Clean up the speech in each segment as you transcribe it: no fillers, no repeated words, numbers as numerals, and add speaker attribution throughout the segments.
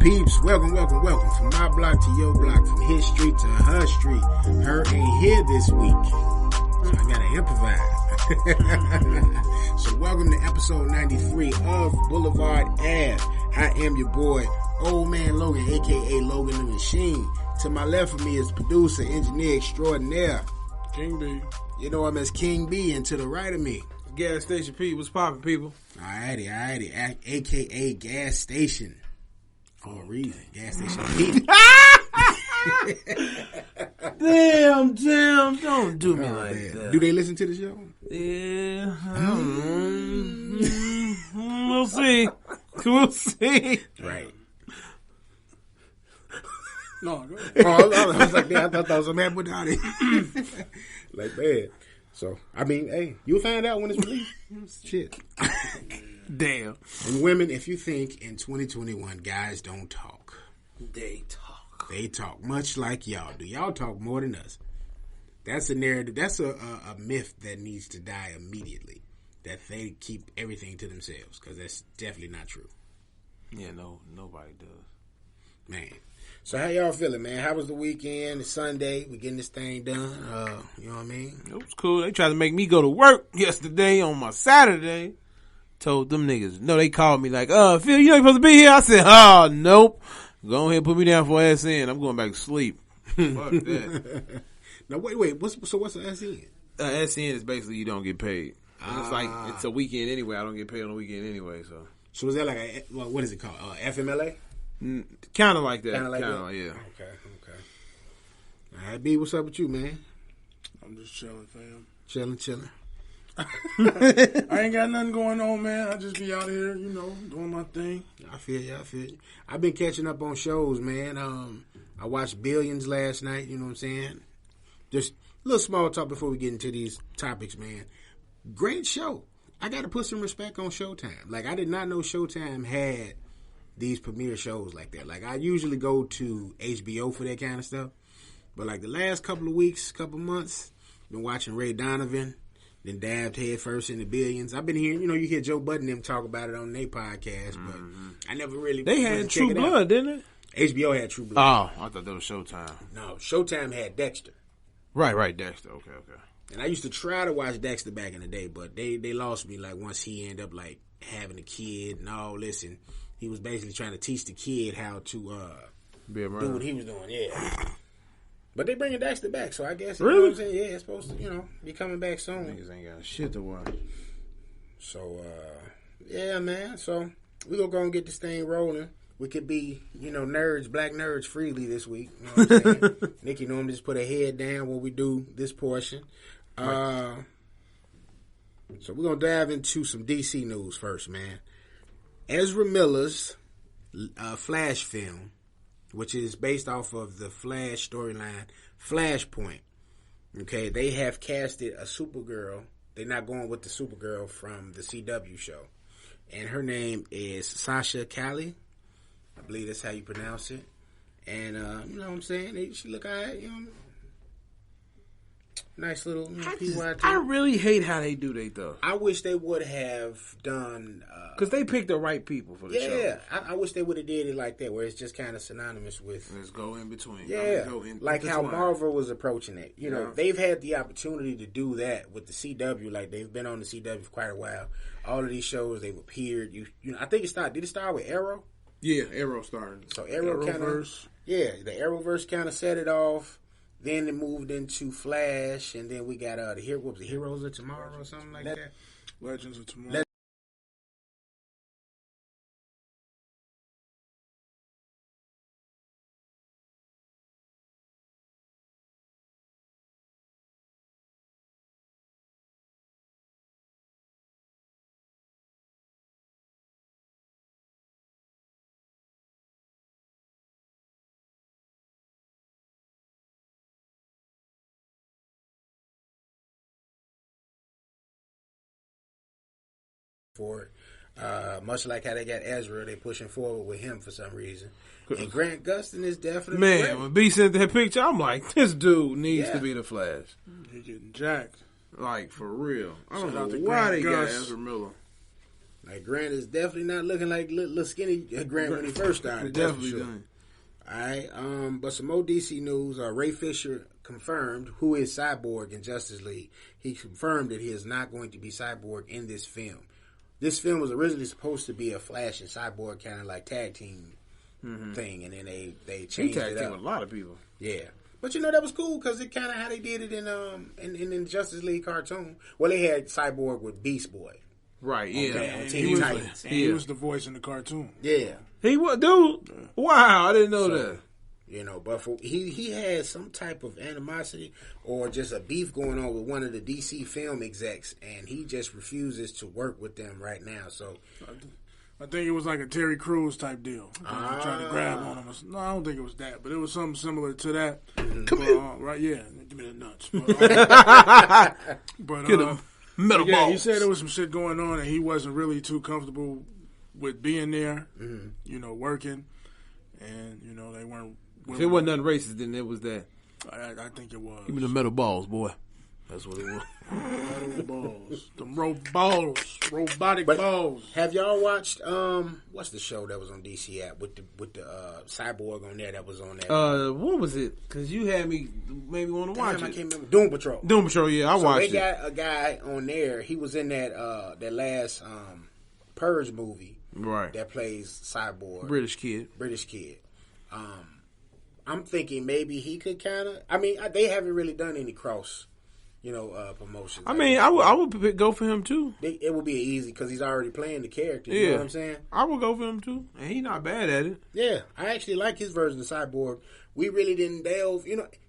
Speaker 1: peeps? Welcome from my block to your block, from his street to her street. Her ain't here this week, so I gotta improvise. So welcome to episode 93 of Boulevard Ave. I am your boy, Old Man Logan, aka Logan the Machine. To my left of me is producer, engineer extraordinaire,
Speaker 2: King B.
Speaker 1: You know him as King B, and to the right of me,
Speaker 2: Gas Station Pete. What's poppin', people?
Speaker 1: Alrighty, aka Gas Station. For a reason. Gas Station Pete.
Speaker 2: Damn, don't do me like that.
Speaker 1: Do they listen to the show?
Speaker 2: Yeah. We'll see. We'll see.
Speaker 1: Right.
Speaker 2: No, go ahead.
Speaker 1: I was like, I thought that was a man without it. Like, man. So, I mean, hey, you'll find out when it's released. Shit.
Speaker 2: Damn.
Speaker 1: And women, if you think in 2021 guys don't talk.
Speaker 2: They talk.
Speaker 1: They talk, much like y'all do. Y'all talk more than us. That's a narrative. That's a myth that needs to die immediately. That they keep everything to themselves, because that's definitely not true.
Speaker 2: Yeah, no, nobody does.
Speaker 1: Man. So how y'all feeling, man? How was the weekend? It's Sunday. We getting this thing done. You know what I mean?
Speaker 2: It was cool. They tried to make me go to work yesterday on my Saturday. Told them niggas. No, they called me like, Phil, you ain't supposed to be here. I said, oh, nope. Go ahead and put me down for SN. I'm going back to sleep. Fuck that.
Speaker 1: Now, wait. What's the SN?
Speaker 2: SN is basically you don't get paid. It's like, it's a weekend anyway. I don't get paid on the weekend anyway, so.
Speaker 1: So is that like what is it called? FMLA?
Speaker 2: Kind of like that.
Speaker 1: Kind of like that?
Speaker 2: Yeah.
Speaker 1: Okay. All right, B, what's up with you, man?
Speaker 3: I'm just chilling, fam.
Speaker 1: Chilling.
Speaker 3: I ain't got nothing going on, man. I just be out here, doing my thing.
Speaker 1: I feel you. I've been catching up on shows, man. I watched Billions last night, you know what I'm saying? Just a little small talk before we get into these topics, man. Great show. I got to put some respect on Showtime. Like, I did not know Showtime had these premiere shows like that. Like, I usually go to HBO for that kind of stuff. But, like, the last couple of weeks, couple months, been watching Ray Donovan, then dived head first into Billions. I've been hearing, you hear Joe Budden them talk about it on their podcast, but I never really...
Speaker 2: They had True Blood, didn't
Speaker 1: it? HBO had True Blood.
Speaker 2: Oh, I thought that was Showtime.
Speaker 1: No, Showtime had Dexter.
Speaker 2: Right, Dexter. Okay.
Speaker 1: And I used to try to watch Dexter back in the day, but they lost me, like, once he ended up, like, having a kid and all this, and he was basically trying to teach the kid how to
Speaker 2: be a
Speaker 1: do what he was doing, yeah. But they bringing Dexter back, so I guess,
Speaker 2: really?
Speaker 1: You know what I'm saying? Yeah, it's supposed to, be coming back soon.
Speaker 2: Niggas ain't got shit to watch.
Speaker 1: So, yeah, man. So, we gonna go and get this thing rolling. We could be, nerds, black nerds freely this week. You know what I'm saying? Nikki normally just put her head down when we do this portion. So we're going to dive into some DC news first, man. Ezra Miller's Flash film, which is based off of the Flash storyline, Flashpoint. Okay, they have casted a Supergirl. They're not going with the Supergirl from the CW show. And her name is Sasha Calle. I believe that's how you pronounce it. And, you know what I'm saying? She look all right, Nice little PYT.
Speaker 2: I really hate how they do they stuff.
Speaker 1: I wish they would have done...
Speaker 2: Because they picked the right people for the show.
Speaker 1: Yeah, I wish they would have did it like that, where it's just kind of synonymous with...
Speaker 2: Let's go in between.
Speaker 1: Yeah, like how Marvel was approaching it. They've had the opportunity to do that with the CW. Like, they've been on the CW for quite a while. All of these shows, they've appeared. I think it started... Did it start with Arrow?
Speaker 2: Yeah, Arrow started.
Speaker 1: So Arrow kind of... Yeah, the Arrowverse kind of set it off. Then it moved into Flash, and then we got the Heroes of Tomorrow or something like that.
Speaker 3: Legends of Tomorrow.
Speaker 1: For it. Much like how they got Ezra, they pushing forward with him for some reason. And Grant Gustin is definitely great.
Speaker 2: When B sent that picture, I'm like, this dude needs to be the Flash.
Speaker 3: He getting jacked.
Speaker 2: Like, for real. I don't
Speaker 3: Shout out
Speaker 2: know
Speaker 3: to
Speaker 2: why
Speaker 3: Grant
Speaker 2: they got
Speaker 3: Gus.
Speaker 2: Ezra Miller.
Speaker 1: Like Grant is definitely not looking like little skinny Grant when he first started.
Speaker 2: Definitely
Speaker 1: sure.
Speaker 2: done.
Speaker 1: All right, but some more DC news. Ray Fisher confirmed who is Cyborg in Justice League. He confirmed that he is not going to be Cyborg in this film. This film was originally supposed to be a Flash and Cyborg kind of like tag team thing, and then they changed
Speaker 2: He tag
Speaker 1: it
Speaker 2: team
Speaker 1: up.
Speaker 2: with a lot of people.
Speaker 1: Yeah, but that was cool because it kind of how they did it in the Justice League cartoon. Well, they had Cyborg with Beast Boy.
Speaker 2: Right, yeah.
Speaker 1: Okay, on
Speaker 3: And
Speaker 1: Teen Titans.
Speaker 3: he was the voice in the cartoon.
Speaker 1: Yeah.
Speaker 2: He was, dude. Wow, I didn't know that.
Speaker 1: But he has some type of animosity or just a beef going on with one of the DC film execs, and he just refuses to work with them right now. So
Speaker 3: I think it was like a Terry Crews type deal. Trying to grab on him. No, I don't think it was that, but it was something similar to that.
Speaker 2: Come here.
Speaker 3: Right, yeah. Give me the nuts. But,
Speaker 2: Get him. Metal balls.
Speaker 3: Yeah, he said there was some shit going on, and he wasn't really too comfortable with being there, working, and, they weren't...
Speaker 2: If it wasn't nothing racist, then it was that.
Speaker 3: I think it was.
Speaker 2: Give me the metal balls, boy. That's what it was.
Speaker 3: Metal balls. Them robotic balls.
Speaker 1: have y'all watched what's the show that was on DC app with the Cyborg on there that was on there?
Speaker 2: What was it? Because you had me maybe want to watch
Speaker 1: I
Speaker 2: it.
Speaker 1: can't remember. Doom Patrol.
Speaker 2: Doom Patrol, yeah, I watched it.
Speaker 1: They got a guy on there. He was in that last Purge movie,
Speaker 2: Right.
Speaker 1: That plays Cyborg,
Speaker 2: British kid.
Speaker 1: I'm thinking maybe he could kind of. I mean, they haven't really done any cross, promotions.
Speaker 2: I mean, I would go for him too.
Speaker 1: It would be easy because he's already playing the character.
Speaker 2: Yeah.
Speaker 1: You know what I'm saying?
Speaker 2: I would go for him too, and he's not bad at it.
Speaker 1: Yeah, I actually like his version of Cyborg. We really didn't delve.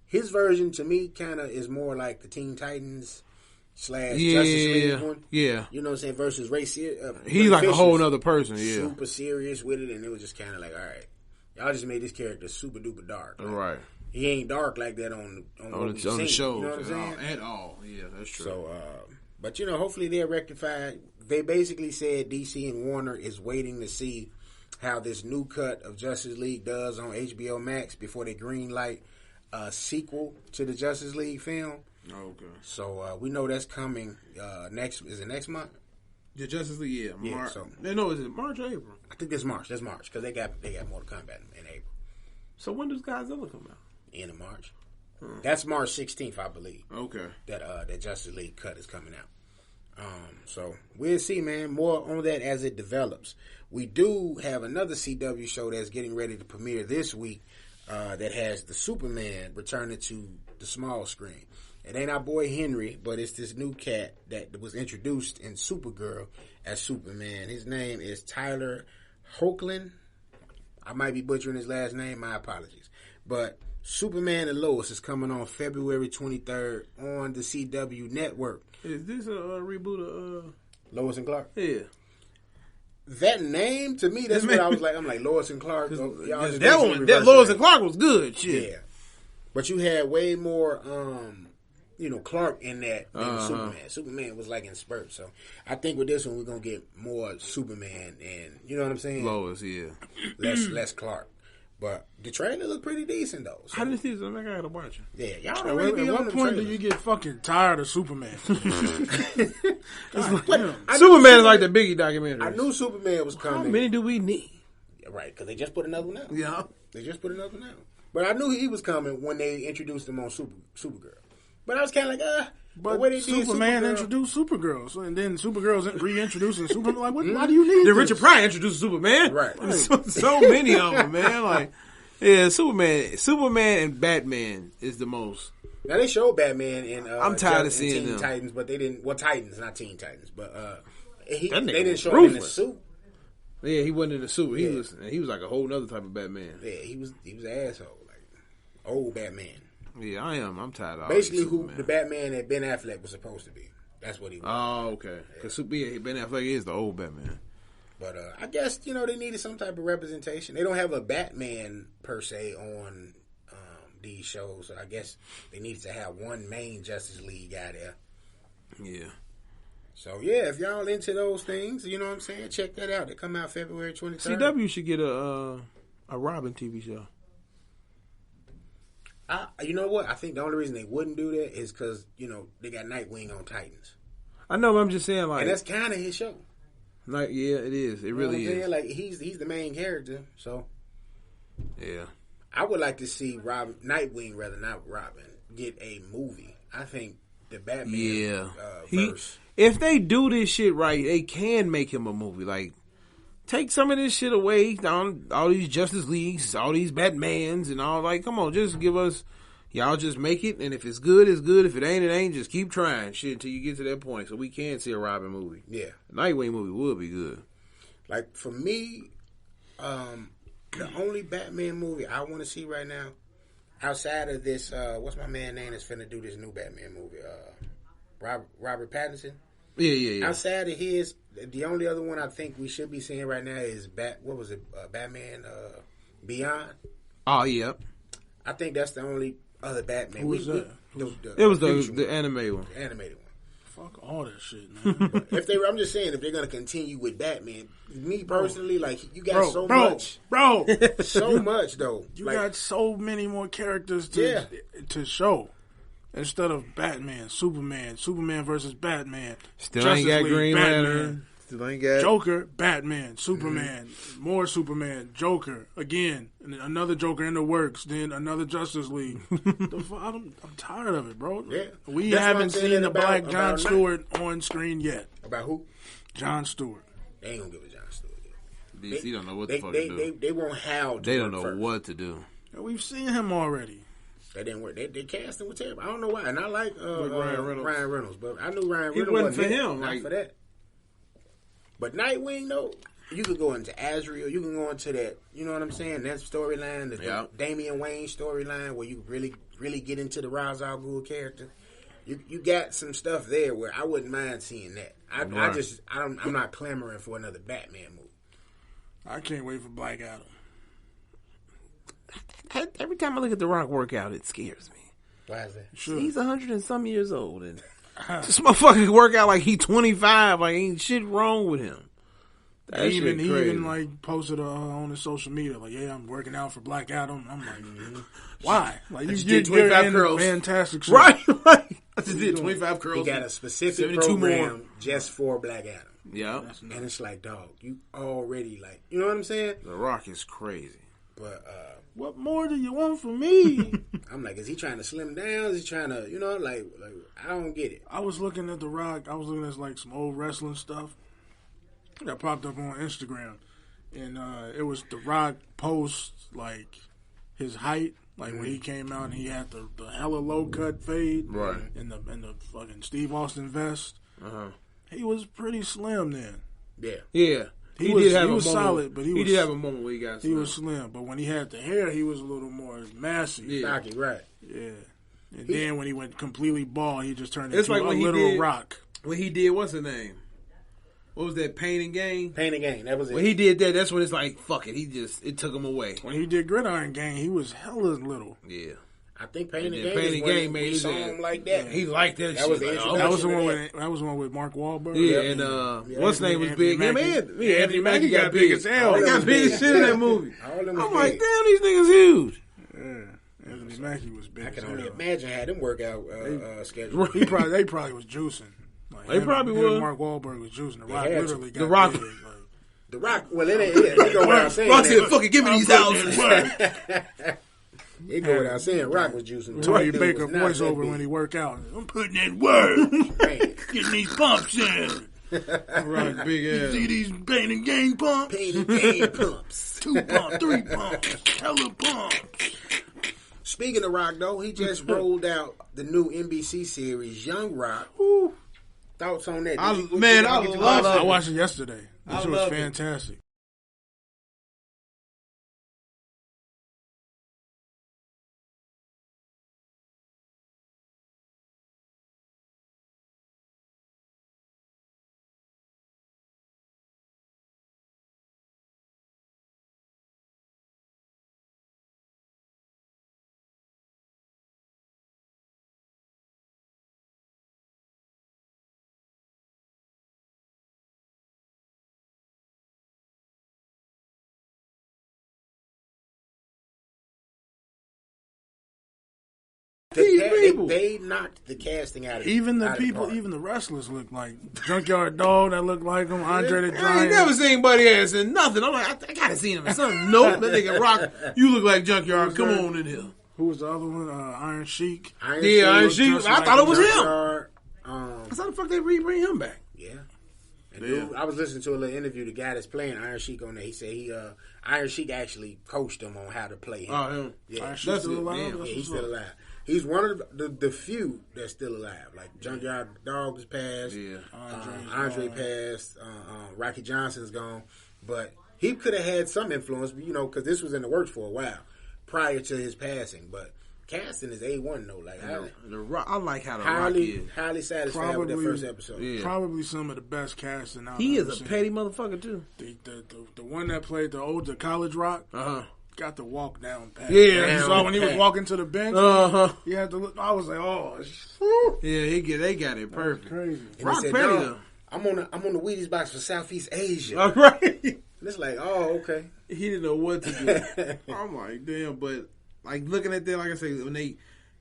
Speaker 1: His version to me kind of is more like the Teen Titans / Justice League one.
Speaker 2: Yeah.
Speaker 1: You know what I'm saying? Versus Ray.
Speaker 2: He's like a whole other person. Yeah.
Speaker 1: Super serious with it, and it was just kind of like, all right, y'all just made this character super duper dark. Like,
Speaker 2: Right.
Speaker 1: He ain't dark like that on
Speaker 2: the shows.
Speaker 1: You know what I'm saying?
Speaker 2: At all. Yeah, that's true.
Speaker 1: So, but hopefully they're rectified. They basically said DC and Warner is waiting to see how this new cut of Justice League does on HBO Max before they greenlight a sequel to the Justice League film.
Speaker 2: Okay.
Speaker 1: So we know that's coming next. Is it next month?
Speaker 2: The Justice League, yeah.
Speaker 1: Yeah, so-
Speaker 2: No, is it March or April?
Speaker 1: I think it's March. That's March because they got Mortal Kombat in April.
Speaker 2: So when does Godzilla come out?
Speaker 1: End of March. That's March 16th, I believe.
Speaker 2: Okay.
Speaker 1: That Justice League cut is coming out. So we'll see, man. More on that as it develops. We do have another CW show that's getting ready to premiere this week that has the Superman returning to the small screen. It ain't our boy Henry, but it's this new cat that was introduced in Supergirl as Superman. His name is Tyler Hoechlin. I might be butchering his last name. My apologies. But Superman and Lois is coming on February 23rd on the CW network.
Speaker 2: Is this a reboot of...
Speaker 1: Lois and Clark?
Speaker 2: Yeah.
Speaker 1: That name, to me, that's what I was like. I'm like, Lois and Clark.
Speaker 2: That Lois and Clark was good, shit.
Speaker 1: Yeah. But you had way more, Clark in that than Superman. Superman was like in spurts. So I think with this one, we're going to get more Superman and, you know what I'm saying?
Speaker 2: Lois, yeah.
Speaker 1: Less Clark. But the trailer looked pretty decent, though. So.
Speaker 2: I didn't see something. I gotta watch it.
Speaker 1: Yeah, y'all don't really be
Speaker 3: At
Speaker 1: on
Speaker 3: what
Speaker 1: the
Speaker 3: point do
Speaker 1: trailers.
Speaker 3: you get fucking tired of Superman?
Speaker 2: Superman is like the Biggie documentary.
Speaker 1: I knew Superman was coming.
Speaker 2: How many do we need?
Speaker 1: Right, because they just put another one out.
Speaker 2: Yeah.
Speaker 1: They just put another one out. But I knew he was coming when they introduced him on Supergirl. But I was kind of like,
Speaker 3: But
Speaker 1: what they did
Speaker 3: Superman
Speaker 1: Supergirl-
Speaker 3: introduced Supergirl, and then Supergirl's reintroducing Superman. Like, why do you need
Speaker 2: Then
Speaker 3: this?
Speaker 2: Richard Pryor introduced Superman.
Speaker 1: Right.
Speaker 2: So many of them, man. Like, yeah, Superman and Batman is the most.
Speaker 1: Now they showed Batman in
Speaker 2: I'm tired of seeing
Speaker 1: Teen
Speaker 2: them.
Speaker 1: Titans, but they didn't. Well, Titans, not Teen Titans, but they
Speaker 2: That nigga
Speaker 1: didn't
Speaker 2: was
Speaker 1: show him in a
Speaker 2: ruthless.
Speaker 1: suit.
Speaker 2: Yeah, he wasn't in the suit. He
Speaker 1: Yeah.
Speaker 2: was like a whole other type of Batman.
Speaker 1: Yeah, he was an asshole, like old Batman.
Speaker 2: Yeah, I am. I'm tired of all
Speaker 1: Basically,
Speaker 2: these
Speaker 1: who
Speaker 2: Superman.
Speaker 1: the Batman that Ben Affleck was supposed to be. That's what he was.
Speaker 2: Oh, okay. Because Ben Affleck is the old Batman.
Speaker 1: But I guess they needed some type of representation. They don't have a Batman per se on these shows, so I guess they needed to have one main Justice League guy there.
Speaker 2: Yeah.
Speaker 1: So yeah, if y'all into those things, you know what I'm saying, check that out. They come out February 23rd.
Speaker 2: CW should get a Robin TV show.
Speaker 1: You know what? I think the only reason they wouldn't do that is because they got Nightwing on Titans,
Speaker 2: I know, but I'm just saying, like,
Speaker 1: and that's kind of his show.
Speaker 2: Like, yeah, it is. It really is.
Speaker 1: Like he's the main character. So
Speaker 2: Yeah.
Speaker 1: I would like to see Nightwing, rather not Robin, get a movie. I think the Batman verse.
Speaker 2: If they do this shit right, they can make him a movie. Like, take some of this shit away on all these Justice Leagues, all these Batmans, and all. Like, come on, just give us. Y'all just make it, and if it's good, it's good. If it ain't. Just keep trying shit until you get to that point, so we can see a Robin movie.
Speaker 1: Yeah,
Speaker 2: a Nightwing movie would be good.
Speaker 1: Like for me, the only Batman movie I want to see right now, outside of this, what's my man name that's finna do this new Batman movie? Robert Pattinson.
Speaker 2: Yeah.
Speaker 1: Outside of his, the only other one I think we should be seeing right now is Batman Beyond.
Speaker 2: Oh, yeah.
Speaker 1: I think that's the only other Batman.
Speaker 3: Who was that?
Speaker 2: It was the animated one.
Speaker 1: The animated one.
Speaker 3: Fuck all that shit, man.
Speaker 1: I'm just saying, if they're gonna continue with Batman, me personally, like you got so much though.
Speaker 3: You
Speaker 1: like,
Speaker 3: got so many more characters to show. Instead of Batman, Superman versus Batman,
Speaker 2: still ain't got Green Lantern.
Speaker 3: Still ain't got Joker, Batman, Superman, more Superman, Joker again, and another Joker in the works, then another Justice League. I'm tired of it, bro.
Speaker 1: Yeah,
Speaker 3: we haven't seen the Black John Stewart on screen yet.
Speaker 1: About who?
Speaker 3: John Stewart.
Speaker 1: They ain't gonna give it John Stewart yet.
Speaker 2: DC don't know what the fuck to do.
Speaker 1: They won't have.
Speaker 2: They don't know what to do.
Speaker 3: We've seen him already.
Speaker 1: They didn't work. They cast him with terrible. I don't know why. And I like
Speaker 2: Ryan Reynolds,
Speaker 1: but I knew Ryan Reynolds
Speaker 2: he wasn't for him.
Speaker 1: Not for that. But Nightwing, though, you could go into Azrael. You can go into that. You know what I'm saying? That storyline, the Damian Wayne storyline, where you really get into the Ra's al Ghul character. You got some stuff there where I wouldn't mind seeing that. I'm not clamoring for another Batman movie.
Speaker 3: I can't wait for Black Adam.
Speaker 2: Every time I look at The Rock workout, it scares me.
Speaker 1: Why is that?
Speaker 2: Sure. He's 100 and some years old, and this motherfucker work out like he 25. Like ain't shit wrong with him.
Speaker 3: He even like posted on his social media like, "Yeah, I'm working out for Black Adam." I'm like, why? Like you did 25 curls, fantastic shit.
Speaker 2: Right? I just did 25 curls.
Speaker 1: He got a specific program just for Black Adam.
Speaker 2: Yeah,
Speaker 1: and it's like, dog, you already like, you know what I'm saying?
Speaker 2: The Rock is crazy.
Speaker 1: But
Speaker 3: what more do you want from me?
Speaker 1: I'm like, is he trying to slim down? Is he trying to, like I don't get it.
Speaker 3: I was looking at The Rock. I was looking at like some old wrestling stuff that popped up on Instagram, and it was The Rock post like his height, like when he came out and he had the hella low cut fade,
Speaker 2: right,
Speaker 3: and the fucking Steve Austin vest. He was pretty slim then.
Speaker 2: Yeah. He was
Speaker 3: solid, but he
Speaker 2: did have a moment where he got slim.
Speaker 3: He was slim, but when he had the hair, he was a little more massive.
Speaker 1: Stocky, right.
Speaker 3: Yeah. And then when he went completely bald, he just turned into a literal rock.
Speaker 2: When he did, what's the name? What was that, Pain and Gain?
Speaker 1: Pain and Gain, that was it.
Speaker 2: When he did that, that's when it's like, fuck it. It took him away.
Speaker 3: When he did Gridiron Gang, he was hella little.
Speaker 2: Yeah.
Speaker 1: I think Pain and Gain made him like that.
Speaker 2: He liked that
Speaker 1: that
Speaker 2: shit.
Speaker 1: Was that was
Speaker 3: the one with Mark Wahlberg.
Speaker 2: Yeah, and what's his name was big.
Speaker 3: Anthony Mackie got big as hell.
Speaker 2: He got big as shit in that movie. I'm like, damn, these niggas huge.
Speaker 3: Yeah, Anthony Mackie was big.
Speaker 1: I can only imagine how them workout schedule.
Speaker 3: They probably was juicing. Like
Speaker 2: they probably was.
Speaker 3: Mark Wahlberg was juicing. The Rock literally got
Speaker 2: The Rock.
Speaker 3: big.
Speaker 1: The Rock. Well, it go without saying.
Speaker 2: Rock said, "Fucking give me these houses."
Speaker 1: It go without saying, Rock was juicing.
Speaker 3: Tony Baker voiceover when he work out. I'm putting in work, getting these pumps in.
Speaker 2: Rock big ass.
Speaker 3: You see these Pain and Gain pumps?
Speaker 1: Pain and Gain pumps.
Speaker 3: 2 pumps, 3 pumps, hella pumps.
Speaker 1: Speaking of Rock, though, he just rolled out the new NBC series, Young Rock. Thoughts on that?
Speaker 2: I love it.
Speaker 3: I watched it yesterday. This was fantastic.
Speaker 1: The
Speaker 2: people.
Speaker 1: They knocked the casting out of
Speaker 3: Even the
Speaker 1: out of
Speaker 3: people,
Speaker 1: park.
Speaker 3: even the wrestlers look like Junkyard Dog that look like him. Andre the
Speaker 2: I ain't
Speaker 3: Giant.
Speaker 2: never seen Buddy ass in nothing. I'm like, I gotta see him in something. Nope, that nigga Rock. You look like Junkyard. Come on in here.
Speaker 3: Who was the other one? Iron Sheik.
Speaker 2: Iron Sheik.
Speaker 3: just
Speaker 2: I
Speaker 3: like
Speaker 2: thought it was him.
Speaker 1: Junkyard,
Speaker 2: That's how the fuck they bring him back.
Speaker 1: Yeah. And dude, I was listening to a little interview. The guy that's playing Iron Sheik on there, he said Iron Sheik actually coached him on how to play him.
Speaker 2: Oh, him.
Speaker 1: Yeah,
Speaker 3: Iron Sheik's still alive?
Speaker 2: Damn.
Speaker 1: yeah, he's still alive. He's one of the few that's still alive. Like Junkyard Dog is passed.
Speaker 2: Yeah.
Speaker 1: Andre passed. Rocky Johnson's gone. But he could have had some influence, because this was in the works for a while prior to his passing. But casting is A1 though. Like
Speaker 2: I like how the Rock is.
Speaker 1: highly satisfied with that first episode.
Speaker 2: Yeah.
Speaker 3: Probably some of the best casting out.
Speaker 2: He is a petty motherfucker too.
Speaker 3: The one that played the college Rock. Got to walk down pat.
Speaker 2: Yeah,
Speaker 3: You saw when he was walking to the bench. He had to look. I was like, oh,
Speaker 2: Yeah, they got it perfect.
Speaker 3: crazy.
Speaker 1: And
Speaker 2: Rock
Speaker 1: he said,
Speaker 2: petty
Speaker 1: "No,
Speaker 2: though.
Speaker 1: I'm on the Wheaties box for Southeast Asia."
Speaker 2: All right.
Speaker 1: And it's like, oh, okay.
Speaker 2: He didn't know what to do. I'm like, damn, but like looking at that, like I say, when they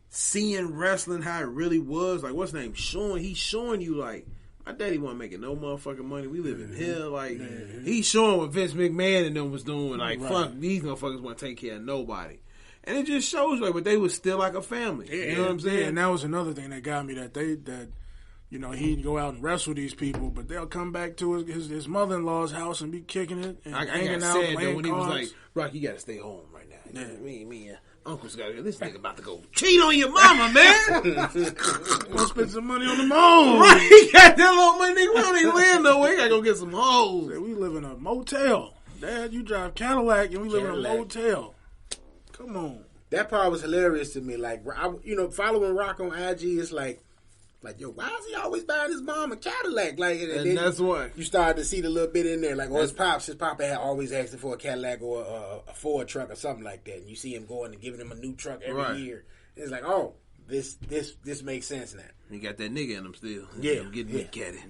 Speaker 2: seeing wrestling how it really was, like what's his name? He's showing you like my daddy wasn't making no motherfucking money. We live in hell. Like he's showing what Vince McMahon and them was doing. Like fuck, these motherfuckers want to take care of nobody. And it just shows like, but they was still like a family. You know what I'm saying?
Speaker 3: And that was another thing that got me that he'd go out and wrestle these people, but they'll come back to his mother-in-law's house and be kicking it and
Speaker 2: I
Speaker 3: hanging
Speaker 2: got
Speaker 3: out,
Speaker 2: sad though
Speaker 3: playing
Speaker 2: when he was
Speaker 3: cards.
Speaker 2: like, Rock, you gotta stay home right now. Me and Uncle's got to go. This nigga about to go cheat on your mama, man.
Speaker 3: Go spend some money on the moles.
Speaker 2: Right, he got that little money. We don't even live nowhere. We gotta go get some hoes.
Speaker 3: We live in a motel. Dad, you drive Cadillac and we live in a motel. Come on.
Speaker 1: That part was hilarious to me. Like, following Rock on IG, it's like, yo, why is he always buying his mom a Cadillac? Like, and then
Speaker 2: that's what
Speaker 1: you started to see the little bit in there. Like, his papa had always asked him for a Cadillac or a Ford truck or something like that. And you see him going and giving him a new truck every year. And it's like, oh, this makes sense now.
Speaker 2: He got that nigga in him still.
Speaker 1: Yeah,
Speaker 2: I'm getting Nick at it.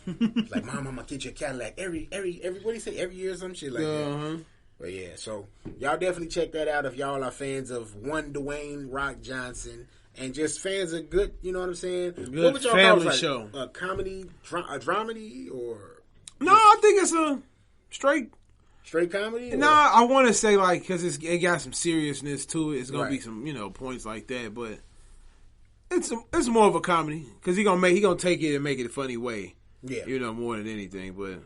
Speaker 1: It's like, Mom, I'm gonna get you a Cadillac every what do you say, every year or some shit like that. But yeah, so y'all definitely check that out if y'all are fans of one Dwayne Rock Johnson and just fans of good, you know what I'm saying?
Speaker 2: Good
Speaker 1: what would y'all
Speaker 2: family
Speaker 1: call it,
Speaker 2: show.
Speaker 1: a comedy, a dramedy, or
Speaker 2: No, I think it's a straight
Speaker 1: comedy?
Speaker 2: No, I want to say like because it got some seriousness to it. It's gonna be
Speaker 1: Right.
Speaker 2: some points like that, but it's more of a comedy because he gonna take it and make it a funny way.
Speaker 1: Yeah,
Speaker 2: more than anything. But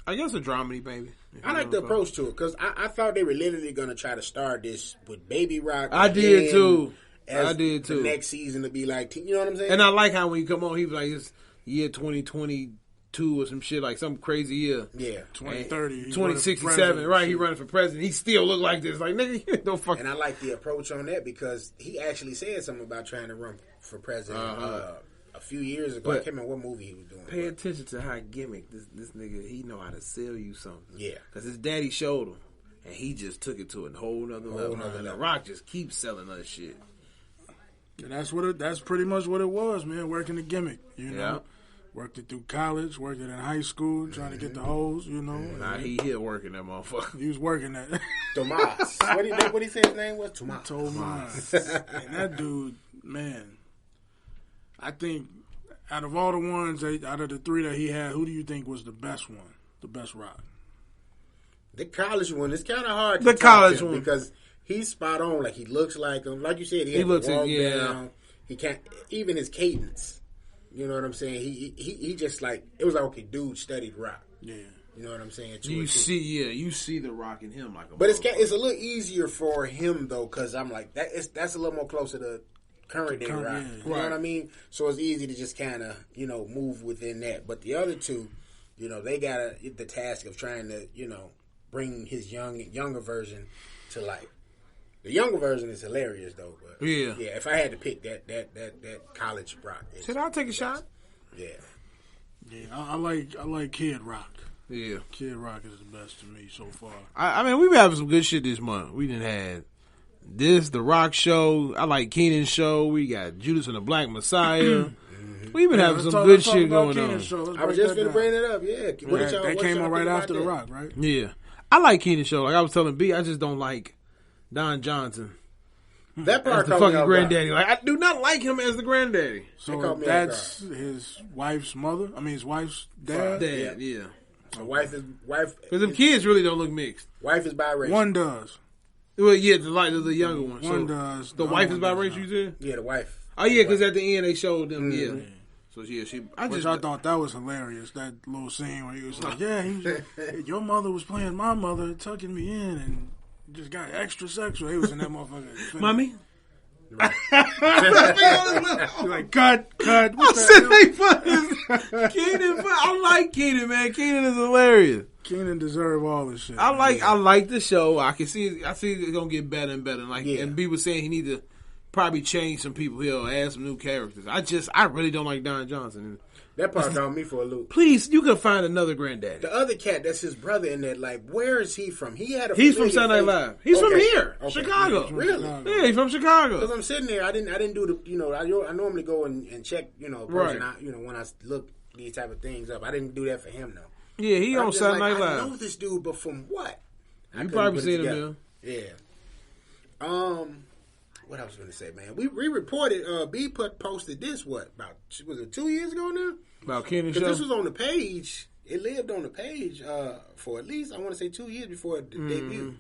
Speaker 2: I guess a dramedy, baby.
Speaker 1: I like the approach to it because I thought they were literally gonna try to start this with Baby Rock.
Speaker 2: I did too.
Speaker 1: The next season to be like, you know what I'm saying?
Speaker 2: And I like how when you come on, he was like, it's year 2022 or some shit, like some crazy year.
Speaker 1: Yeah.
Speaker 3: 2030.
Speaker 2: 2067. Right, he running for president. He still look like this. Like, nigga, you don't fucking.
Speaker 1: And I like the approach on that because he actually said something about trying to run for president a few years ago. I can't remember what movie he was doing.
Speaker 2: Pay attention to how gimmick this nigga, he know how to sell you something.
Speaker 1: Yeah.
Speaker 2: Because his daddy showed him, and he just took it to a whole nother level. And The Rock just keeps selling us shit.
Speaker 3: And that's pretty much what it was, man. Working the gimmick, Worked it through college, worked it in high school, trying to get the hoes,
Speaker 2: Nah, he here working that motherfucker.
Speaker 3: He was working that.
Speaker 1: Tomas. What he said his name was?
Speaker 3: Tomas. And that dude, man, I think out of all the ones, out of the three that he had, who do you think was the best one? The best Rock?
Speaker 1: The college one. It's kind of hard to
Speaker 2: The college one.
Speaker 1: because he's spot on. Like, he looks like him. Like you said, he
Speaker 2: looks
Speaker 1: walk
Speaker 2: yeah.
Speaker 1: down. He can't, even his cadence. You know what I'm saying? He just like, it was like, okay, dude studied Rock.
Speaker 3: Yeah.
Speaker 1: You know what I'm saying?
Speaker 2: You see the Rock in him like a
Speaker 1: But it's a little easier for him though, because I'm like that's a little more closer to current day Rock.
Speaker 3: Yeah.
Speaker 1: You know what I mean? So it's easy to just kind of move within that. But the other two, they got the task of trying to bring his younger version to life. The younger version is hilarious though. But yeah. If I had to pick that college Rock,
Speaker 2: should I take a shot?
Speaker 1: Yeah.
Speaker 3: Yeah, I like Kid Rock.
Speaker 2: Yeah,
Speaker 3: Kid Rock is the best to me so far.
Speaker 2: I mean, we've been having some good shit this month. We done had The Rock show. I like Keenan's show. We got Judas and the Black Messiah. We've been having some good shit going on.
Speaker 1: I was just going to bring it up. Yeah,
Speaker 3: that came on right after The Rock, right?
Speaker 2: Yeah, I like Keenan's show. Like I was telling B, I just don't like Don Johnson.
Speaker 1: That part
Speaker 2: as the
Speaker 1: caught me
Speaker 2: fucking
Speaker 1: off
Speaker 2: granddaddy. Like, I do not like him as the granddaddy.
Speaker 3: So that's his wife's mother? I mean, his wife's dad?
Speaker 2: Dad, yeah.
Speaker 1: So wife.
Speaker 2: Because them kids really don't look mixed.
Speaker 1: Wife is biracial.
Speaker 3: One does.
Speaker 2: Well, yeah, the younger one.
Speaker 3: One does.
Speaker 2: The wife is biracial, you said?
Speaker 1: Yeah, the wife.
Speaker 2: Oh, yeah, because at the end they showed them, yeah. So, yeah,
Speaker 3: I thought that was hilarious, that little scene where he was like, your mother was playing my mother, tucking me in, and just got extra sexual. He was in that motherfucker.
Speaker 2: Mommy?
Speaker 3: Right. Like, cut.
Speaker 2: I said they fucking Keenan. I like Keenan, man. Keenan is hilarious.
Speaker 3: Keenan deserve all this shit.
Speaker 2: I like the show. I see it's gonna get better and better. And B was saying he need to probably change some people here or add some new characters. I really don't like Don Johnson.
Speaker 1: That part got me for a loop.
Speaker 2: Please, you can find another granddaddy.
Speaker 1: The other cat, that's his brother in that. Like, where is he from?
Speaker 2: He's from Saturday Night Live. He's from here, Chicago.
Speaker 1: Really?
Speaker 2: Yeah, he's from Chicago.
Speaker 1: Because I'm sitting there, I didn't do the, I normally go and check, person out, when I look these type of things up. I didn't do that for him though.
Speaker 2: Yeah, he on Saturday Night Live.
Speaker 1: I know this dude, but from what?
Speaker 2: You probably seen him there.
Speaker 1: Yeah. What I was going to say, man? We reported. B posted this. Was it 2 years ago now?
Speaker 2: About Keenan show.
Speaker 1: Because this was on the page. It lived on the page for at least I want to say 2 years before it debuted.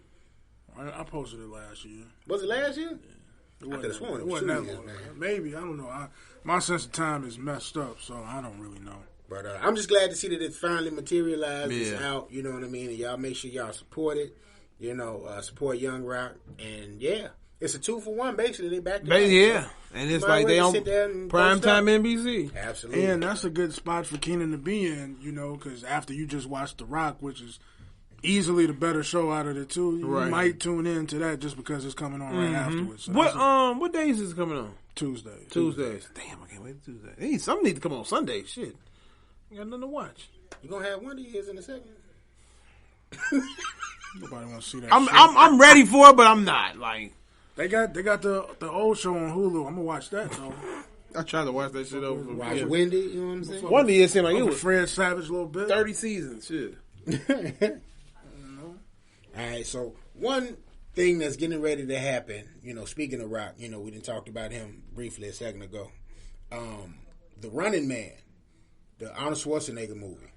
Speaker 3: I posted it last year.
Speaker 1: Was it last year?
Speaker 3: Yeah.
Speaker 1: I could have sworn it
Speaker 3: wasn't that
Speaker 1: years,
Speaker 3: long.
Speaker 1: man.
Speaker 3: Maybe, I don't know. My sense of time is messed up, so I don't really know.
Speaker 1: But I'm just glad to see that it finally materialized. It's out. You know what I mean? And y'all make sure y'all support it. Support Young Rock. And yeah. It's a 2-for-1, basically. They back to back.
Speaker 2: Yeah. And it's like they on primetime NBC.
Speaker 1: Absolutely.
Speaker 3: And that's a good spot for Keenan to be in, because after you just watched The Rock, which is easily the better show out of the two, you might tune in to that just because it's coming on right afterwards. So
Speaker 2: what days is it coming on?
Speaker 3: Tuesdays.
Speaker 2: Damn, I can't wait to Tuesday. Hey, some need to come on Sunday. Shit. I got nothing to watch.
Speaker 1: You gonna have one of these in a second.
Speaker 3: Nobody want to see that
Speaker 2: I'm ready for it, but I'm not. Like,
Speaker 3: They got the old show on Hulu. I'm gonna watch that though.
Speaker 2: I tried to watch that shit over.
Speaker 1: Watch Wendy, you know what I'm saying?
Speaker 2: One day it seemed like it was
Speaker 3: Fred Savage a little bit.
Speaker 2: 30 seasons, shit.
Speaker 1: All right, so one thing that's getting ready to happen, speaking of Rock, we done talked about him briefly a second ago. The Running Man, the Arnold Schwarzenegger movie,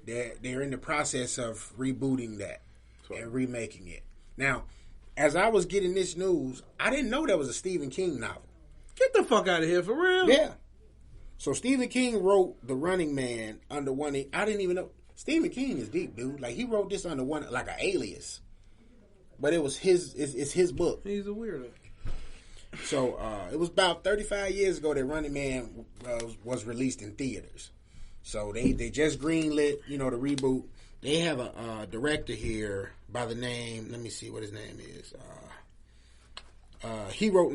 Speaker 1: they're in the process of rebooting that and remaking it. Now, as I was getting this news, I didn't know that was a Stephen King novel.
Speaker 2: Get the fuck out of here, for real?
Speaker 1: Yeah. So Stephen King wrote The Running Man under one. I didn't even know. Stephen King is deep, dude. Like, he wrote this under one, like an alias. But it was it's his book.
Speaker 2: He's a weirdo.
Speaker 1: So it was about 35 years ago that Running Man was released in theaters. So they just greenlit, the reboot. They have a director here by the name. Let me see what his name is. He wrote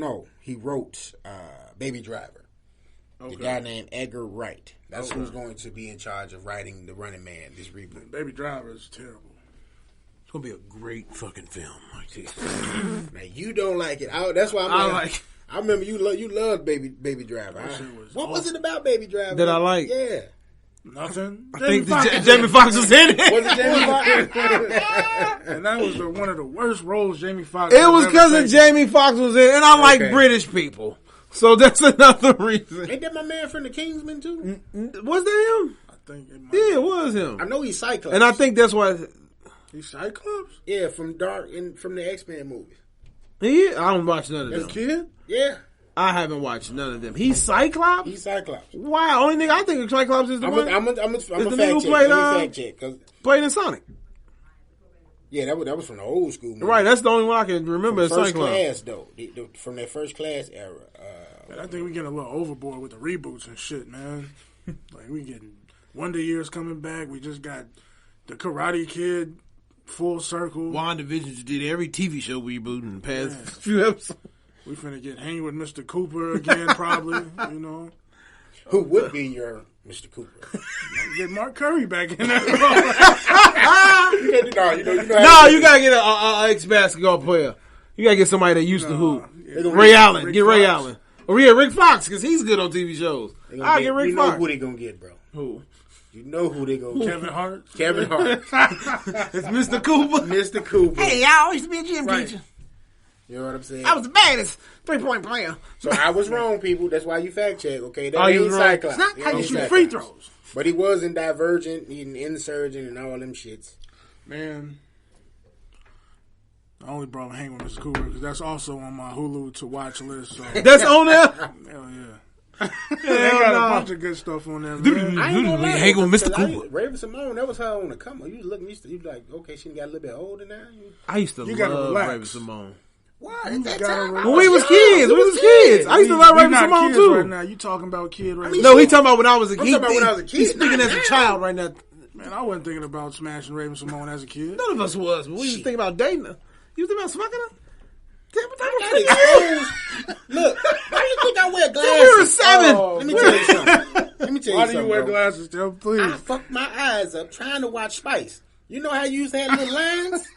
Speaker 1: Baby Driver. Okay. The guy named Edgar Wright. That's who's going to be in charge of writing The Running Man, this reboot.
Speaker 3: Baby Driver is terrible.
Speaker 2: It's going to be a great fucking film. Like this.
Speaker 1: Now, you don't like it. That's why I remember you loved Baby Driver. What was it about Baby Driver
Speaker 2: that I like?
Speaker 1: Yeah.
Speaker 3: Nothing.
Speaker 2: I think Jamie Foxx was in it.
Speaker 1: Was it Jamie Foxx?
Speaker 3: And that was one of the worst roles Jamie Foxx.
Speaker 2: It was because of Jamie Foxx was in it, and I like British people. So that's another reason.
Speaker 1: Ain't that my man from the Kingsman too?
Speaker 2: Was that him?
Speaker 3: I think it might
Speaker 2: be. It was him.
Speaker 1: I know he's Cyclops.
Speaker 2: And I think that's why.
Speaker 3: He's Cyclops?
Speaker 1: Yeah, from the X-Men movies.
Speaker 2: Yeah, I don't watch none of them.
Speaker 3: As a kid?
Speaker 1: Yeah.
Speaker 2: I haven't watched none of them. He's Cyclops?
Speaker 1: He's Cyclops.
Speaker 2: Wow. Only nigga I think of Cyclops is the one.
Speaker 1: I'm a fact check.
Speaker 2: Played in Sonic.
Speaker 1: Yeah, that was from the old school movie.
Speaker 2: Right, that's the only one I can remember as Cyclops.
Speaker 1: First class, though. From that First Class era.
Speaker 3: Man, I think we're getting a little overboard with the reboots and shit, man. Like, we getting Wonder Years coming back. We just got the Karate Kid full circle.
Speaker 2: WandaVision just did every TV show rebooting in the past few episodes.
Speaker 3: We finna get Hang with Mr. Cooper again, probably,
Speaker 1: Who would be your Mr. Cooper?
Speaker 3: Get Mark Curry back in there.
Speaker 2: You gotta get an ex-basketball player. You gotta get somebody that used to hoop. Ray Allen. Get Ray Allen. Or Rick Fox, because he's good on TV shows. I'll get Rick Fox.
Speaker 1: You know who they gonna get, bro.
Speaker 2: Who?
Speaker 1: You know who they gonna get.
Speaker 3: Kevin Hart.
Speaker 1: It's
Speaker 2: Mr. Cooper.
Speaker 1: Mr. Cooper.
Speaker 2: Hey, I used to be a gym teacher.
Speaker 1: You know what I'm saying?
Speaker 2: I was the baddest 3-point player.
Speaker 1: So I was wrong, people. That's why you fact check, okay? That
Speaker 2: you
Speaker 1: ain't
Speaker 2: wrong.
Speaker 1: Cyclops.
Speaker 3: It's not how you
Speaker 1: ain't
Speaker 3: shoot
Speaker 1: Cyclops.
Speaker 3: free throws.
Speaker 1: But he was in Divergent, in Insurgent, and all them shits.
Speaker 3: Man, I only brought Hang with Mr. Cooper because that's also on my Hulu to watch list. So.
Speaker 2: That's on there?
Speaker 3: Hell yeah. They got a bunch of good stuff on there, man.
Speaker 1: I ain't gonna lie.
Speaker 2: Hang with Mr. Cooper.
Speaker 1: Raven Simone, that was her on the come up. You was looking, you like, okay, she got a little bit older now.
Speaker 2: I used to
Speaker 3: gotta
Speaker 2: love
Speaker 3: relax.
Speaker 2: Raven Simone.
Speaker 1: Why? At that time,
Speaker 3: relax.
Speaker 2: When we was kids. I used to love Raven Simone, too.
Speaker 3: Right now. You talking about kid right now.
Speaker 2: No, he talking about when I was a kid.
Speaker 1: I'm talking about when I was a kid.
Speaker 2: He's speaking
Speaker 1: Not
Speaker 2: as a
Speaker 1: now.
Speaker 2: child right now.
Speaker 3: Man, I wasn't thinking about smashing Raven Simone as a kid.
Speaker 2: None of us was. But we used to think about dating her. You was thinking about smoking her?
Speaker 1: Look, why do you think I wear glasses?
Speaker 2: We were 7.
Speaker 1: Let me tell you something. Let me tell you
Speaker 3: Why
Speaker 1: something.
Speaker 3: do you wear
Speaker 1: bro.
Speaker 3: glasses, Tim? Please.
Speaker 1: I fucked my eyes up trying to watch Spice. You know how you used to have little lines?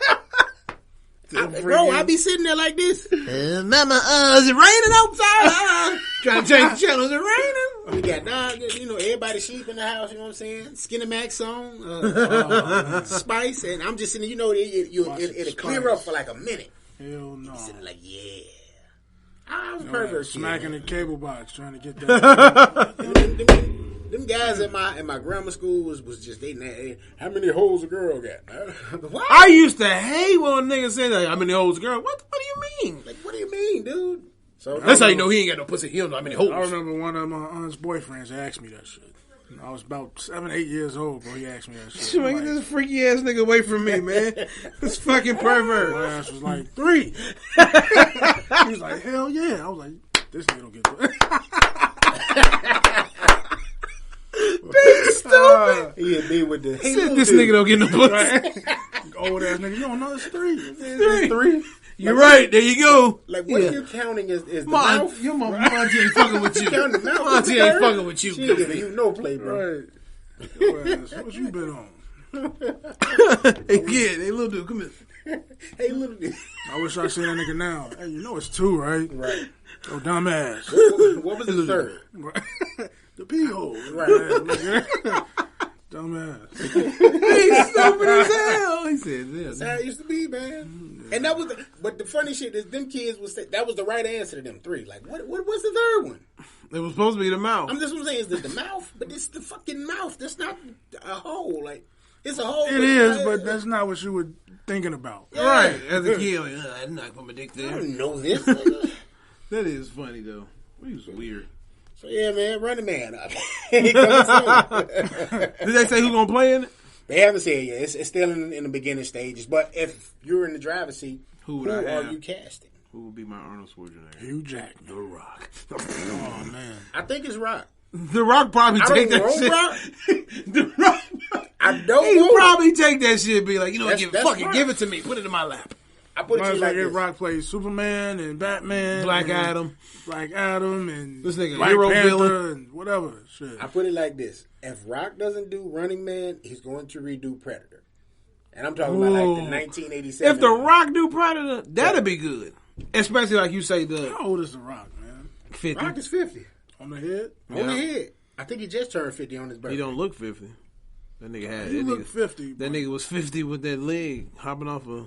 Speaker 1: Bro, I be sitting there like this.
Speaker 2: Mama, is it raining outside? Trying to change the channel. Is it raining?
Speaker 1: We got dog, you know, everybody sheep in the house, you know what I'm saying? Skinny Mac song, Spice, and I'm just sitting there, you know, it'll clear up for like a minute.
Speaker 3: Hell no.
Speaker 1: Sitting like, yeah. I was a pervert.
Speaker 3: Smacking the cable box trying to get that.
Speaker 1: Them guys at my grammar school was just they how many holes a girl got? What?
Speaker 2: I used to hate when a nigga say that. How many hoes a girl? What do you mean?
Speaker 1: Like, what do you mean, dude? So
Speaker 2: That's how you know he ain't got no pussy. He don't know how many hoes.
Speaker 3: I remember one of my aunt's boyfriends asked me that shit. I was about 7, 8 years old, bro. He asked me that shit.
Speaker 2: Get this freaky ass nigga away from me, man. This fucking pervert.
Speaker 3: My ass was like 3. He was like, hell yeah. I was like, this nigga don't get
Speaker 2: Big stupid.
Speaker 1: He'd be with the
Speaker 2: Said this nigga don't get no pussy.
Speaker 3: old ass nigga. You don't know it's 3.
Speaker 1: It's 3.
Speaker 2: You're right. There you go.
Speaker 1: Like what you counting is the
Speaker 2: Mom,
Speaker 1: mouth?
Speaker 2: your mom auntie ain't fucking with you.
Speaker 1: Counting the mouth.
Speaker 2: Auntie ain't fucking with you.
Speaker 1: She ain't giving you no play, bro.
Speaker 3: Right. Your ass, what you been on?
Speaker 2: Hey kid, hey little dude, come here.
Speaker 1: Hey, little dude.
Speaker 3: I wish I seen that nigga now. Hey, you know it's 2, right?
Speaker 1: Right.
Speaker 3: Oh, dumbass.
Speaker 1: What was the third?
Speaker 3: The pee hole.
Speaker 1: Right.
Speaker 3: Dumbass.
Speaker 2: He's stupid as hell. He said
Speaker 1: That's
Speaker 2: this.
Speaker 1: how it used to be, man. And that was, but the funny shit is, them kids was that was the right answer to them 3. Like, what was the third one?
Speaker 2: It was supposed to be the mouth.
Speaker 1: I'm just saying, is the mouth? But it's the fucking mouth. That's not a hole. Like, it's a hole.
Speaker 3: It is, but that's not what you were thinking about.
Speaker 1: Yeah.
Speaker 2: Right. As a kid, like, I'm not put my dick
Speaker 1: I
Speaker 2: there.
Speaker 1: don't know this. Nigga.
Speaker 2: That is funny though. He was weird.
Speaker 1: So yeah, man, run the man up. He coming soon.
Speaker 2: Did they say who gonna play in it?
Speaker 1: They haven't said yet. It's still in the beginning stages. But if you're in the driver's seat, who
Speaker 2: I
Speaker 1: are
Speaker 2: have?
Speaker 1: you casting?
Speaker 2: Who would be my Arnold Schwarzenegger?
Speaker 3: Hugh Jackman.
Speaker 2: The Rock.
Speaker 3: Oh, man.
Speaker 1: I think it's Rock.
Speaker 2: The Rock probably
Speaker 1: I
Speaker 2: take
Speaker 1: don't
Speaker 2: that
Speaker 1: know
Speaker 2: shit.
Speaker 1: Rock.
Speaker 2: The Rock.
Speaker 1: I don't
Speaker 2: He
Speaker 1: know.
Speaker 2: probably take that shit. Be like, you know what?
Speaker 1: That's
Speaker 2: Fucking
Speaker 1: Rock.
Speaker 2: give it to me. Put it in my lap.
Speaker 1: I put it to
Speaker 3: Might
Speaker 1: you
Speaker 3: as well
Speaker 1: like
Speaker 3: get
Speaker 1: this.
Speaker 3: Rock plays Superman and Batman.
Speaker 2: Black
Speaker 3: and
Speaker 2: Adam.
Speaker 3: Black Adam and
Speaker 2: This nigga
Speaker 3: Black
Speaker 2: hero
Speaker 3: Panther
Speaker 2: villain.
Speaker 3: and whatever. Shit.
Speaker 1: I put it like this. If Rock doesn't do Running Man, he's going to redo Predator. And I'm talking about like the
Speaker 2: Ooh.
Speaker 1: 1987.
Speaker 2: If The Rock do Predator, that'd be good. Especially like you say, the
Speaker 3: How old is The Rock, man?
Speaker 2: 50.
Speaker 1: Rock is 50.
Speaker 3: On the head?
Speaker 1: On the head. I think he just turned 50 on his birthday.
Speaker 2: He don't look 50. That nigga had
Speaker 3: He
Speaker 2: that
Speaker 3: look
Speaker 2: nigga,
Speaker 3: 50.
Speaker 2: that nigga was 50 with that leg hopping off a.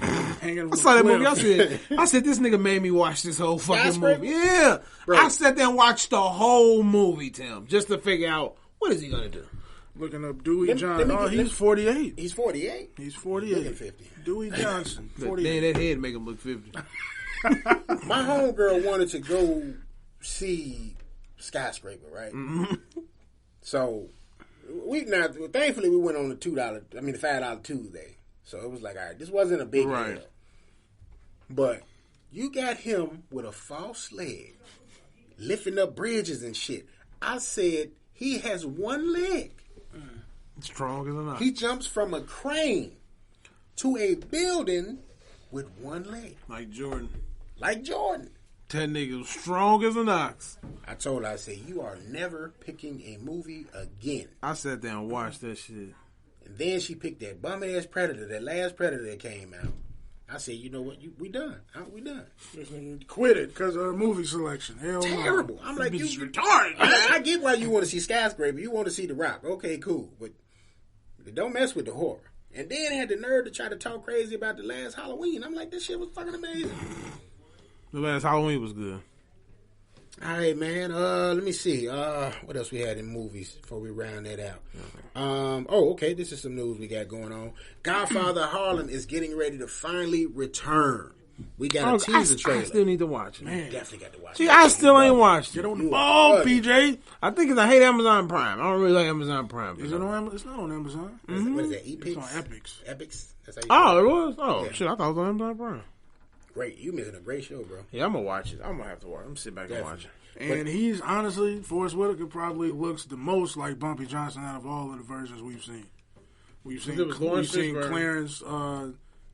Speaker 3: Hanging
Speaker 2: I saw that movie. I said, this nigga made me watch this whole fucking
Speaker 1: Skyscraper?
Speaker 2: movie. Yeah.
Speaker 1: Bro.
Speaker 2: I sat there and watched the whole movie, Tim, just to figure out what is he gonna do.
Speaker 3: Looking up Dewey
Speaker 1: Let
Speaker 3: Johnson.
Speaker 1: me
Speaker 3: Oh,
Speaker 1: get-
Speaker 3: he's 48.
Speaker 1: He's 48.
Speaker 3: He's
Speaker 1: Looking
Speaker 3: 48.
Speaker 1: 50.
Speaker 3: Dewey Johnson,
Speaker 2: But
Speaker 3: 48.
Speaker 2: then that head make him look 50.
Speaker 1: My homegirl wanted to go see Skyscraper, right?
Speaker 2: Mm-hmm.
Speaker 1: So thankfully we went on the the $5 Tuesday. So it was like, all right, this wasn't a big
Speaker 2: Right.
Speaker 1: deal. But you got him with a false leg, lifting up bridges and shit. I said, he has one leg.
Speaker 2: Strong as a knife.
Speaker 1: He jumps from a crane to a building with one leg.
Speaker 2: Like Jordan.
Speaker 1: Like Jordan.
Speaker 2: That nigga was strong as an ox.
Speaker 1: I told her, I said, you are never picking a movie again.
Speaker 2: I sat there and watched that shit.
Speaker 1: And then she picked that bum-ass Predator, that last Predator that came out. I said, you know what? We done. We done.
Speaker 3: This nigga quit it because of movie selection. Hell no.
Speaker 1: Terrible. I'm like, you
Speaker 2: retarded.
Speaker 1: I get why you want to see Skyscraper. You want to see The Rock. Okay, cool. But don't mess with the horror. And then had the nerve to try to talk crazy about the last Halloween. I'm like, this shit was fucking amazing.
Speaker 2: The last Halloween was good.
Speaker 1: All right, man. Let me see. What else we had in movies before we round that out? Okay. This is some news we got going on. Godfather Harlem is getting ready to finally return. We got a teaser trailer.
Speaker 2: I still need to watch it.
Speaker 1: Man, definitely got to watch it.
Speaker 2: See, I still ain't watched it.
Speaker 3: Get on the ball, PJ.
Speaker 2: I think it's I hate Amazon Prime. I don't really like Amazon Prime.
Speaker 3: Is it on Amazon? It's not on Amazon.
Speaker 1: What is that? Epics?
Speaker 3: It's on Epics.
Speaker 1: Epics? That's how you
Speaker 2: Oh, it was? Oh, yeah. Shit. I thought it was on Amazon Prime.
Speaker 1: Great. You missing a great show, bro.
Speaker 2: Yeah, I'm going to watch it. I'm going to have to watch it. I'm going to sit back and watch it.
Speaker 3: And he's, honestly, Forrest Whitaker probably looks the most like Bumpy Johnson out of all of the versions we've seen. We've seen Clarence,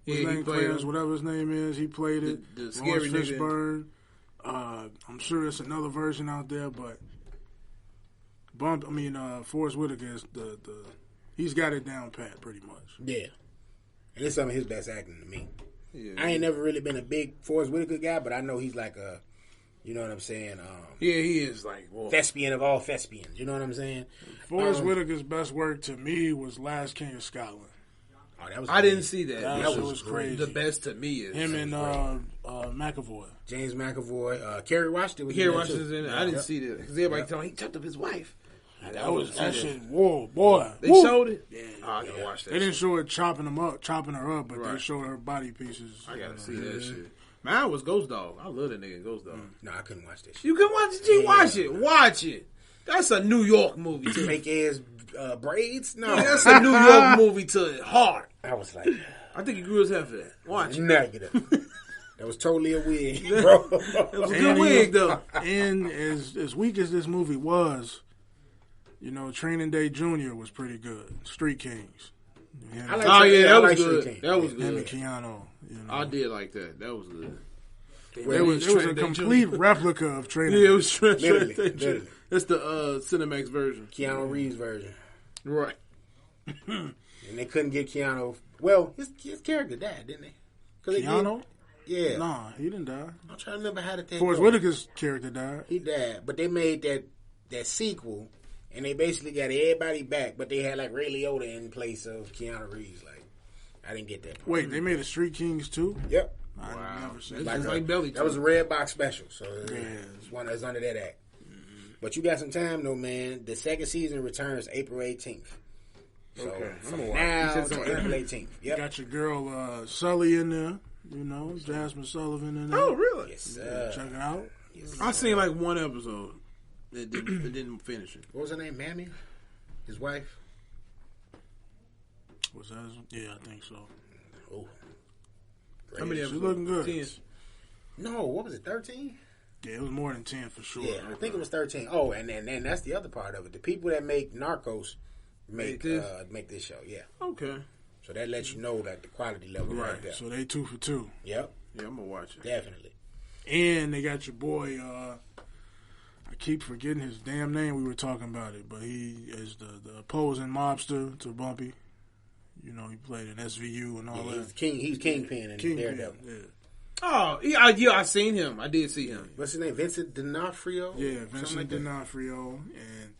Speaker 3: Clarence, whatever his name is, he played it.
Speaker 2: The scary
Speaker 3: Fishburne. I'm sure there's another version out there, but Forrest Whitaker is he's got it down pat pretty much.
Speaker 1: Yeah. And it's some of his best acting to me.
Speaker 2: Yeah.
Speaker 1: I ain't never really been a big Forrest Whitaker guy, but I know he's like a, you know what I'm saying?
Speaker 2: Yeah, he is like
Speaker 1: thespian of all thespians. You know what I'm saying?
Speaker 3: Forrest Whitaker's best work to me was Last King of Scotland.
Speaker 1: Oh, that was
Speaker 2: I didn't see that.
Speaker 3: That was crazy.
Speaker 2: The best to me is
Speaker 3: him and McAvoy.
Speaker 1: James McAvoy. Kerry Washington was
Speaker 2: in it. I didn't see that because everybody told me he chopped up his wife.
Speaker 3: That shit. Whoa, boy!
Speaker 2: They showed it.
Speaker 3: Yeah,
Speaker 2: I gotta watch that.
Speaker 3: They didn't show it chopping her up, but they showed her body pieces.
Speaker 2: I gotta see that shit. Mine was Ghost Dog. I love that nigga Ghost Dog.
Speaker 1: No, I couldn't watch that shit.
Speaker 2: You can watch it. G, watch it. Watch it. That's a New York movie.
Speaker 1: Fake ass braids? No.
Speaker 2: Yeah, that's a New York movie to heart.
Speaker 1: I was like,
Speaker 2: I think he grew his hair for that. Watch it.
Speaker 1: Negative. That was totally a wig, bro.
Speaker 2: It was a good wig, though.
Speaker 3: And as weak as this movie was, Training Day Jr. was pretty good. Street Kings.
Speaker 2: That was good. That was good.
Speaker 3: Him and Keanu.
Speaker 2: I did like that. That was good.
Speaker 3: It was a complete replica of Training Day.
Speaker 2: Yeah, it was Training Day.
Speaker 1: Literally.
Speaker 2: That's the Cinemax version.
Speaker 1: Keanu Reeves version.
Speaker 2: Right.
Speaker 1: And they couldn't get Keanu. Well, his character died, didn't they?
Speaker 3: Keanu?
Speaker 1: Yeah.
Speaker 3: Nah, he didn't die.
Speaker 1: I'm trying to remember how did that
Speaker 3: Forrest
Speaker 1: go.
Speaker 3: Whitaker's character died.
Speaker 1: He died. But they made that sequel, and they basically got everybody back, but they had like Ray Liotta in place of Keanu Reeves. Like, I didn't get that part.
Speaker 3: Wait, they made a Street Kings too?
Speaker 1: Yep.
Speaker 3: I've never seen
Speaker 2: It's
Speaker 3: that.
Speaker 2: like Belly.
Speaker 1: That was a red box special, so
Speaker 3: Yeah.
Speaker 1: it's one that's under that act. But you got some time though, man. The second season returns April 18th. So
Speaker 2: Okay.
Speaker 1: from now to April 18th. Yep.
Speaker 3: Got your girl Sully in there. Jasmine Sullivan in there.
Speaker 2: Oh, really?
Speaker 1: Yes, sir.
Speaker 3: Check it out.
Speaker 2: I seen like one episode. It didn't finish it.
Speaker 1: What was her name? Mammy? His wife?
Speaker 3: Was that? Yeah, I think so.
Speaker 1: Oh.
Speaker 2: How many
Speaker 3: She's
Speaker 2: episodes?
Speaker 3: looking good.
Speaker 2: 10.
Speaker 1: No, what was it, 13?
Speaker 3: Yeah, it was more than 10 for sure.
Speaker 1: Yeah, I think it was 13. Oh, and then that's the other part of it. The people that make Narcos make this show, yeah.
Speaker 2: Okay.
Speaker 1: So that lets you know that the quality level right there.
Speaker 3: So they 2 for 2.
Speaker 1: Yep.
Speaker 2: Yeah, I'm gonna watch it.
Speaker 1: Definitely.
Speaker 3: And they got your boy, I keep forgetting his damn name. We were talking about it, but he is the opposing mobster to Bumpy. He played in SVU and all that.
Speaker 1: He's Kingpin in Daredevil.
Speaker 3: Yeah.
Speaker 2: Oh, yeah, I seen him. I did see him.
Speaker 1: What's his name? Vincent D'Onofrio?
Speaker 3: Yeah, Vincent D'Onofrio. And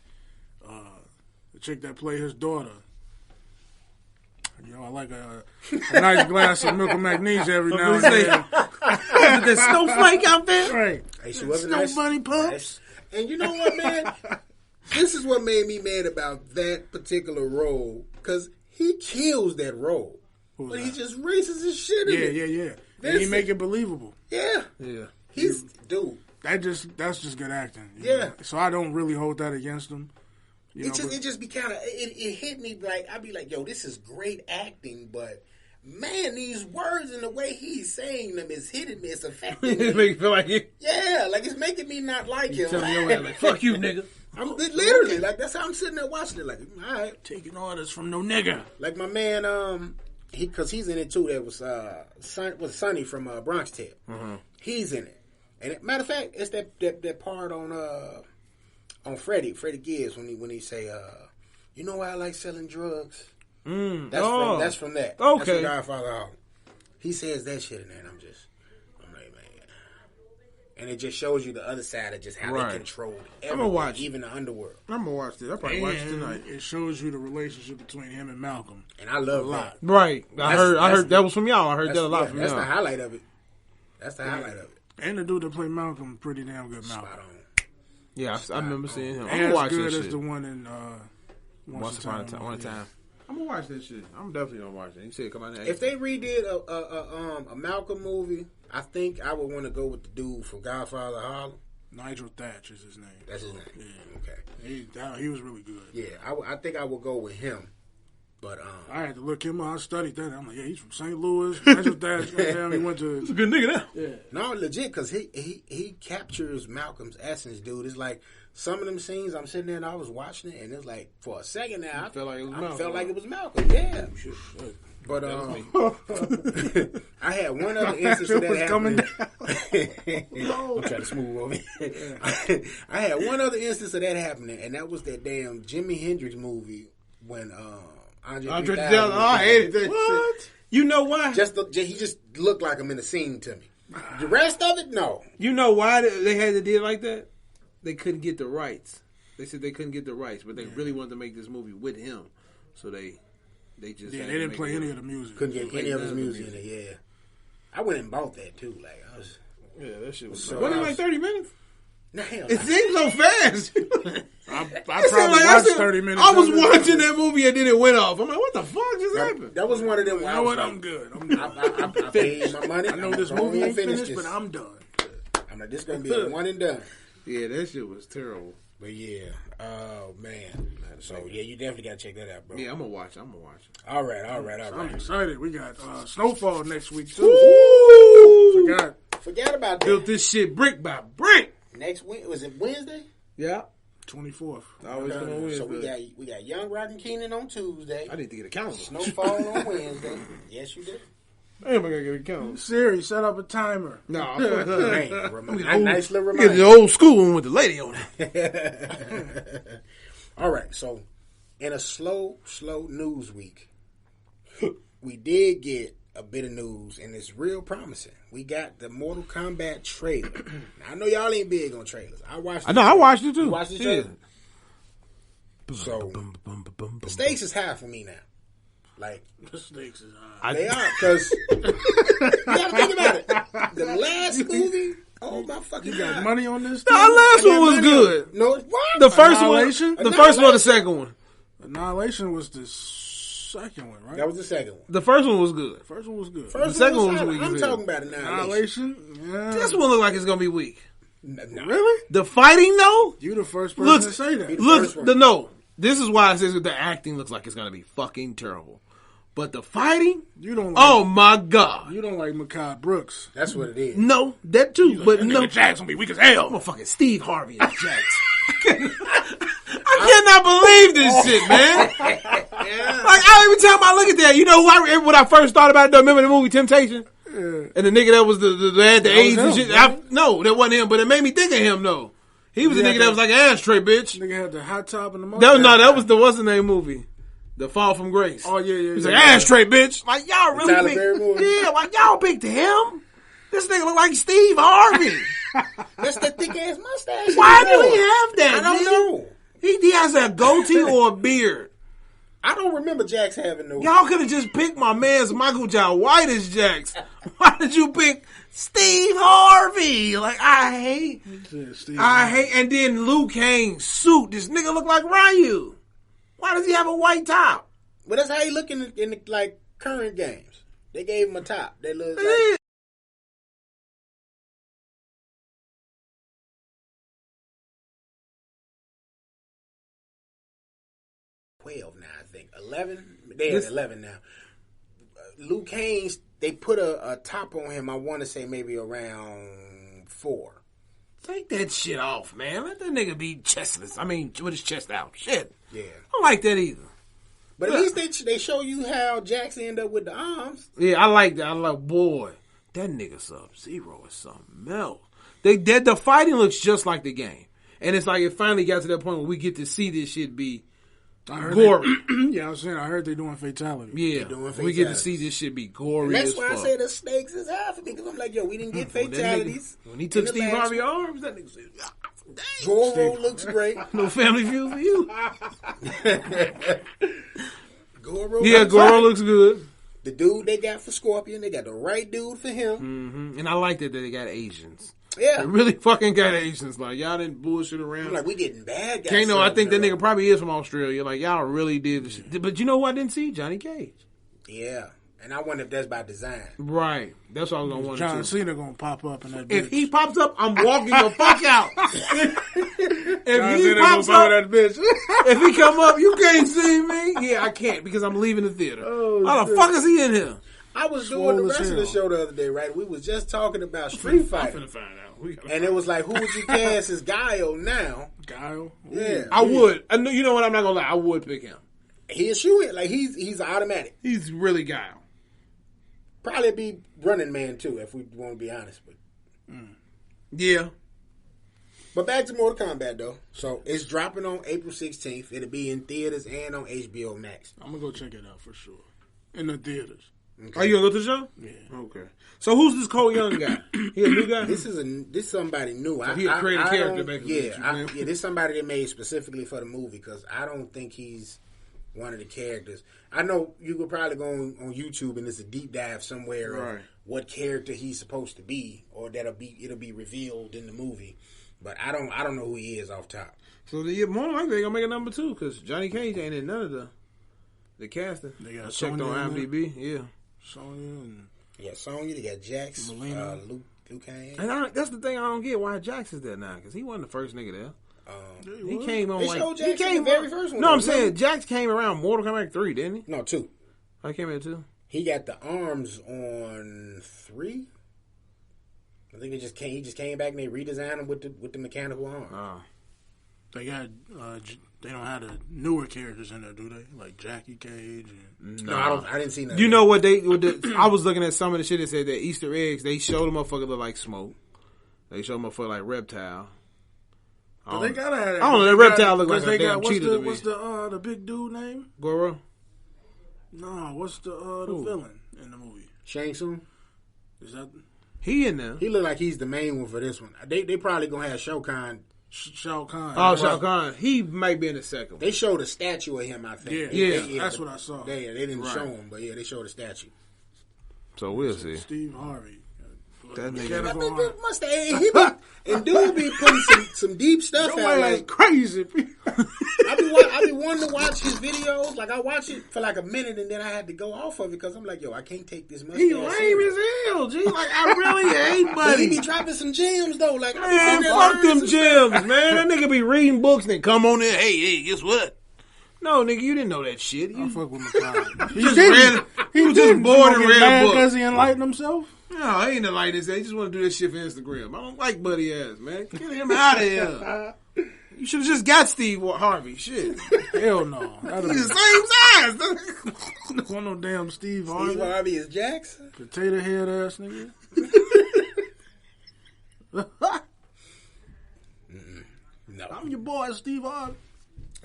Speaker 3: the chick that played his daughter. I like a nice glass of milk and magnesia every now and then.
Speaker 2: The snowflake out there?
Speaker 3: Right.
Speaker 1: Hey, she was
Speaker 3: Snow bunny pups.
Speaker 1: And you know what, man? This is what made me mad about that particular role. Because he kills that role. But he just races his shit in it.
Speaker 3: Yeah. And he make it believable.
Speaker 1: Yeah. He's, dude.
Speaker 3: That's just good acting.
Speaker 1: Yeah.
Speaker 3: So I don't really hold that against him.
Speaker 1: It just be kind of, it hit me like, I'd be like, yo, this is great acting, but man, these words and the way he's saying them is hitting me, it's affecting me.
Speaker 2: It make you feel like it.
Speaker 1: Yeah, like it's making me not like him.
Speaker 2: Tell me your ass like, fuck you, nigga.
Speaker 1: I'm literally, like, that's how I'm sitting there watching it, like, all right.
Speaker 3: Taking orders from no nigga.
Speaker 1: Like my man, because he's in it too, that was Sonny from Bronx Tale.
Speaker 2: Mm-hmm.
Speaker 1: He's in it. And matter of fact, it's that part on Freddie Gibbs when he say, you know why I like selling drugs? That's from that.
Speaker 2: Okay.
Speaker 1: That's from Godfather Harlem. He says that shit in there, and I'm like, man. And it just shows you the other side of just how they controlled everything, even the underworld.
Speaker 3: I'm gonna watch this. I'll probably watch it tonight. It shows you the relationship between him and Malcolm,
Speaker 1: and I love that.
Speaker 2: Right, I heard that was from y'all. I heard that a lot from y'all.
Speaker 1: That's the highlight of it. And
Speaker 3: the dude that played Malcolm, pretty damn good. Malcolm.
Speaker 1: Spot on.
Speaker 2: Yeah, I remember seeing him.
Speaker 3: I'm gonna watch that shit. As the one in
Speaker 2: Once Upon a Time. I'm gonna watch that shit. I'm definitely gonna watch it. You said come out there.
Speaker 1: If they redid a Malcolm movie, I think I would want to go with the dude from Godfather Harlem.
Speaker 3: Nigel Thatch is his name.
Speaker 1: That's his name.
Speaker 3: Yeah. Okay. He was really good.
Speaker 1: Yeah, I think I would go with him. But
Speaker 3: I had to look him up. I studied that. I'm like, yeah, he's from St. Louis. Nigel Thatch. He went to.
Speaker 2: It's a good nigga now.
Speaker 3: Yeah.
Speaker 1: No, legit, because he captures Malcolm's essence, dude. It's like some of them scenes I'm sitting there and I was watching it, and it's like for a second now I felt like it was Malcolm. Yeah. But I had one other instance of that happening. I'm trying to smooth over here. I had one other instance of that happening, and that was that damn Jimi Hendrix movie when Andre 3000.
Speaker 2: Oh, I hated that shit. You know why?
Speaker 1: He just looked like him in the scene to me. The rest of it, no.
Speaker 2: You know why they had to do it like that? They couldn't get the rights. They said they couldn't get the rights, but they really wanted to make this movie with him, so they just
Speaker 3: they didn't play any of the music.
Speaker 1: Couldn't get any of his music in it. Yeah, I went and bought that too. Like
Speaker 2: that shit was. So wasn't it like 30 minutes?
Speaker 1: No,
Speaker 2: it seemed so fast.
Speaker 3: I probably watched 30 minutes.
Speaker 2: I was watching that movie and then it went off. I'm like, what the fuck just happened?
Speaker 1: That was one of them.
Speaker 3: You know what? I'm good.
Speaker 1: I paid my money.
Speaker 3: I know this movie ain't finished, but I'm done.
Speaker 1: I'm like, this is gonna be a one and done.
Speaker 2: Yeah, that shit was terrible.
Speaker 1: But yeah, oh man. So yeah, you definitely gotta check that out, bro.
Speaker 2: Yeah, I'm gonna watch.
Speaker 1: All right.
Speaker 3: I'm excited. We got Snowfall next week too.
Speaker 2: Ooh!
Speaker 1: Forgot about that.
Speaker 2: Built this shit brick by brick.
Speaker 1: Next week was it Wednesday?
Speaker 2: Yeah,
Speaker 3: 24th.
Speaker 2: Always come on Wednesday.
Speaker 1: So we got Young Rock and Keenan on Tuesday.
Speaker 2: I need to get a calendar.
Speaker 1: Snowfall on Wednesday. Yes, you did.
Speaker 2: Damn, I gotta get a calendar.
Speaker 3: Siri, set up a timer.
Speaker 2: No,
Speaker 1: nice little reminder.
Speaker 2: Get the old school one with the lady on
Speaker 1: it. All right, so in a slow news week, we did get a bit of news, and it's real promising. We got the Mortal Kombat trailer. Now, I know y'all ain't big on trailers. I watched it.
Speaker 2: I watched it too.
Speaker 1: You watched the trailer? So the stakes is high for me now. Like,
Speaker 3: the stakes is high.
Speaker 1: They are, because you gotta think about it. The last movie, oh my fucking
Speaker 3: God. You got
Speaker 1: God.
Speaker 3: money on this?
Speaker 2: The last one was good.
Speaker 1: No, what?
Speaker 2: The first one, the first one or the second one?
Speaker 3: Annihilation was the second one, right?
Speaker 1: That was the second one.
Speaker 2: The first one was good.
Speaker 3: First one was good.
Speaker 2: The second one was weak.
Speaker 1: I'm talking about
Speaker 3: Annihilation. Yeah.
Speaker 2: This one look like it's gonna be weak.
Speaker 1: No.
Speaker 3: Really?
Speaker 2: The fighting though?
Speaker 3: You the first person to say that.
Speaker 2: No. This is why I say the acting looks like it's gonna be fucking terrible. But the fighting,
Speaker 3: you don't.
Speaker 2: Oh my God!
Speaker 3: You don't like Mekhi Brooks.
Speaker 1: That's what it is.
Speaker 2: No, that too.
Speaker 3: Like,
Speaker 2: but no,
Speaker 3: Jack's gonna be weak as hell.
Speaker 2: I'm a fucking Steve Harvey as Jax. I cannot believe this shit, man. Like every time I look at that, you know what I first thought about? Remember the movie Temptation?
Speaker 3: Yeah.
Speaker 2: And the nigga that was the had the AIDS and shit. No, that wasn't him. But it made me think of him though. He was the nigga that was like an ashtray, bitch.
Speaker 3: Nigga had the hot top and the mustache.
Speaker 2: That was the what's the name movie. The Fall from Grace.
Speaker 3: Oh, yeah.
Speaker 2: He's like, ashtray, bitch. Like, y'all really
Speaker 1: picked...
Speaker 2: Yeah, like, y'all picked him? This nigga look like Steve Harvey.
Speaker 1: That's the thick-ass mustache.
Speaker 2: Why do he have that?
Speaker 1: I don't know.
Speaker 2: He has a goatee or a beard.
Speaker 1: I don't remember Jax having no...
Speaker 2: Y'all could have just picked my man's Michael John White as Jax. Why did you pick Steve Harvey? Like, I hate... And then Liu Kang's suit. This nigga look like Ryu. Why does he have a white top?
Speaker 1: Well, that's how he look in the like current games. They gave him a top. They look like... 12 now, I think. 11? They're at 11 now. Liu Kang's, they put a top on him, I want to say maybe around 4.
Speaker 2: Take that shit off, man. Let that nigga be chestless. I mean, with his chest out. Shit.
Speaker 1: Yeah.
Speaker 2: I don't like that either.
Speaker 1: But at least they show you how Jax end up with the arms.
Speaker 2: Yeah, I like that. I like, boy, that nigga Sub-Zero is something else. The fighting looks just like the game. And it's like it finally got to that point where we get to see this shit be
Speaker 3: I heard
Speaker 2: gory.
Speaker 3: Yeah, I was saying, I heard they're doing fatality.
Speaker 2: Yeah, we get to see this shit be gory.
Speaker 1: And that's
Speaker 2: as
Speaker 1: why
Speaker 2: fuck.
Speaker 1: I say the stakes is high for me, because I'm like, yo, we didn't get fatalities.
Speaker 2: When he took Steve Harvey's arms, that nigga said,
Speaker 1: Goro looks great.
Speaker 2: no Family Feud for you.
Speaker 1: Goro,
Speaker 2: Yeah, Goro looks good.
Speaker 1: The dude they got for Scorpion, they got the right dude for him.
Speaker 2: Mm-hmm. And I like that they got Asians.
Speaker 1: Yeah.
Speaker 2: They really fucking got Asians. Like, y'all didn't bullshit around.
Speaker 1: I'm like, we getting bad guys.
Speaker 2: Kano, I think that nigga probably is from Australia. Like, y'all really did this shit. But you know who I didn't see? Johnny Cage.
Speaker 1: Yeah. And I wonder if that's by design.
Speaker 2: Right. That's what I was going to want to
Speaker 3: John Cena going to pop up in that bitch.
Speaker 2: If he pops up, I'm walking the fuck out. If he pops
Speaker 3: up,
Speaker 2: up,
Speaker 3: that bitch.
Speaker 2: if he come up, you can't see me. Yeah, I can't because I'm leaving the theater. How the fuck is he in here?
Speaker 1: I was doing the wrestling show the other day, right? We was just talking about Street Fighter.
Speaker 2: I'm finna find out.
Speaker 1: And it was like, who would you cast as Guile now?
Speaker 3: Guile?
Speaker 1: Yeah.
Speaker 2: I would. I know. You know what? I'm not gonna lie. I would pick him.
Speaker 1: He'll shoot it. Like, he's automatic.
Speaker 2: He's really Guile.
Speaker 1: Probably be Running Man, too, if we want to be honest. But
Speaker 2: Yeah.
Speaker 1: But back to Mortal Kombat, though. So, it's dropping on April 16th. It'll be in theaters and on HBO Max.
Speaker 3: I'm going to go check it out for sure. In the theaters.
Speaker 2: Okay. Are you gonna go to the show?
Speaker 3: Yeah.
Speaker 2: Okay. So who's this Cole Young guy? He a new guy?
Speaker 1: This somebody new.
Speaker 2: So he a creative character, basically.
Speaker 1: Yeah, this somebody they made specifically for the movie, because I don't think he's one of the characters. I know you could probably go on YouTube and there's a deep dive somewhere of what character he's supposed to be, or it'll be revealed in the movie. But I don't know who he is off top.
Speaker 2: So more likely they're gonna make a number 2 because Johnny Cage ain't in none of the casting.
Speaker 3: They got
Speaker 2: I checked
Speaker 3: Sonya
Speaker 2: on IMDb. Yeah.
Speaker 1: Sonya, they got Jax, Liu Kang.
Speaker 2: And that's the thing I don't get. Why Jax is there now? Because he wasn't the first nigga there. He came on
Speaker 1: he came very first one.
Speaker 2: No, I'm saying Jax came around Mortal Kombat 3, didn't he?
Speaker 1: No, 2.
Speaker 2: I came in 2.
Speaker 1: He got the arms on 3. I think he just came back and they redesigned him with the mechanical arm.
Speaker 3: They got they don't have the newer characters in there, do they? Like Jackie Cage.
Speaker 1: No, I didn't see that.
Speaker 2: You know what I was looking at some of the shit that said that Easter eggs. They showed them motherfucker look like Smoke. They showed motherfucker like Reptile.
Speaker 3: But they gotta have that.
Speaker 2: I don't know. That Reptile look like a damn cheetah to me.
Speaker 3: What's the big dude name?
Speaker 2: Goro?
Speaker 3: No, what's the villain in the movie?
Speaker 1: Shang Tsung?
Speaker 3: Is that
Speaker 2: he in there?
Speaker 1: He look like he's the main one for this one. They probably gonna have Shao Kahn.
Speaker 3: Shao Kahn.
Speaker 2: Oh, Shao Kahn. He might be in the second one.
Speaker 1: They showed a statue of him, I think.
Speaker 3: That's what I saw.
Speaker 1: They didn't show him, but yeah, they showed a statue.
Speaker 2: So we'll see.
Speaker 3: Steve Harvey.
Speaker 2: That nigga.
Speaker 1: And dude be putting some deep stuff out. Like
Speaker 3: crazy.
Speaker 1: I be wanting to watch his videos. Like I watch it for like a minute and then I had to go off of it because I'm like, yo, I can't take this much.
Speaker 2: He lame as hell, G. Like I really ain't buddy.
Speaker 1: He be dropping some gems though. Like
Speaker 2: man, fuck them gems, man. That nigga be reading books and then come on in. Hey, guess what? No, nigga, you didn't know that shit. You
Speaker 3: fuck with McCloud.
Speaker 2: He was just bored and read a book.
Speaker 3: Does he enlighten himself?
Speaker 2: No, he ain't enlightened his ass. He just want to do this shit for Instagram. I don't like buddy ass, man. Get him out of here. You should have just got Steve Harvey. Shit.
Speaker 3: Hell no.
Speaker 2: He's the same size.
Speaker 3: Want no damn Steve Harvey.
Speaker 1: Steve Harvey is Jax?
Speaker 3: Potato head ass nigga.
Speaker 1: No.
Speaker 3: I'm your boy, Steve Harvey.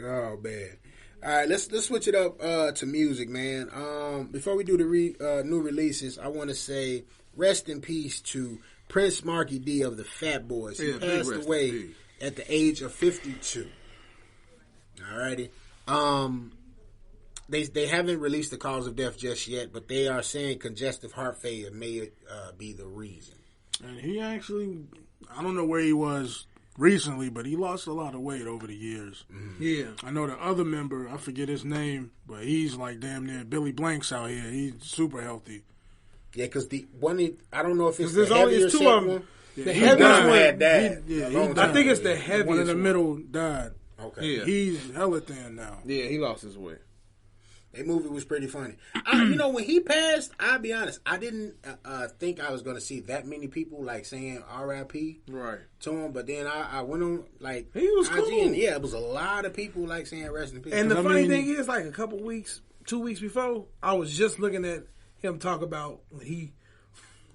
Speaker 1: Oh, man. All right, let's switch it up to music, man. Before we do the new releases, I want to say rest in peace to Prince Marky D of the Fat Boys. He passed away at the age of 52. Alrighty. They haven't released the cause of death just yet, but they are saying congestive heart failure may be the reason.
Speaker 3: And he actually, I don't know where he was recently, but he lost a lot of weight over the years.
Speaker 2: Mm-hmm. Yeah.
Speaker 3: I know the other member, I forget his name, but he's like damn near Billy Blanks out here. He's super healthy.
Speaker 1: Yeah, because the one, I don't know if it's
Speaker 2: there's
Speaker 1: the
Speaker 2: only
Speaker 1: heavier
Speaker 2: two
Speaker 1: set
Speaker 2: of them.
Speaker 1: one.
Speaker 2: The heaviest one
Speaker 1: had died.
Speaker 2: I think it's the heaviest
Speaker 3: one in the middle died.
Speaker 1: Okay.
Speaker 2: Yeah.
Speaker 3: He's hella thin now.
Speaker 2: Yeah, he lost his weight.
Speaker 1: That movie was pretty funny. When he passed, I'll be honest, I didn't think I was going to see that many people like saying R.I.P.
Speaker 2: right
Speaker 1: to him, but then I went on like
Speaker 2: he was
Speaker 1: IG
Speaker 2: cool.
Speaker 1: and it was a lot of people like saying rest in peace.
Speaker 2: And the funny thing is, like a couple weeks, 2 weeks before, I was just looking at him talk about when he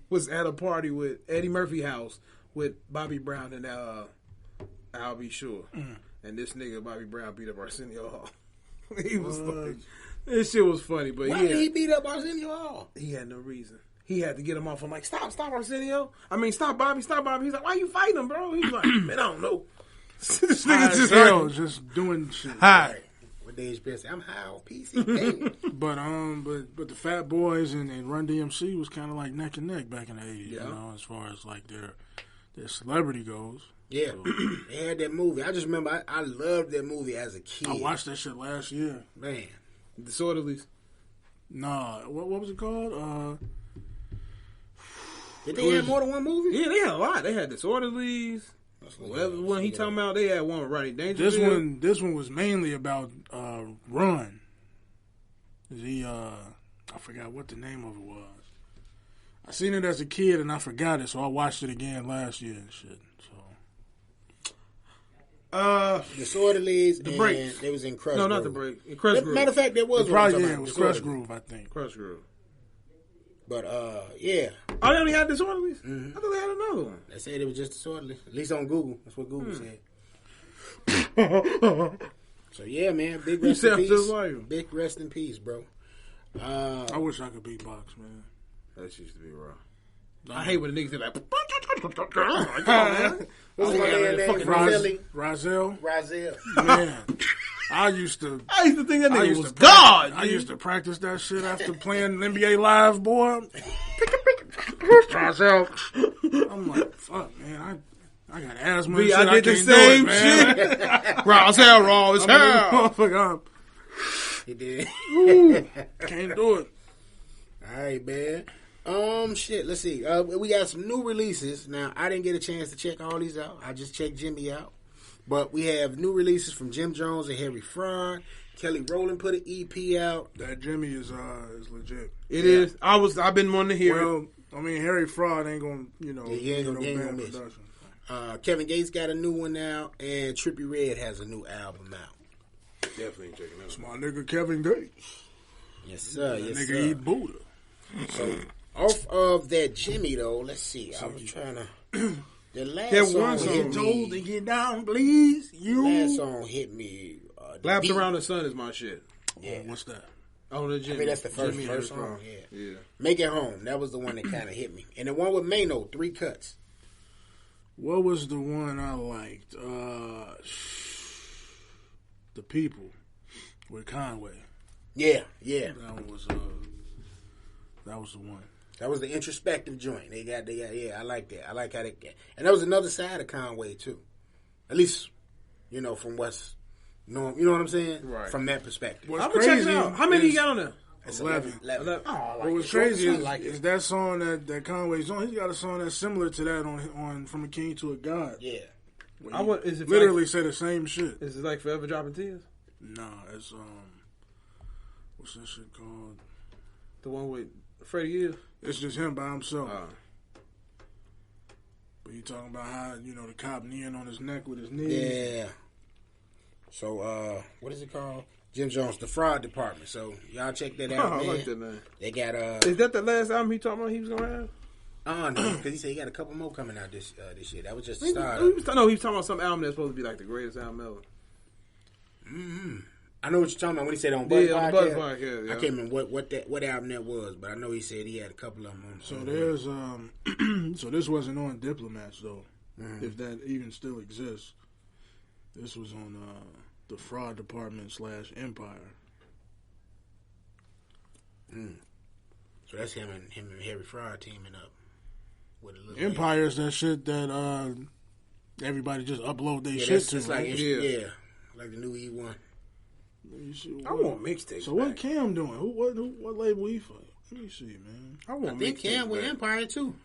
Speaker 2: was at a party with Eddie Murphy house with Bobby Brown and I'll Be Sure. And this nigga Bobby Brown beat up Arsenio Hall. He was like, this shit was funny, but
Speaker 1: Why did he beat up Arsenio Hall?
Speaker 2: He had no reason. He had to get him off. I'm like, stop Arsenio. I mean, stop Bobby. He's like, why you fighting him, bro? He's like, man, I don't know. This nigga's
Speaker 3: just doing shit.
Speaker 2: High.
Speaker 1: What day is best? I'm high on PC.
Speaker 3: But the Fat Boys and Run DMC was kind of like neck and neck back in the 80s, you know, as far as like their celebrity goes.
Speaker 1: Yeah, so. They had that movie. I just remember I loved that movie as a kid.
Speaker 3: I watched that shit last year.
Speaker 1: Man.
Speaker 2: Disorderlies.
Speaker 3: Nah, what was it called?
Speaker 1: Did they have more than one movie?
Speaker 2: Yeah, they had a lot. They had Disorderlies. Whatever one he talking about, they had one with Rodney Dangerfield.
Speaker 3: This one was mainly about Run. I forgot what the name of it was. I seen it as a kid and I forgot it, so I watched it again last year and shit.
Speaker 1: Disorderlies.
Speaker 2: The Breaks.
Speaker 1: They was in Crush
Speaker 2: No,
Speaker 1: Groove.
Speaker 2: not the Break. In Crush Groove.
Speaker 1: Matter of fact, there was
Speaker 3: it was Crush Groove, I think.
Speaker 2: Crush Groove.
Speaker 1: But yeah.
Speaker 2: Oh, they only had Disorderlies? Mm-hmm. I thought they had another one.
Speaker 1: They said it was just Disorderly. At least on Google. That's what Google said. So yeah, man. Big rest in peace. Big rest in peace, bro.
Speaker 3: I wish I could beatbox, man.
Speaker 2: That used to be raw. I hate when the niggas say like,
Speaker 1: what's my man name?
Speaker 3: Rozelle. Man, I used to
Speaker 2: think that nigga was God.
Speaker 3: I used to practice that shit after playing NBA Live, boy. Rozelle. I'm like, fuck, man. I got asthma. And shit.
Speaker 2: I did the same shit. Rozelle raw as hell.
Speaker 1: He did.
Speaker 3: Ooh, can't do it.
Speaker 1: All right, man. Shit, let's see. We got some new releases. Now, I didn't get a chance to check all these out. I just checked Jimmy out. But we have new releases from Jim Jones and Harry Fraud. Kelly Rowland put an EP out.
Speaker 3: That Jimmy is legit.
Speaker 2: It is. I've been wanting to hear it.
Speaker 3: I mean, Harry Fraud ain't gonna,
Speaker 1: he ain't gonna miss. Kevin Gates got a new one now, and Trippie Redd has a new album out.
Speaker 2: Definitely checking out.
Speaker 3: It's my nigga Kevin Gates.
Speaker 1: Yes, sir.
Speaker 3: That nigga eat Buddha.
Speaker 1: So, off of that Jimmy, though, let's see. I was trying to... The last song hit me...
Speaker 3: told to get down, please.
Speaker 1: Last song hit me...
Speaker 2: Laps Around the Sun is my shit.
Speaker 1: Yeah.
Speaker 3: What's that?
Speaker 2: Oh, the Jimmy.
Speaker 1: I mean, that's the first song. Yeah. Make It Home. That was the one that kind of hit me. And the one with Mano, 3 cuts.
Speaker 3: What was the one I liked? The People with Conway.
Speaker 1: Yeah.
Speaker 3: That was the one.
Speaker 1: That was the introspective joint. They got. Yeah, I like that. I like how they. And that was another side of Conway too. At least, from what's known. You know what I'm saying?
Speaker 2: Right.
Speaker 1: From that perspective.
Speaker 3: What's
Speaker 2: I'm gonna check it out. How many you got on there?
Speaker 1: It's
Speaker 3: 11.
Speaker 1: 11. Oh,
Speaker 3: what was crazy is that song that Conway's on. He's got a song that's similar to that on From a King to a God.
Speaker 1: Yeah.
Speaker 2: Is it
Speaker 3: literally say the same shit.
Speaker 2: Is it like Forever Dropping Tears?
Speaker 3: No, it's what's that shit called?
Speaker 2: The one with Freddie Gibbs?
Speaker 3: It's just him by himself. But you talking about how, the cop kneeing on his neck with his knee.
Speaker 1: Yeah. So, what is it called? Jim Jones, The Fraud Department. So, y'all check that out, man.
Speaker 2: I like that name.
Speaker 1: They got,
Speaker 2: Is that the last album he talking about he was going to have?
Speaker 1: No, because he said he got a couple more coming out this year. That was just the start.
Speaker 2: He was talking about some album that's supposed to be like the greatest album ever.
Speaker 1: Mm-hmm. I know what you're talking about when he said on Buzz Podcast.
Speaker 2: On Buzz Podcast, yeah.
Speaker 1: I can't remember what album that was, but I know he said he had a couple of them on.
Speaker 3: So there's so this wasn't on Diplomats though, if that even still exists. This was on the Fraud Department / Empire.
Speaker 1: So that's him and Harry Fraud teaming up with a little
Speaker 3: Empire is that shit that everybody just upload their shit to.
Speaker 1: Like, like the new E1.
Speaker 2: I want mixtapes.
Speaker 3: So what Cam doing? What label he for? Let me see, man.
Speaker 1: I think Cam with Empire too.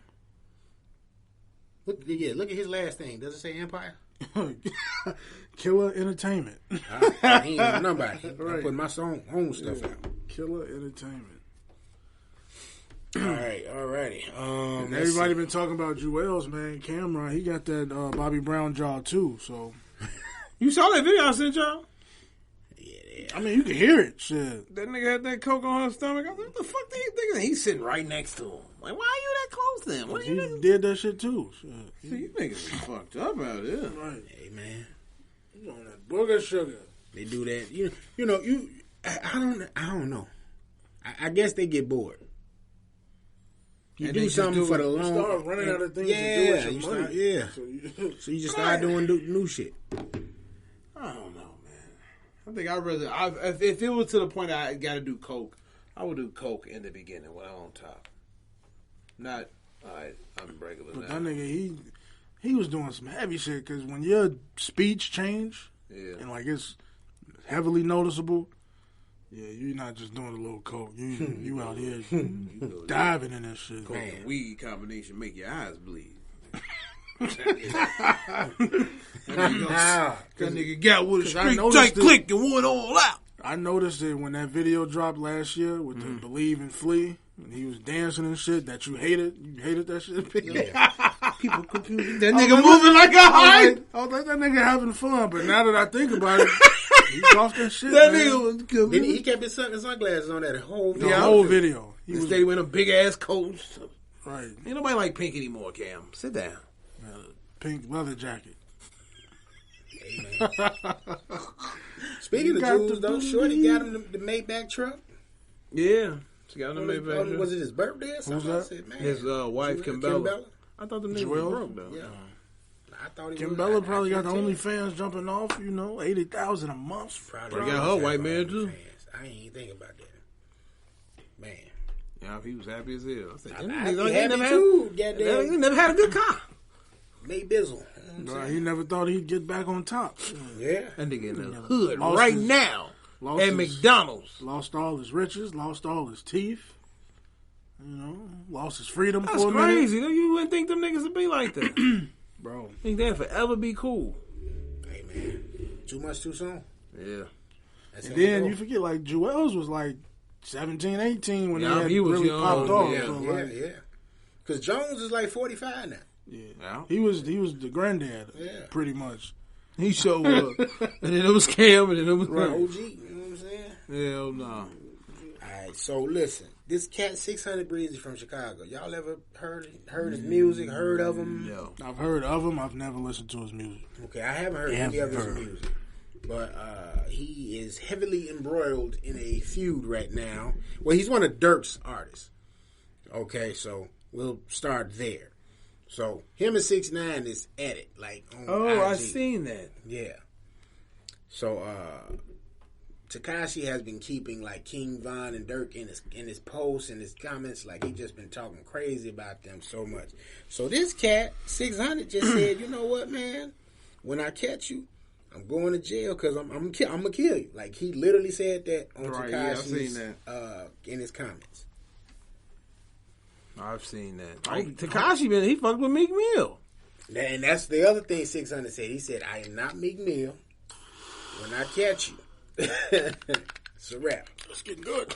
Speaker 1: Look at his last thing. Does it say Empire?
Speaker 3: Killer Entertainment.
Speaker 1: He ain't on nobody. Right. I put my own stuff out.
Speaker 3: Killer Entertainment.
Speaker 1: Alrighty.
Speaker 3: And everybody been talking about Jewels, man. Cameron, he got that Bobby Brown jaw too. So
Speaker 2: you saw that video I sent y'all?
Speaker 1: Yeah.
Speaker 3: I mean, you can hear it. Shit.
Speaker 2: That nigga had that coke on his stomach. I was like, what the fuck do you think? He's sitting right next to him. Like, why are you that close to him? What
Speaker 3: he did that shit too. Shit.
Speaker 2: See, you niggas fucked up out there.
Speaker 3: Right.
Speaker 1: Hey, man.
Speaker 3: You on that booger sugar.
Speaker 1: They do that. I don't know. I guess they get bored. You
Speaker 2: And
Speaker 1: do something for the long.
Speaker 3: You start running out of things to do with your money.
Speaker 1: So you just start doing new shit.
Speaker 2: I don't know, man. I think I'd rather. If it was to the point I got to do coke, I would do coke in the beginning when I'm on top. Not, alright, I'm regular
Speaker 3: But
Speaker 2: now.
Speaker 3: that nigga, he was doing some heavy shit because when your speech change, and like it's heavily noticeable, you're not just doing a little coke. You out here diving in that shit.
Speaker 2: Coke and weed combination make your eyes bleed. That nigga got with a street tight click and went all out.
Speaker 3: I noticed it when that video dropped last year with the Believe and Flee, and he was dancing and shit that you hated. You hated that shit.
Speaker 2: People confusing that nigga moving like a hype.
Speaker 3: I was like, that nigga having fun, but now that I think about it, he's off that shit.
Speaker 2: That
Speaker 3: man.
Speaker 2: nigga was good.
Speaker 1: Then he kept his sunglasses on that whole video.
Speaker 3: The whole video.
Speaker 2: He was stay wearing a big ass coat.
Speaker 3: Right.
Speaker 2: Ain't nobody like Pink anymore, Cam. Sit down.
Speaker 3: Pink leather jacket.
Speaker 1: Speaking of jewels, though, Shorty got him the Maybach truck.
Speaker 2: Yeah. She got him the Maybach.
Speaker 1: Was it his birthday or something?
Speaker 3: Who's that?
Speaker 1: I said, man,
Speaker 2: His wife, Kimbella. I thought the nigga was
Speaker 3: Joel?
Speaker 2: broke, though.
Speaker 1: Yeah. I thought he
Speaker 3: Kimbella
Speaker 1: was.
Speaker 3: probably got the
Speaker 1: couldn't
Speaker 3: OnlyFans jumping off, $80,000 a month.
Speaker 1: Probably
Speaker 2: They got her white man, too.
Speaker 1: I ain't even think about that. Man.
Speaker 2: Yeah, he was happy as hell. I said,
Speaker 1: I'd
Speaker 2: that
Speaker 1: be
Speaker 2: nigga
Speaker 1: happy too, goddamn.
Speaker 2: he never had a good car.
Speaker 1: May Bizzle.
Speaker 3: He never thought he'd get back on top.
Speaker 1: Yeah.
Speaker 2: That nigga in the hood
Speaker 3: Lost
Speaker 2: right
Speaker 3: his-
Speaker 2: now
Speaker 3: lost
Speaker 2: at
Speaker 3: his-
Speaker 2: McDonald's.
Speaker 3: Lost all his riches, lost all his teeth. Lost his freedom
Speaker 2: That's
Speaker 3: for a minute.
Speaker 2: crazy. You wouldn't think them niggas would be like that.
Speaker 3: Bro.
Speaker 2: Think they'd forever be cool.
Speaker 1: Hey, man. Too much too soon.
Speaker 2: Yeah.
Speaker 1: That's
Speaker 3: And
Speaker 1: how it
Speaker 3: then
Speaker 1: go.
Speaker 3: you forget, like, Joel's was like 17, 18 when
Speaker 2: Yeah,
Speaker 3: he
Speaker 2: he was
Speaker 3: really
Speaker 2: young.
Speaker 3: popped off.
Speaker 2: Yeah.
Speaker 3: So,
Speaker 1: Yeah,
Speaker 3: like,
Speaker 1: yeah. Because Jones is like 45 now.
Speaker 2: Yeah.
Speaker 3: he was the granddad,
Speaker 1: Yeah.
Speaker 3: pretty much.
Speaker 2: He showed up. And then it was Cam, and then it was
Speaker 1: OG, you know what I'm saying?
Speaker 2: Hell no.
Speaker 1: All right, so listen. This cat 600 Breezy from Chicago. Y'all ever heard his music, heard of him?
Speaker 2: No.
Speaker 3: I've heard of him. I've never listened to his music.
Speaker 1: Okay, I haven't heard any of his music. But he is heavily embroiled in a feud right now. Well, he's one of Dirk's artists. Okay, so we'll start there. So him and 6ix9ine is at it, like on IG.
Speaker 2: I seen that.
Speaker 1: Yeah. So Tekashi has been keeping like King Von and Dirk in his posts and his comments, like he just been talking crazy about them so much. So this cat 600 just said, you know what, man? When I catch you, I'm going to jail because I'm gonna kill you. Like he literally said that on
Speaker 2: Right, yeah, I've
Speaker 1: Tekashi's
Speaker 2: seen
Speaker 1: in his comments.
Speaker 2: I've seen that. Tekashi, man, he fucked with Meek Mill.
Speaker 1: And that's the other thing 600 said. He said, I am not Meek Mill. When I catch you, it's a wrap.
Speaker 3: It's getting good.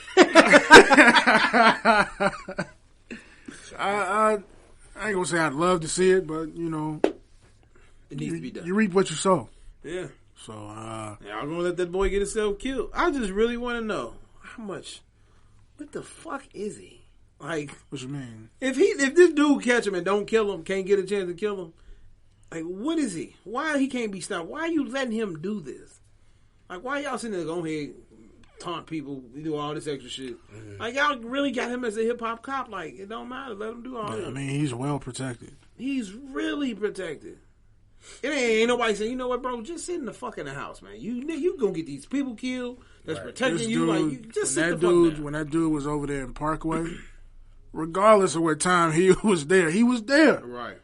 Speaker 3: I ain't gonna say I'd love to see it, but
Speaker 2: It needs to be done.
Speaker 3: you reap what you sow.
Speaker 2: Yeah.
Speaker 3: So
Speaker 2: Yeah, I'm gonna let that boy get himself killed. I just really want to know how much. What the fuck is he? Like,
Speaker 3: what you mean?
Speaker 2: if this dude catch him and don't kill him, can't get a chance to kill him, like, what is he? Why he can't be stopped? Why are you letting him do this? Like, why y'all sitting there go ahead, taunt people, do all this extra shit? Mm-hmm. Like, y'all really got him as a hip hop cop. Like, it don't matter. Let him do all that.
Speaker 3: I mean, he's well protected.
Speaker 2: He's really protected. It ain't nobody saying, you know what, bro? Just sit in the fucking house, man. You gonna get these people killed that's protecting
Speaker 3: This
Speaker 2: you.
Speaker 3: dude,
Speaker 2: Like, you just sit the fuck down.
Speaker 3: when that dude was over there in Parkway, regardless of what time he was there,
Speaker 2: Right.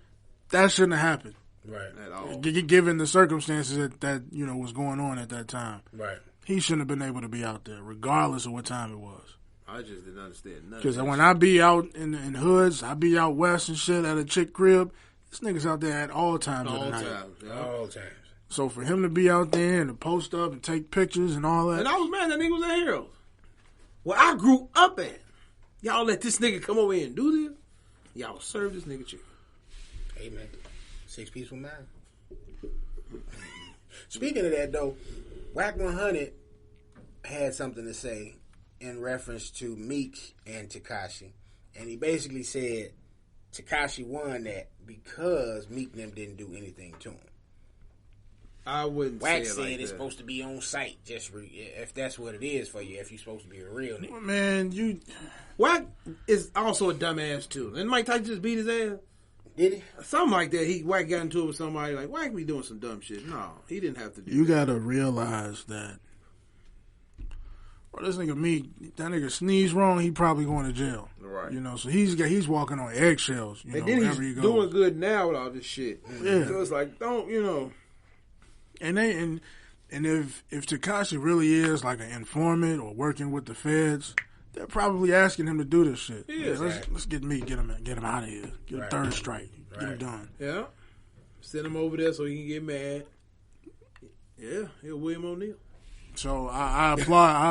Speaker 3: That shouldn't have happened.
Speaker 1: Right.
Speaker 2: At all.
Speaker 3: Given the circumstances that was going on at that time.
Speaker 1: Right.
Speaker 3: He shouldn't have been able to be out there, regardless of what time it was.
Speaker 2: I just didn't understand nothing.
Speaker 3: Because when I be out in hoods, I be out west and shit at a chick crib, this nigga's out there at all times of the night.
Speaker 1: All times.
Speaker 3: So for him to be out there and to post up and take pictures and all that.
Speaker 2: And I was mad that nigga was at Heroes. Well, I grew up at. Y'all let this nigga come over here and do this? Y'all serve this nigga chicken.
Speaker 1: Hey, man. 6 Peaceful Mind. Speaking of that, though, Whack 100 had something to say in reference to Meek and Tekashi. And he basically said Tekashi won that because Meek and them didn't do anything to him.
Speaker 2: I wouldn't
Speaker 1: Wack
Speaker 2: say it
Speaker 1: said
Speaker 2: like
Speaker 1: it's
Speaker 2: that.
Speaker 1: supposed to be on site, just if that's what it is for you, if you're supposed to be a real nigga.
Speaker 3: Man,
Speaker 2: Wack is also a dumbass too. And Mike Tyson just beat his ass.
Speaker 1: Did he?
Speaker 2: Something like that. Wack got into it with somebody like Wack be doing some dumb shit. No, he didn't have to do
Speaker 3: you
Speaker 2: that.
Speaker 3: gotta realize that. Well, this nigga that nigga sneeze wrong, he probably going to jail.
Speaker 2: Right.
Speaker 3: You know, so he's walking on eggshells. You know,
Speaker 2: And then
Speaker 3: wherever
Speaker 2: he's
Speaker 3: he goes.
Speaker 2: doing good now with all this shit.
Speaker 3: Yeah.
Speaker 2: So it's like, don't, you know.
Speaker 3: And if Tekashi really is like an informant or working with the feds, they're probably asking him to do this shit.
Speaker 2: Yeah,
Speaker 3: let's get him out of here. Get a third strike. Get him done.
Speaker 2: Yeah. Send him over there so he can get mad. Yeah, he'll William O'Neal.
Speaker 3: So I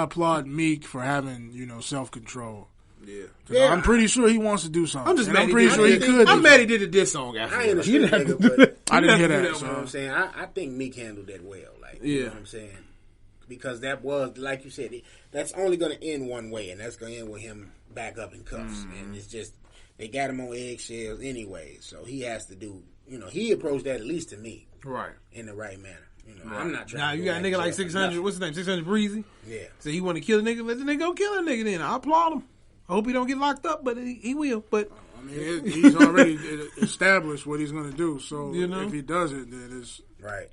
Speaker 3: applaud Meek for having, self control.
Speaker 2: Yeah.
Speaker 3: I'm pretty sure he wants to do something.
Speaker 2: I'm just mad.
Speaker 3: I'm pretty sure he could.
Speaker 2: I'm mad he did a diss song after.
Speaker 1: I ain't a
Speaker 2: He
Speaker 1: street
Speaker 2: didn't have to
Speaker 1: nigga,
Speaker 2: do
Speaker 1: but
Speaker 2: that.
Speaker 3: I didn't hear that.
Speaker 1: you know what I'm saying? I think Meek handled that well. Like, you know what I'm saying? Because that was, like you said, that's only going to end one way, and that's going to end with him back up in cuffs. And it's just, they got him on eggshells anyway, so he has to do, he approached that, at least to me,
Speaker 2: Right.
Speaker 1: in the right manner. I'm not trying
Speaker 2: Now,
Speaker 1: to
Speaker 2: you
Speaker 1: go
Speaker 2: got a nigga like
Speaker 1: jail for
Speaker 2: 600,
Speaker 1: nothing.
Speaker 2: what's his name? 600 Breezy?
Speaker 1: Yeah.
Speaker 2: So he want to kill a nigga, let the nigga go kill a nigga then. I applaud him. I hope he don't get locked up, but he will. But
Speaker 3: I mean, he's already established what he's going to do. So if he does it, then it's
Speaker 1: right.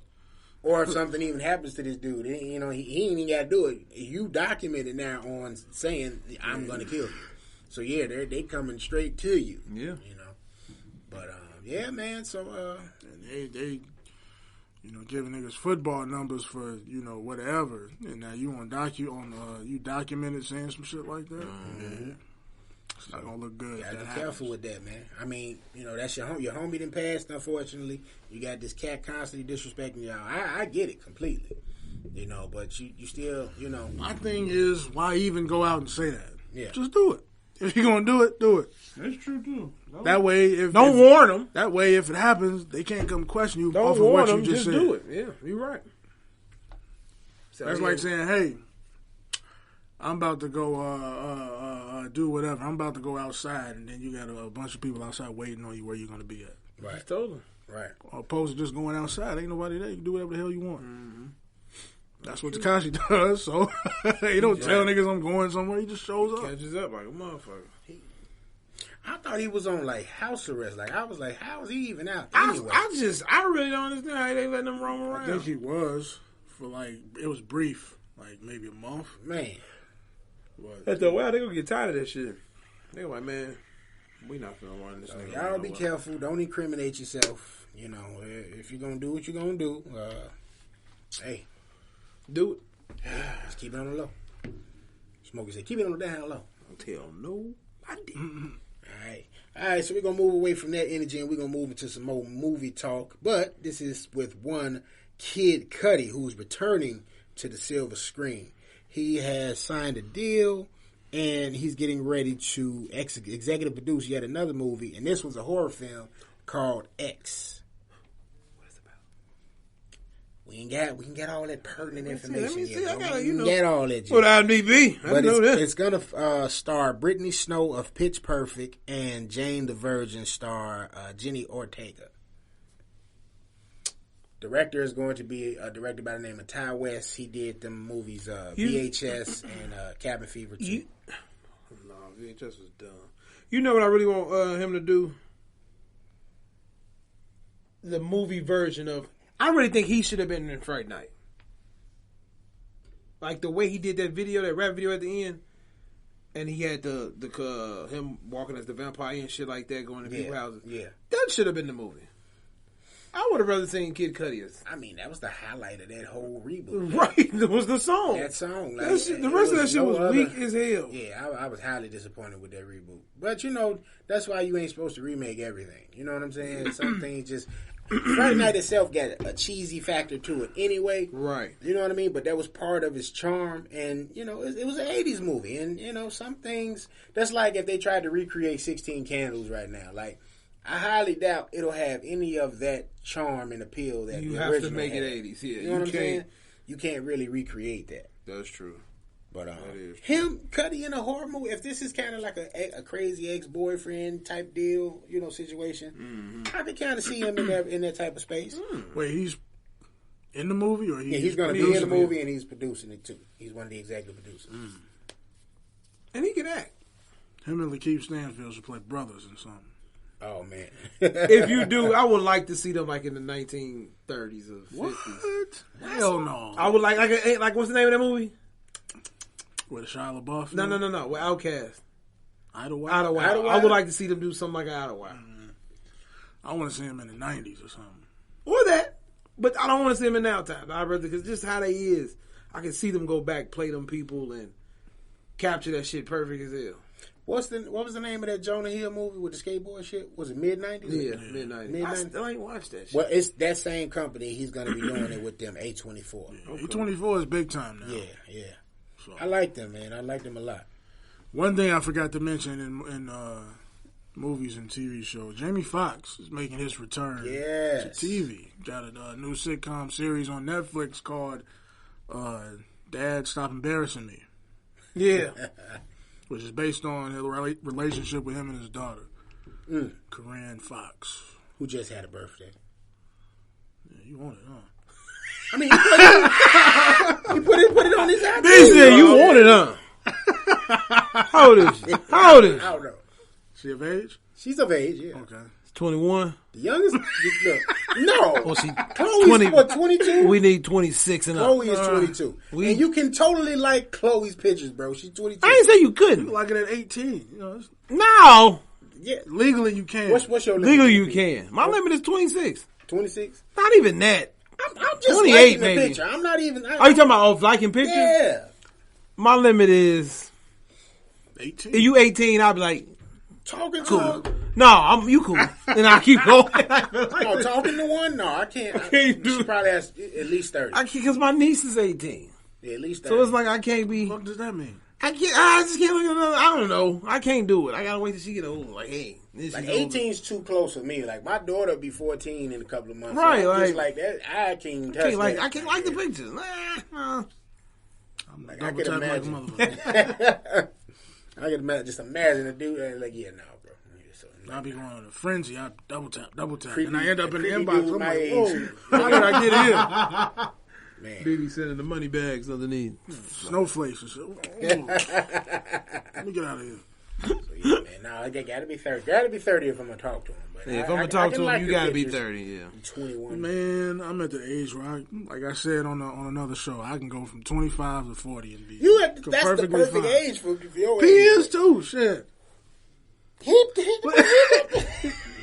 Speaker 1: Or if something even happens to this dude, he ain't even got to do it. You document it now on saying I'm going to kill you. So yeah, they coming straight to you.
Speaker 2: Yeah.
Speaker 1: But yeah, man. So
Speaker 3: and they giving niggas football numbers for whatever, and now you you documented saying some shit like that.
Speaker 1: Mm-hmm.
Speaker 3: It's not gonna look good.
Speaker 1: you gotta be careful with that, man. I mean, that's your homie done passed. Unfortunately, you got this cat constantly disrespecting y'all. I get it completely, but you still,
Speaker 3: My thing is, why even go out and say that?
Speaker 1: Yeah.
Speaker 3: Just do it. If you're gonna do it, do it.
Speaker 2: that's true too.
Speaker 3: That way, if
Speaker 2: Warn them.
Speaker 3: That way, if it happens, they can't come question you
Speaker 2: Don't
Speaker 3: off of
Speaker 2: warn
Speaker 3: what
Speaker 2: them.
Speaker 3: you just said.
Speaker 2: do it. Yeah, you're right.
Speaker 3: That's like saying, "Hey, I'm about to go do whatever. I'm about to go outside," and then you got a bunch of people outside waiting on you where you're gonna be at.
Speaker 1: right,
Speaker 2: Just told them.
Speaker 1: right.
Speaker 3: Opposed to just going outside, ain't nobody there. You can do whatever the hell you want. Mm-hmm. That's what Tekashi does. So he don't tell niggas I'm going somewhere. He just shows up.
Speaker 2: Catches up like a motherfucker.
Speaker 1: I thought he was on like house arrest. Like I was like, how is he even out?
Speaker 2: I really don't understand how they letting them roam around.
Speaker 3: I think he was for it was brief, like maybe a month.
Speaker 1: Man,
Speaker 2: After a while, they gonna get tired of that shit. They like, man, we not gonna run this nigga.
Speaker 1: y'all be careful. Don't incriminate yourself. If you're gonna do what you're gonna do, hey,
Speaker 2: Do it.
Speaker 1: just keep it on the low. Smokey said, keep it on the down low.
Speaker 2: Don't tell nobody.
Speaker 1: All right, so we're going to move away from that energy and we're going to move into some more movie talk. But this is with one Kid Cudi, who's returning to the silver screen. He has signed a deal and he's getting ready to executive produce yet another movie. And this was a horror film called X. What is it about? We can get all that pertinent information.
Speaker 2: Let me see. I gotta,
Speaker 1: get all that.
Speaker 2: What IMDb?
Speaker 1: But it's gonna star Brittany Snow of Pitch Perfect and Jane the Virgin star Jenny Ortega. Director is going to be a director by the name of Ty West. He did the movies VHS and Cabin Fever 2.
Speaker 2: No, VHS was dumb. You know what I really want him to do? The movie version of. I really think he should have been in Fright Night. Like the way he did that video, that rap video at the end, and he had the him walking as the vampire and shit like that, going to people's houses.
Speaker 1: Yeah,
Speaker 2: that should have been the movie. I would have rather seen Kid Cudi as.
Speaker 1: I mean, that was the highlight of that whole reboot.
Speaker 2: Right, that was the song.
Speaker 1: That song.
Speaker 2: Like, the rest of that shit was weak as hell.
Speaker 1: Yeah, I was highly disappointed with that reboot. But, that's why you ain't supposed to remake everything. You know what I'm saying? Some things just... Friday Night itself got a cheesy factor to it anyway.
Speaker 2: Right.
Speaker 1: You know what I mean? But that was part of its charm. And, it was an 80s movie. And, some things... That's like if they tried to recreate 16 Candles right now. Like... I highly doubt it'll have any of that charm and appeal that
Speaker 2: you
Speaker 1: the
Speaker 2: have
Speaker 1: original
Speaker 2: to make
Speaker 1: had.
Speaker 2: it 80s. Yeah,
Speaker 1: you know what I'm saying? You can't really recreate that.
Speaker 2: That's true.
Speaker 1: But
Speaker 2: that is true.
Speaker 1: him, Cudi in a horror movie, if this is kind of like a crazy ex-boyfriend type deal, situation, I could kind of see him in that type of space.
Speaker 3: Wait, he's in the movie, or
Speaker 1: he's going to be in the movie and he's producing it too. He's one of the executive producers.
Speaker 2: And he can act.
Speaker 3: Him and Lakeith Stanfield should play brothers in something.
Speaker 1: Oh man!
Speaker 2: If you do, I would like to see them like in the 1930s or 50s.
Speaker 3: What? Hell no!
Speaker 2: I would like what's the name of that movie?
Speaker 3: With Shia LaBeouf?
Speaker 2: No. With Outkast.
Speaker 3: Idlewild.
Speaker 2: I would like to see them do something like Idlewild.
Speaker 3: I want to see him in the 90s or something.
Speaker 2: Or that, but I don't want to see them in now time. I'd rather because just how they is, I can see them go back, play them people, and capture that shit perfect as hell.
Speaker 1: What was the name of that Jonah Hill movie with the skateboard shit? Was it mid-90s?
Speaker 2: Yeah, mid-90s. I still ain't watched that shit.
Speaker 1: Well, it's that same company. He's going to be doing it with them, A24.
Speaker 3: Yeah, okay. A24 is big time now.
Speaker 1: Yeah. So. I like them, man. I like them a lot.
Speaker 3: One thing I forgot to mention in movies and TV shows, Jamie Foxx is making his return to TV. Got a new sitcom series on Netflix called Dad, Stop Embarrassing Me.
Speaker 2: Yeah.
Speaker 3: Which is based on his relationship with him and his daughter, Corinne Fox.
Speaker 1: Who just had a birthday.
Speaker 3: Yeah, you want it, huh?
Speaker 1: I mean, he put it on his iPad.
Speaker 2: He said you want it, huh? How old is she?
Speaker 1: I don't know.
Speaker 3: She of age?
Speaker 1: She's of age, yeah.
Speaker 3: Okay.
Speaker 2: 21.
Speaker 1: The youngest? Look, no.
Speaker 2: Well, she
Speaker 1: Chloe's 22?
Speaker 2: We need 26 and up.
Speaker 1: Chloe is 22. And you can totally like Chloe's pictures, bro. She's 22.
Speaker 2: I didn't say you couldn't.
Speaker 3: You like it at 18. You know,
Speaker 2: no.
Speaker 1: Yeah.
Speaker 3: Legally, you can.
Speaker 1: What's your limit?
Speaker 2: Legally, you can. My limit is 26.
Speaker 1: 26?
Speaker 2: Not even that.
Speaker 1: I'm just
Speaker 2: 28,
Speaker 1: liking the
Speaker 2: maybe.
Speaker 1: picture. I'm not even...
Speaker 2: Are you talking about liking pictures?
Speaker 1: Yeah.
Speaker 2: My limit is...
Speaker 3: 18.
Speaker 2: If you 18, I'll be like...
Speaker 1: Talking to
Speaker 2: cool.
Speaker 1: her?
Speaker 2: No, you cool. And I'll keep going.
Speaker 1: No, talking to one? No, I can't. She probably has at least 30.
Speaker 2: I can't because my niece is 18.
Speaker 1: Yeah, at least 30.
Speaker 2: So it's like I can't be...
Speaker 3: What does that mean?
Speaker 2: I just can't look at another... I don't know. I can't do it. I gotta wait till she get old. Like, hey...
Speaker 1: Like 18's too close for me. Like my daughter will be 14 in a couple of months.
Speaker 2: Right,
Speaker 1: so
Speaker 2: like
Speaker 1: that. I can't touch that.
Speaker 2: I can't like the pictures.
Speaker 3: I'm
Speaker 1: like,
Speaker 3: I can imagine.
Speaker 1: I can just imagine a dude like, yeah, no, bro. So,
Speaker 3: I'll be going on a frenzy. I double tap,
Speaker 1: creepy,
Speaker 3: and I end up in the
Speaker 1: creepy
Speaker 3: inbox.
Speaker 1: dude
Speaker 3: I'm
Speaker 1: my
Speaker 3: like,
Speaker 1: age.
Speaker 3: whoa, how did I get here?
Speaker 1: Man,
Speaker 2: baby sending the money bags underneath.
Speaker 3: Snowflakes and shit. Let me get out of here.
Speaker 1: So, yeah, man. No, I gotta be 30. Gotta be 30 if I'm gonna talk to him. But
Speaker 2: Yeah, if I'm gonna talk to him,
Speaker 1: like
Speaker 2: you gotta be 30. Yeah,
Speaker 1: 21.
Speaker 3: Man, I'm at the age where, like I said on another show, I can go from 25 to 40 and be.
Speaker 1: That's the perfect
Speaker 3: fine.
Speaker 1: age for your
Speaker 3: He
Speaker 1: age.
Speaker 3: is too. Shit.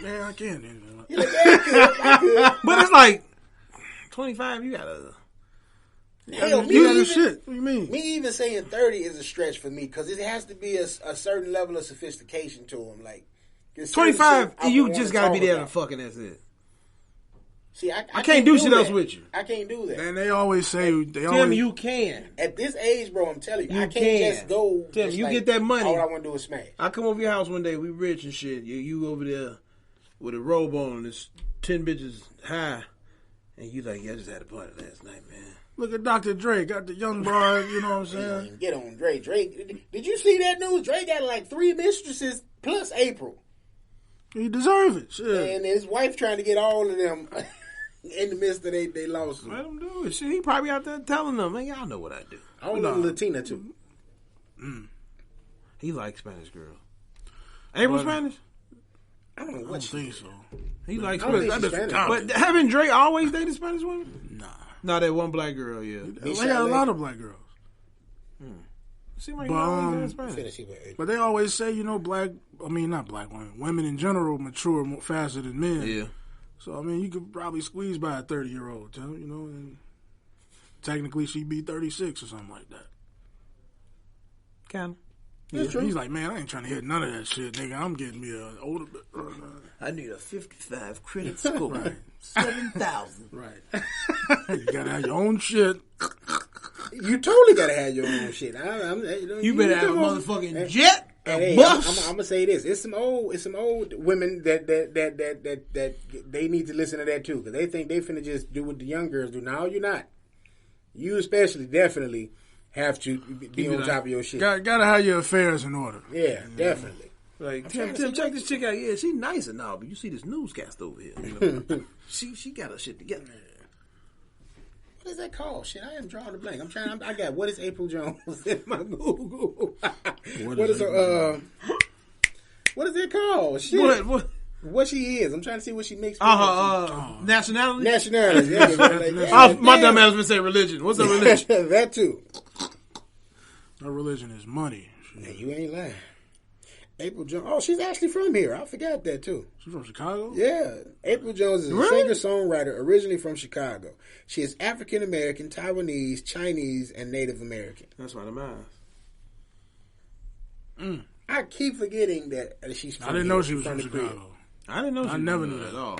Speaker 3: Man, I can't.
Speaker 2: but it's like 25. You gotta.
Speaker 1: Hell,
Speaker 3: You got shit. What do you mean?
Speaker 1: Me even saying 30 is a stretch for me because it has to be a certain level of sophistication to him. Like
Speaker 2: 25, you just gotta be there to fucking. That's it.
Speaker 1: See, I
Speaker 2: can't do shit else with you.
Speaker 1: I can't do that.
Speaker 3: And they always say
Speaker 2: Tim, you can.
Speaker 1: At this age, bro, I'm telling you, I can't
Speaker 2: can.
Speaker 1: just go.
Speaker 2: Tim,
Speaker 1: just
Speaker 2: you
Speaker 1: like,
Speaker 2: get that money.
Speaker 1: All I want to do is smash.
Speaker 2: I come over your house one day. We rich and shit. You over there with a robe on and it's 10 bitches high, and you like, yeah, I just had a party last night, man.
Speaker 3: Look at Dr. Dre, got the young boy, you know what I'm saying?
Speaker 1: Get on Dre. Did you see that news? Dre got like 3 mistresses plus April.
Speaker 3: He deserve it. Shit.
Speaker 1: And his wife trying to get all of them in the midst of they lawsuit.
Speaker 2: Let him do it. Shit, he probably out there telling them, man, y'all know what I do.
Speaker 1: I don't know Latina too.
Speaker 2: He likes Spanish girls. April Spanish?
Speaker 1: I don't know
Speaker 3: I
Speaker 1: what
Speaker 3: don't think so.
Speaker 2: He likes
Speaker 1: I don't
Speaker 2: Spanish.
Speaker 1: think she's Spanish.
Speaker 2: But haven't Dre always dated Spanish women?
Speaker 3: Nah.
Speaker 2: No, that one black girl, yeah.
Speaker 3: They got a lot of black girls.
Speaker 2: Seems like he always dated Spanish.
Speaker 3: But they always say, you know, not black women, women in general mature more faster than men.
Speaker 2: Yeah.
Speaker 3: So, I mean, you could probably squeeze by a 30-year-old, you know, and technically she'd be 36 or something like that.
Speaker 2: Kind of.
Speaker 3: Yeah, he's like, man, I ain't trying to hit none of that shit, nigga. I'm getting me an older...
Speaker 2: I need a 55 credit score.
Speaker 3: Right.
Speaker 2: 7,000.
Speaker 3: Right. You gotta have your own shit.
Speaker 1: You totally gotta have your own shit.
Speaker 2: You better have a motherfucking jet, a
Speaker 1: Hey,
Speaker 2: bus.
Speaker 1: I'm gonna say this: it's some old women that they need to listen to that too, because they think they finna just do what the young girls do. No, you're not. You especially definitely have to be on top of your shit.
Speaker 3: Gotta have your affairs in order.
Speaker 1: Yeah, definitely.
Speaker 2: Like, Tim, check this chick out. Yeah, she nice and all, but you see this newscast over here. You know? she got her shit together.
Speaker 1: What is that called? Shit, I am drawing a blank. I got what is April Jones in my Google. What is it called? Shit. What she is? I'm trying to see what she makes.
Speaker 2: Nationality.
Speaker 1: Nationality. Yeah,
Speaker 2: my dumb ass would say religion. What's a religion?
Speaker 1: That too.
Speaker 3: Her religion is money.
Speaker 1: Yeah, you ain't lying. April Jones. Oh, she's actually from here. I forgot that too.
Speaker 3: She's from Chicago?
Speaker 1: Yeah. April Jones is a singer-songwriter originally from Chicago. She is African-American, Taiwanese, Chinese, and Native American.
Speaker 2: That's what I'm asking.
Speaker 1: I keep forgetting that she's from
Speaker 3: I didn't know she was from Chicago.
Speaker 2: I didn't know. I
Speaker 3: never knew that at all.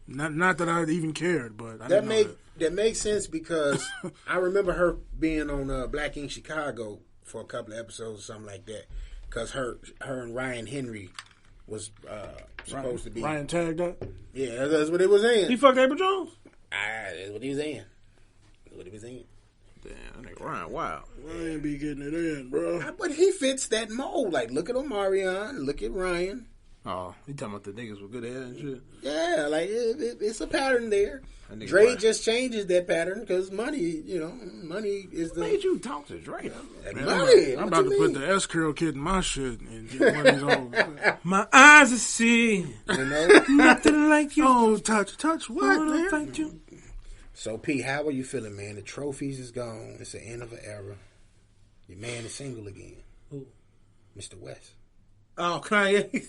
Speaker 3: Not that I even cared, but
Speaker 1: that makes sense because I remember her being on Black Ink Chicago for a couple of episodes or something like that. Because her and Ryan Henry was supposed to be.
Speaker 3: Ryan tagged up?
Speaker 1: Yeah, that's what it was saying.
Speaker 2: He fucked April Jones?
Speaker 1: That's what he was saying.
Speaker 2: Damn, that nigga Ryan, wow.
Speaker 3: Ryan be getting it in, bro.
Speaker 1: But he fits that mold. Like, look at Omarion, look at Ryan.
Speaker 2: Oh, he talking about the niggas with good hair and shit?
Speaker 1: Yeah, like, it's a pattern there. Dre just changes that pattern because money, money is the...
Speaker 2: What made you talk to Dre?
Speaker 1: Money.
Speaker 3: I'm about to put the S-curl kid in my shit and get one of these old...
Speaker 2: My eyes are seeing nothing like you.
Speaker 3: Oh, touch what, man?
Speaker 2: Thank you.
Speaker 1: So, P, how are you feeling, man? The trophies is gone. It's the end of an era. Your man is single again.
Speaker 2: Who?
Speaker 1: Mr. West.
Speaker 2: Oh, Kanye.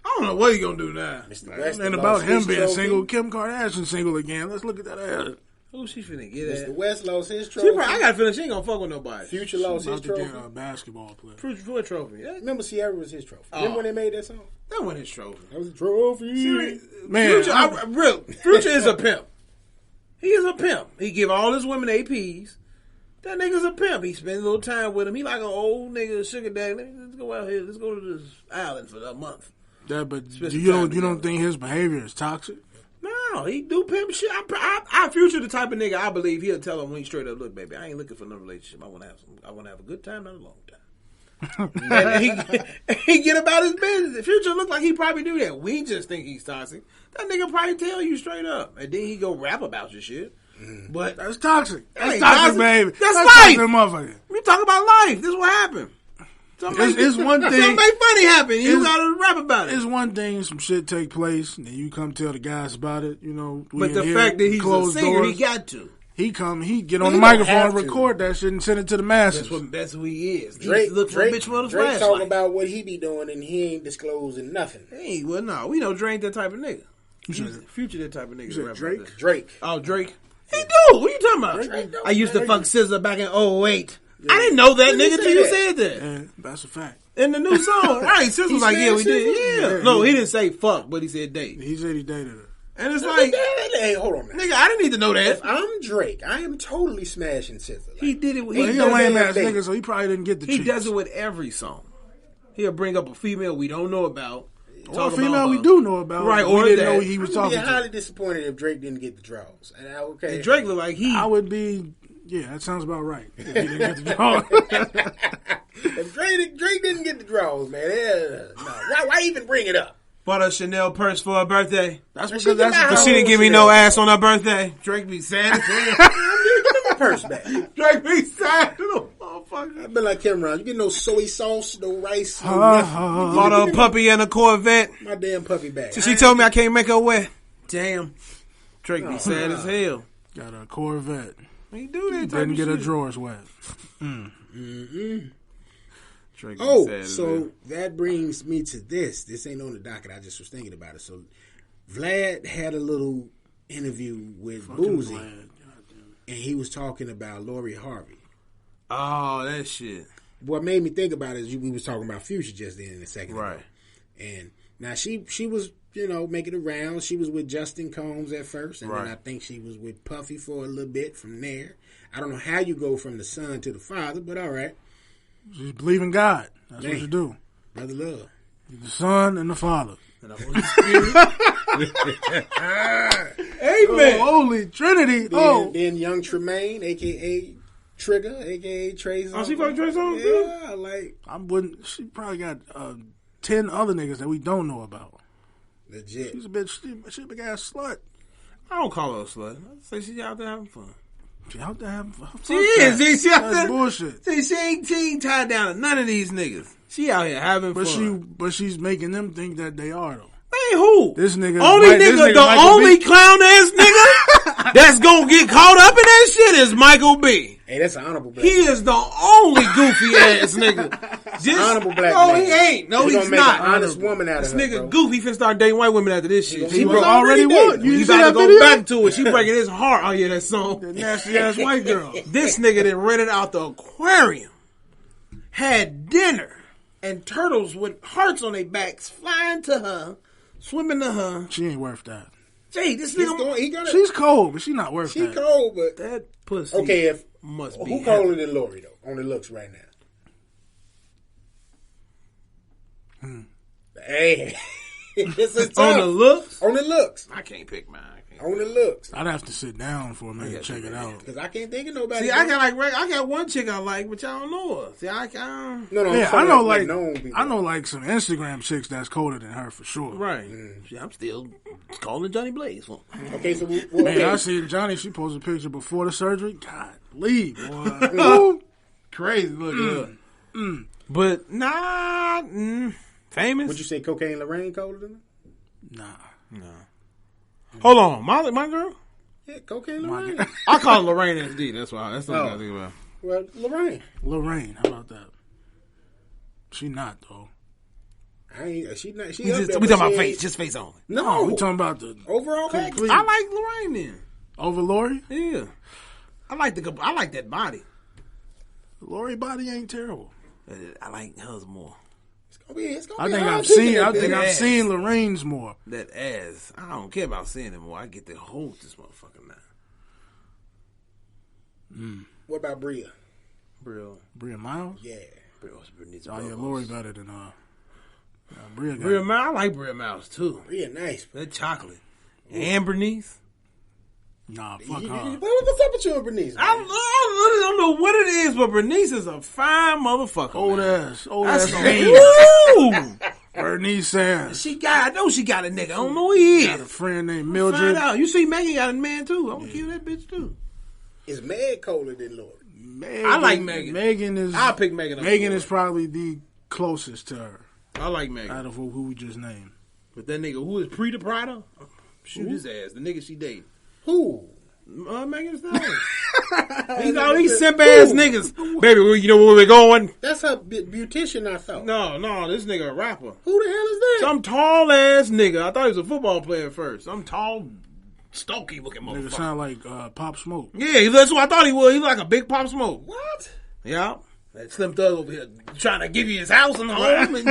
Speaker 2: I don't know what he gonna do now.
Speaker 1: Mr. West
Speaker 3: and about him being single, Kim Kardashian single again. Let's look at that ass.
Speaker 2: Who she finna get
Speaker 1: Mr.
Speaker 2: at?
Speaker 1: West lost his trophy.
Speaker 2: I got a feeling she ain't gonna fuck with nobody.
Speaker 1: Future lost his trophy.
Speaker 3: Get a basketball player.
Speaker 2: Future trophy. Yeah.
Speaker 1: Remember Sierra was his trophy. Remember when they made that song?
Speaker 2: That wasn't his trophy.
Speaker 1: That was a trophy.
Speaker 3: Man,
Speaker 2: Future is a pimp. He is a pimp. He give all his women APs. That nigga's a pimp. He spends a little time with him. He like an old nigga, sugar daddy. Let's go out here. Let's go to this island for a month.
Speaker 3: Yeah, but you don't think his behavior is toxic?
Speaker 2: No, he do pimp shit. I Future the type of nigga I believe he'll tell him when he straight up, look, baby, I ain't looking for no relationship. I want to have a good time, not a long time. And he get about his business. Future look like he probably do that. We just think he's toxic. That nigga probably tell you straight up, and then he go rap about your shit. But
Speaker 3: that's toxic.
Speaker 2: That's
Speaker 3: toxic, baby.
Speaker 2: That's life.
Speaker 3: Toxic, motherfucker.
Speaker 2: We talk about life. This is what happened.
Speaker 3: It's one thing.
Speaker 2: Something funny happened. You gotta rap about it.
Speaker 3: It's one thing. Some shit take place, and you come tell the guys about it.
Speaker 2: But the fact that he's a singer, he got to.
Speaker 3: He get on the microphone and record that shit and send it to the masses.
Speaker 2: That's who he is.
Speaker 1: Drake talk
Speaker 2: like.
Speaker 1: about what he be doing, and he ain't disclosing nothing.
Speaker 2: Hey, well, no, we know Drake that type of nigga. Future that type of nigga.
Speaker 3: You said
Speaker 1: Drake.
Speaker 2: Oh, Drake. He do. What you talking about? I used to fuck SZA back in 2008. Yeah. I didn't know that nigga till you said that.
Speaker 3: Yeah, that's a fact.
Speaker 2: In the new song, right? SZA was like, yeah, we did. Yeah. No, he didn't say fuck, but he said date.
Speaker 3: He said he dated her.
Speaker 2: And it's like,
Speaker 1: hey, hold on, man.
Speaker 2: Nigga, I didn't need to know that.
Speaker 1: If I'm Drake, I am totally smashing SZA. Like,
Speaker 2: he did it.
Speaker 3: He's a lame ass nigga, so he probably didn't get the
Speaker 2: He
Speaker 3: cheeks.
Speaker 2: does it with every song. He'll bring up a female we don't know about.
Speaker 3: Or a female we do know about.
Speaker 2: Right,
Speaker 3: or
Speaker 2: we
Speaker 3: didn't know he was talking to.
Speaker 1: I'd be highly disappointed if Drake didn't get the draws. Okay.
Speaker 2: And Drake look like
Speaker 3: I would be... Yeah, that sounds about right. If he didn't get the draws.
Speaker 1: If Drake didn't get the draws, man, no. Why even bring it up?
Speaker 2: Bought a Chanel purse for her birthday.
Speaker 3: That's
Speaker 2: because
Speaker 3: that's
Speaker 2: she didn't give me no ass on her birthday. Drake be sad as hell.
Speaker 1: Give me my purse back.
Speaker 2: Drake be sad. Motherfucker.
Speaker 1: I've been like Cameron. You get no soy sauce, no rice. No
Speaker 2: bought her a puppy and a Corvette.
Speaker 1: My damn puppy back.
Speaker 2: So she told me I can't make her wet. Damn. Drake be sad as hell.
Speaker 3: Got a Corvette.
Speaker 2: He do that type
Speaker 3: Didn't
Speaker 2: of
Speaker 3: get
Speaker 2: shit.
Speaker 3: her drawers wet.
Speaker 1: So that brings me to this. This ain't on the docket. I just was thinking about it. So Vlad had a little interview with Boozy, and he was talking about Lori Harvey.
Speaker 2: Oh, that shit.
Speaker 1: What made me think about it is we was talking about Future just then in a second.
Speaker 2: Right.
Speaker 1: Ago. And now she was, making it around. She was with Justin Combs at first, and then I think she was with Puffy for a little bit from there. I don't know how you go from the son to the father, but all right.
Speaker 3: Just believe in God. That's what you do.
Speaker 1: Brother love.
Speaker 3: The Son and the Father.
Speaker 2: And the Holy Spirit.
Speaker 3: Amen. Oh, Holy Trinity.
Speaker 1: Then young Tremaine, a.k.a. Trigger, a.k.a. Trey Songz.
Speaker 2: Oh, she fucking Trey Songz?
Speaker 1: Yeah, like...
Speaker 3: She probably got 10 other niggas that we don't know about.
Speaker 1: Legit.
Speaker 3: She's a big ass slut.
Speaker 2: I don't call her a slut. I say she's out there having fun.
Speaker 3: She out there having fun.
Speaker 2: She is. She out
Speaker 3: That's
Speaker 2: there.
Speaker 3: bullshit.
Speaker 2: See, she ain't tied down to none of these niggas. She out here having fun.
Speaker 3: But she's making them think that they are though.
Speaker 2: Man, who?
Speaker 3: This nigga,
Speaker 2: the only clown ass nigga that's gonna get caught up in that shit is Michael B.
Speaker 1: Hey, that's an honorable black
Speaker 2: He is the only goofy ass nigga. Just,
Speaker 1: honorable black
Speaker 2: no,
Speaker 1: man.
Speaker 2: he ain't. No,
Speaker 1: He's
Speaker 2: he's
Speaker 1: gonna make
Speaker 2: not.
Speaker 1: an honest woman out
Speaker 2: This
Speaker 1: of her,
Speaker 2: nigga
Speaker 1: bro.
Speaker 2: goofy finna start dating white women after this shit.
Speaker 1: He
Speaker 3: was already
Speaker 1: dating.
Speaker 3: You
Speaker 2: He
Speaker 3: see
Speaker 2: about to
Speaker 3: that
Speaker 2: go
Speaker 3: video?
Speaker 2: back to it. She breaking his heart. Oh yeah, that song.
Speaker 3: The nasty ass white girl.
Speaker 2: This nigga that rented out the aquarium, had dinner, and turtles with hearts on their backs flying to her, swimming to her.
Speaker 3: She ain't worth that.
Speaker 2: Jay, this nigga,
Speaker 3: She's cold, but she's not worth
Speaker 1: She
Speaker 3: that.
Speaker 1: cold, but
Speaker 2: that pussy.
Speaker 1: okay. If
Speaker 2: must be
Speaker 1: who colder than Lori though on the looks right now? Hey, it's a tough.
Speaker 2: On the looks.
Speaker 1: On the looks.
Speaker 2: I can't pick mine.
Speaker 1: On the looks.
Speaker 3: I'd have to sit down for a minute to check it out.
Speaker 1: Because I can't think of nobody.
Speaker 2: See, I got one chick I like, but y'all don't know her. See,
Speaker 1: No,
Speaker 3: Yeah, I know like
Speaker 1: known people.
Speaker 3: I know like some Instagram chicks that's colder than her for sure.
Speaker 2: right. See, I'm still calling Johnny Blaze.
Speaker 1: Okay, so
Speaker 3: Man, I seen Johnny. She posted a picture before the surgery. God, leave, boy.
Speaker 2: Crazy looking. But famous.
Speaker 1: Would you say Cocaine Lorraine colder than her?
Speaker 3: Nah.
Speaker 2: Hold on, my girl.
Speaker 1: Yeah, Cocaine Lorraine.
Speaker 2: I call her Lorraine SD. That's why. That's what I think about.
Speaker 1: Well,
Speaker 3: Lorraine, how about that? She not though.
Speaker 1: She not. She
Speaker 2: We
Speaker 1: up
Speaker 2: talking
Speaker 1: there, but
Speaker 2: about
Speaker 1: she
Speaker 2: face,
Speaker 1: ain't-
Speaker 2: just face only.
Speaker 1: No,
Speaker 3: We talking about the
Speaker 1: overall package.
Speaker 3: complete
Speaker 2: I like Lorraine then.
Speaker 3: over Lori.
Speaker 2: Yeah, I like that body.
Speaker 3: Lori body ain't terrible.
Speaker 2: I like hers more.
Speaker 1: It's gonna
Speaker 3: I
Speaker 1: be
Speaker 3: think
Speaker 1: hard
Speaker 3: I've
Speaker 1: picking
Speaker 3: seen.
Speaker 1: that
Speaker 3: I think
Speaker 1: bitch.
Speaker 3: I've seen Lorraine's more.
Speaker 2: That ass. I don't care about seeing it more. I get to hold this motherfucker now.
Speaker 1: What about Bria?
Speaker 3: Bria Miles.
Speaker 1: Yeah,
Speaker 3: Oh yeah, Lori better than Bria.
Speaker 2: Bria Mouse. I like Bria Mouse too.
Speaker 1: Bria nice.
Speaker 2: That chocolate. And Bernice.
Speaker 3: Nah, fuck her.
Speaker 1: What's up with you and Bernice?
Speaker 2: I really don't know what it is, but Bernice is a fine motherfucker.
Speaker 3: Old ass.
Speaker 2: Woo!
Speaker 3: Bernice Sands.
Speaker 2: I know she got a nigga. I don't know who he
Speaker 3: Got a
Speaker 2: is.
Speaker 3: friend named
Speaker 2: Find
Speaker 3: Mildred.
Speaker 2: out. You see Megan got a man too. I'm gonna kill that bitch too.
Speaker 1: Is Meg colder than Lori?
Speaker 3: Megan,
Speaker 2: I like Megan.
Speaker 3: Megan is.
Speaker 2: I'll pick Megan.
Speaker 3: Megan is probably the closest to her
Speaker 2: I like Megan.
Speaker 3: out of who we just named.
Speaker 2: But that nigga who is Pre the Prada, shoot his ass. The nigga she dating.
Speaker 1: Who?
Speaker 2: Megan Thee Stallion. He's all these simp ass niggas. Baby, you know where we're going?
Speaker 1: That's her beautician, I thought.
Speaker 2: No, this nigga a rapper.
Speaker 1: Who the hell is that?
Speaker 2: Some tall ass nigga. I thought he was a football player at first. Some tall, stocky looking
Speaker 3: Nigga
Speaker 2: motherfucker.
Speaker 3: sound like Pop Smoke.
Speaker 2: Yeah, that's what I thought he was. He's like a big Pop Smoke.
Speaker 1: What?
Speaker 2: Yeah. That Slim Thug over here trying to give you his house and home. And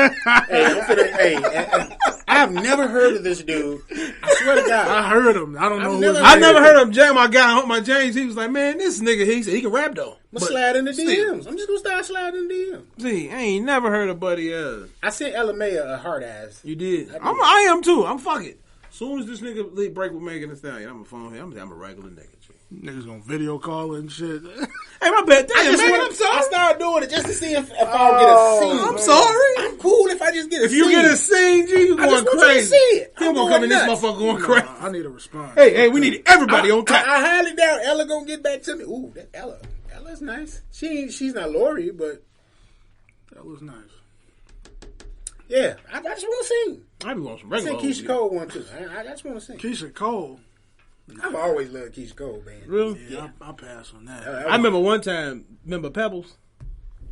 Speaker 1: I've never heard of this dude. I swear to God.
Speaker 3: I heard him. I don't know who.
Speaker 2: I never heard him jam my guy, my James. He was like, man, this nigga, he said he can rap though.
Speaker 1: I'm gonna slide in the DMs. I'm just gonna start sliding in the DMs.
Speaker 2: See, I ain't never heard of Buddy
Speaker 1: I sent Ella May a hard ass.
Speaker 2: You did. I am too. I'm fucking. Soon as this nigga break with Megan Thee Stallion, I'm gonna phone him. I'm a regular nigga.
Speaker 3: Niggas gonna video call and shit.
Speaker 2: Hey, my bad. Damn, Megan, I'm sorry.
Speaker 1: I started doing it just to see if I'll get a scene.
Speaker 2: I'm sorry.
Speaker 1: I'm cool if I just get a scene.
Speaker 2: If you get a scene, G, you
Speaker 1: I
Speaker 2: going
Speaker 1: just want you to
Speaker 2: crazy.
Speaker 1: see it.
Speaker 2: He
Speaker 1: I'm
Speaker 2: gonna come in this
Speaker 1: nuts.
Speaker 2: motherfucker going crazy.
Speaker 3: I need a response.
Speaker 2: Hey, we need everybody on top.
Speaker 1: I highly doubt Ella gonna get back to me. Ooh, that Ella's nice. She's not Lori, but
Speaker 3: That was nice.
Speaker 1: yeah, I just want to sing.
Speaker 2: I be want some
Speaker 1: I
Speaker 2: regular.
Speaker 1: seen Keisha Cole one too. I just want to sing.
Speaker 3: Keisha Cole.
Speaker 1: I've always loved Keisha Cole, man.
Speaker 2: Really?
Speaker 3: Yeah, I'll pass on that.
Speaker 2: I remember one time. Remember Pebbles,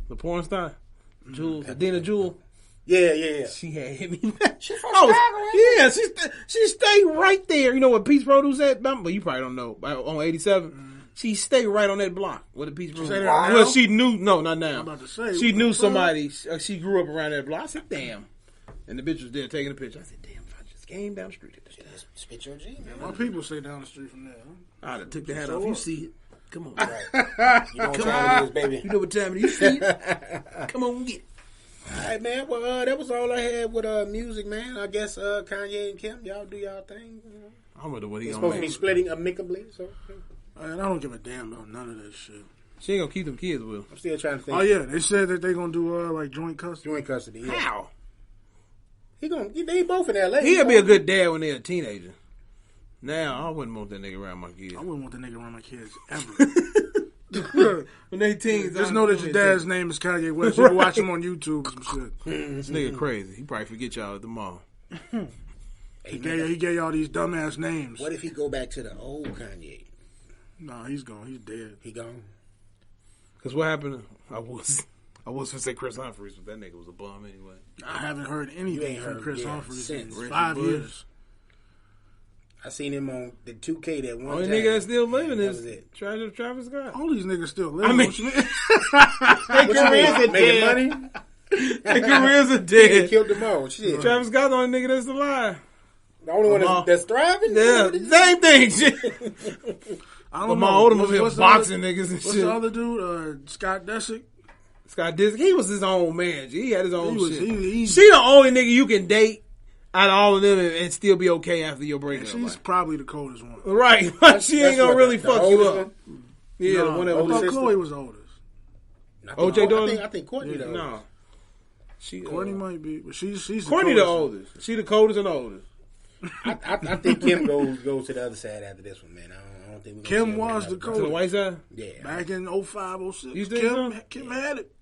Speaker 2: the porn star, Jules, Adina Jewel.
Speaker 1: Yeah.
Speaker 2: She had hit me.
Speaker 1: She from Chicago,
Speaker 2: Yeah, she stayed right there. You know what Peach Produce at? Well, you probably don't know. On 87, she stayed right on that block where the Peach Produce. Well, she knew. No, not now.
Speaker 3: I'm about to say,
Speaker 2: she knew somebody. She grew up around that block. I said, "Damn," and the bitch was there taking a picture. I said, "Damn, if I just came down the street at this time."
Speaker 1: Spit your G, man.
Speaker 3: My people stay down the street from there.
Speaker 2: I'd have took the hat off. You see it? Come on,
Speaker 1: You know what time it is, baby.
Speaker 2: you know what time it is. You see it? Come on, get it.
Speaker 1: All right, man. Well, that was all I had with music, man. I guess Kanye and Kim, y'all do y'all thing. You know?
Speaker 2: I wonder what he
Speaker 1: It's
Speaker 2: gonna
Speaker 1: supposed to be
Speaker 2: make.
Speaker 1: splitting amicably, so
Speaker 3: Man, I don't give a damn about none of that shit.
Speaker 2: She ain't gonna keep them kids with.
Speaker 1: I'm still trying to think.
Speaker 3: Oh yeah, they said that they gonna do like joint custody.
Speaker 1: Joint custody. Yeah.
Speaker 2: How?
Speaker 1: They both in L.A.
Speaker 2: He'll be a good dad when they're a teenager. Now I wouldn't want that nigga around my kids.
Speaker 3: I wouldn't want the nigga around my kids ever.
Speaker 2: When they teens,
Speaker 3: just know that your dad's name is Kanye West. You can watch him on YouTube or some shit.
Speaker 2: This nigga crazy. He probably forget y'all at the mall.
Speaker 3: He gave y'all these dumbass names.
Speaker 1: What if he go back to the old Kanye?
Speaker 3: Nah, he's gone. He's dead.
Speaker 1: He gone.
Speaker 2: Cause what happened? I was gonna say Chris Humphries, but that nigga was a bum anyway.
Speaker 3: I haven't heard anything from Chris Humphries in
Speaker 1: since
Speaker 3: 5 years.
Speaker 1: I seen him on the 2K that one
Speaker 2: Only
Speaker 1: time.
Speaker 2: nigga that's still living
Speaker 1: That
Speaker 2: is
Speaker 1: was it.
Speaker 2: Travis Scott.
Speaker 3: All these niggas still living.
Speaker 2: I mean,
Speaker 1: What you mean? Making money?
Speaker 2: their careers are
Speaker 1: They
Speaker 2: dead.
Speaker 1: killed them all. Shit.
Speaker 2: Travis Scott the only nigga that's alive.
Speaker 1: The only one that's thriving?
Speaker 2: Yeah, same thing. Shit.
Speaker 3: I don't
Speaker 2: Lamar
Speaker 3: know.
Speaker 2: Odom was here
Speaker 3: What's the
Speaker 2: boxing
Speaker 3: other-
Speaker 2: niggas and
Speaker 3: What's
Speaker 2: shit.
Speaker 3: the other dude? Scott Disick.
Speaker 2: Scott Disick, he was his own man. He had his own shit.
Speaker 3: He,
Speaker 2: She the only nigga you can date out of all of them and still be okay after your breakup.
Speaker 3: she's probably the coldest one.
Speaker 2: Right. She ain't gonna
Speaker 1: what,
Speaker 2: really
Speaker 1: the
Speaker 2: fuck you
Speaker 1: oldest
Speaker 2: up.
Speaker 1: one?
Speaker 2: Yeah, the
Speaker 3: No,
Speaker 2: one that
Speaker 3: I
Speaker 2: was
Speaker 3: thought
Speaker 1: sister?
Speaker 3: Chloe was the oldest.
Speaker 2: OJ
Speaker 1: I think Courtney the oldest.
Speaker 2: No. She
Speaker 3: Courtney might be, but she's the
Speaker 2: Courtney the
Speaker 3: coldest.
Speaker 2: oldest. She the coldest and the oldest.
Speaker 1: I think Kim goes to the other side after this one, man. I don't think we're
Speaker 3: Kim
Speaker 1: gonna see
Speaker 3: was
Speaker 1: her
Speaker 3: the
Speaker 1: right
Speaker 2: To the
Speaker 3: coldest.
Speaker 2: white side?
Speaker 1: Yeah.
Speaker 3: Back in 05, 06.
Speaker 2: You think so?
Speaker 3: Kim had it.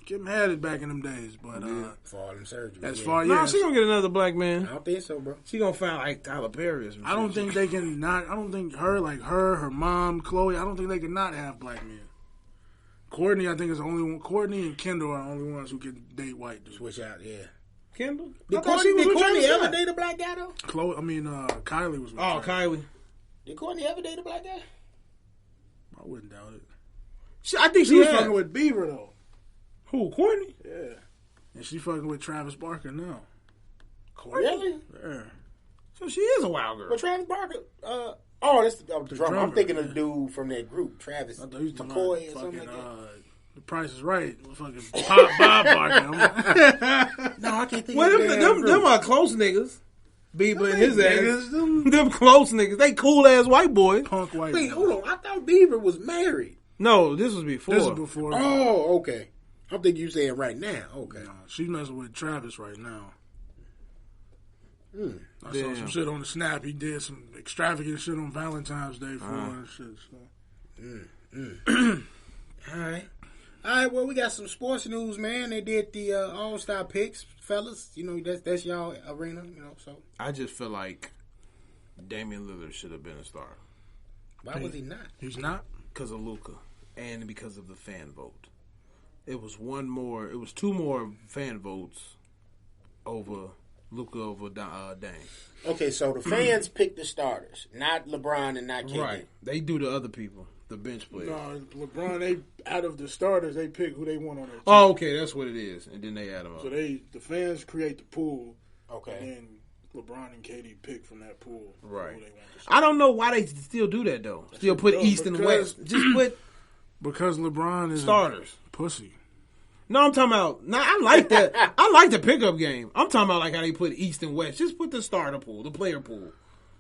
Speaker 3: Kim had it back in them days, but
Speaker 1: For all them surgeries.
Speaker 3: as
Speaker 1: yeah.
Speaker 3: far
Speaker 2: No,
Speaker 3: as
Speaker 2: she gonna get another black man.
Speaker 1: I don't think so, bro.
Speaker 2: She gonna find like Tyler Perry or some
Speaker 3: I don't
Speaker 2: shit.
Speaker 3: think they can not. I don't think her mom, Chloe. I don't think they can not have black men. Courtney, I think is the only one. Courtney and Kendall are the only ones who can date white dudes.
Speaker 1: Switch out, yeah.
Speaker 2: Kendall?
Speaker 1: Did
Speaker 2: I thought she was
Speaker 1: Courtney
Speaker 2: with Travis
Speaker 1: ever
Speaker 2: Scott.
Speaker 1: date a black guy, though?
Speaker 3: Kylie was with
Speaker 2: Oh,
Speaker 3: Travis.
Speaker 2: Kylie.
Speaker 1: Did Courtney ever date a black guy?
Speaker 3: I wouldn't doubt it.
Speaker 2: I think
Speaker 3: She
Speaker 2: she
Speaker 3: was
Speaker 2: had.
Speaker 3: fucking with Bieber, though.
Speaker 2: Who, Courtney?
Speaker 3: Yeah. And she fucking with Travis Barker now.
Speaker 1: Really?
Speaker 3: Yeah.
Speaker 2: So she is a wild girl.
Speaker 1: Well, Travis Barker. That's the drummer. I'm
Speaker 3: drummer,
Speaker 1: thinking of
Speaker 3: yeah.
Speaker 1: the dude from that group, Travis
Speaker 3: I thought he was talking
Speaker 1: McCoy or
Speaker 3: about
Speaker 1: something
Speaker 3: fucking,
Speaker 1: like that.
Speaker 3: The Price is Right. Fucking Bob Barker. I'm like,
Speaker 1: No, I can't think
Speaker 2: Well,
Speaker 1: of the damn group.
Speaker 2: them are close niggas. Bieber and his
Speaker 3: niggas,
Speaker 2: ass.
Speaker 3: them
Speaker 2: Them close niggas. They cool ass white boys.
Speaker 3: punk white.
Speaker 1: Wait,
Speaker 3: boys.
Speaker 1: hold on. I thought Bieber was married.
Speaker 2: No, this was before.
Speaker 3: This is before.
Speaker 1: Oh, okay. I'm thinking you saying right now. Okay.
Speaker 3: She messing with Travis right now. I saw
Speaker 2: Damn.
Speaker 3: some shit on the Snap. He did some extravagant shit on Valentine's Day for her and shit. So.
Speaker 1: All right. All right, well, we got some sports news, man. They did the All-Star picks, fellas. You know, that's y'all arena, you know, so.
Speaker 2: I just feel like Damian Lillard should have been a star.
Speaker 1: Why was he not?
Speaker 3: He's not?
Speaker 2: Because of Luka and because of the fan vote. It was two more fan votes over Luka over Dame.
Speaker 1: Okay, so the fans picked the starters, not LeBron and not KD.
Speaker 2: Right. They do the other people, the bench players.
Speaker 3: No, LeBron, they out of the starters, they pick who they want on their team.
Speaker 2: Oh, okay, that's what it is. And then they add them up.
Speaker 3: So the fans create the pool.
Speaker 1: Okay.
Speaker 3: And then LeBron and KD pick from that pool.
Speaker 2: Right.
Speaker 3: Who they want to start.
Speaker 2: I don't know why they still do that, though. Still put East and
Speaker 3: because-
Speaker 2: West. Just put
Speaker 3: Because LeBron is
Speaker 2: starters.
Speaker 3: a pussy.
Speaker 2: No, I'm talking about. No, I like that. I like the pickup game. I'm talking about like how they put East and West. Just put the starter pool, the player pool.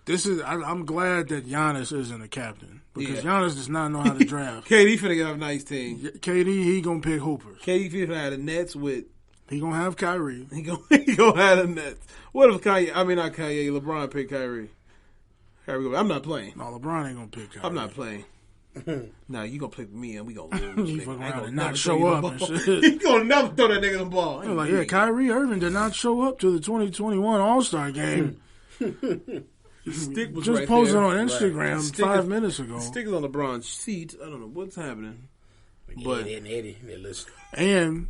Speaker 3: I'm glad that Giannis isn't a captain. Because
Speaker 2: Yeah.
Speaker 3: Giannis does not know how to draft.
Speaker 2: KD finna get a nice team.
Speaker 3: KD, he gonna pick hoopers.
Speaker 2: KD finna have the Nets with.
Speaker 3: He gonna have Kyrie.
Speaker 2: He gonna have the Nets. What if LeBron pick Kyrie? I'm not playing.
Speaker 3: No, LeBron ain't gonna pick Kyrie.
Speaker 2: I'm not playing. Nah, you gonna play with me and we gonna lose.
Speaker 3: He
Speaker 2: nigga.
Speaker 3: fuck
Speaker 2: I ain't
Speaker 3: around
Speaker 2: gonna
Speaker 3: and
Speaker 2: never
Speaker 3: not
Speaker 2: throw
Speaker 3: show
Speaker 2: you the
Speaker 3: up and
Speaker 2: ball.
Speaker 3: shit.
Speaker 2: He gonna never throw that nigga the ball.
Speaker 3: They're like, yeah, Kyrie Irving did not show up to the 2021 All-Star game.
Speaker 2: Stick was
Speaker 3: Just
Speaker 2: right
Speaker 3: posted
Speaker 2: there.
Speaker 3: on Instagram
Speaker 2: Stick
Speaker 3: 5
Speaker 2: is-
Speaker 3: minutes ago.
Speaker 2: Stick is on LeBron's seat. I don't know what's happening. But
Speaker 1: Eddie, they listen.
Speaker 3: And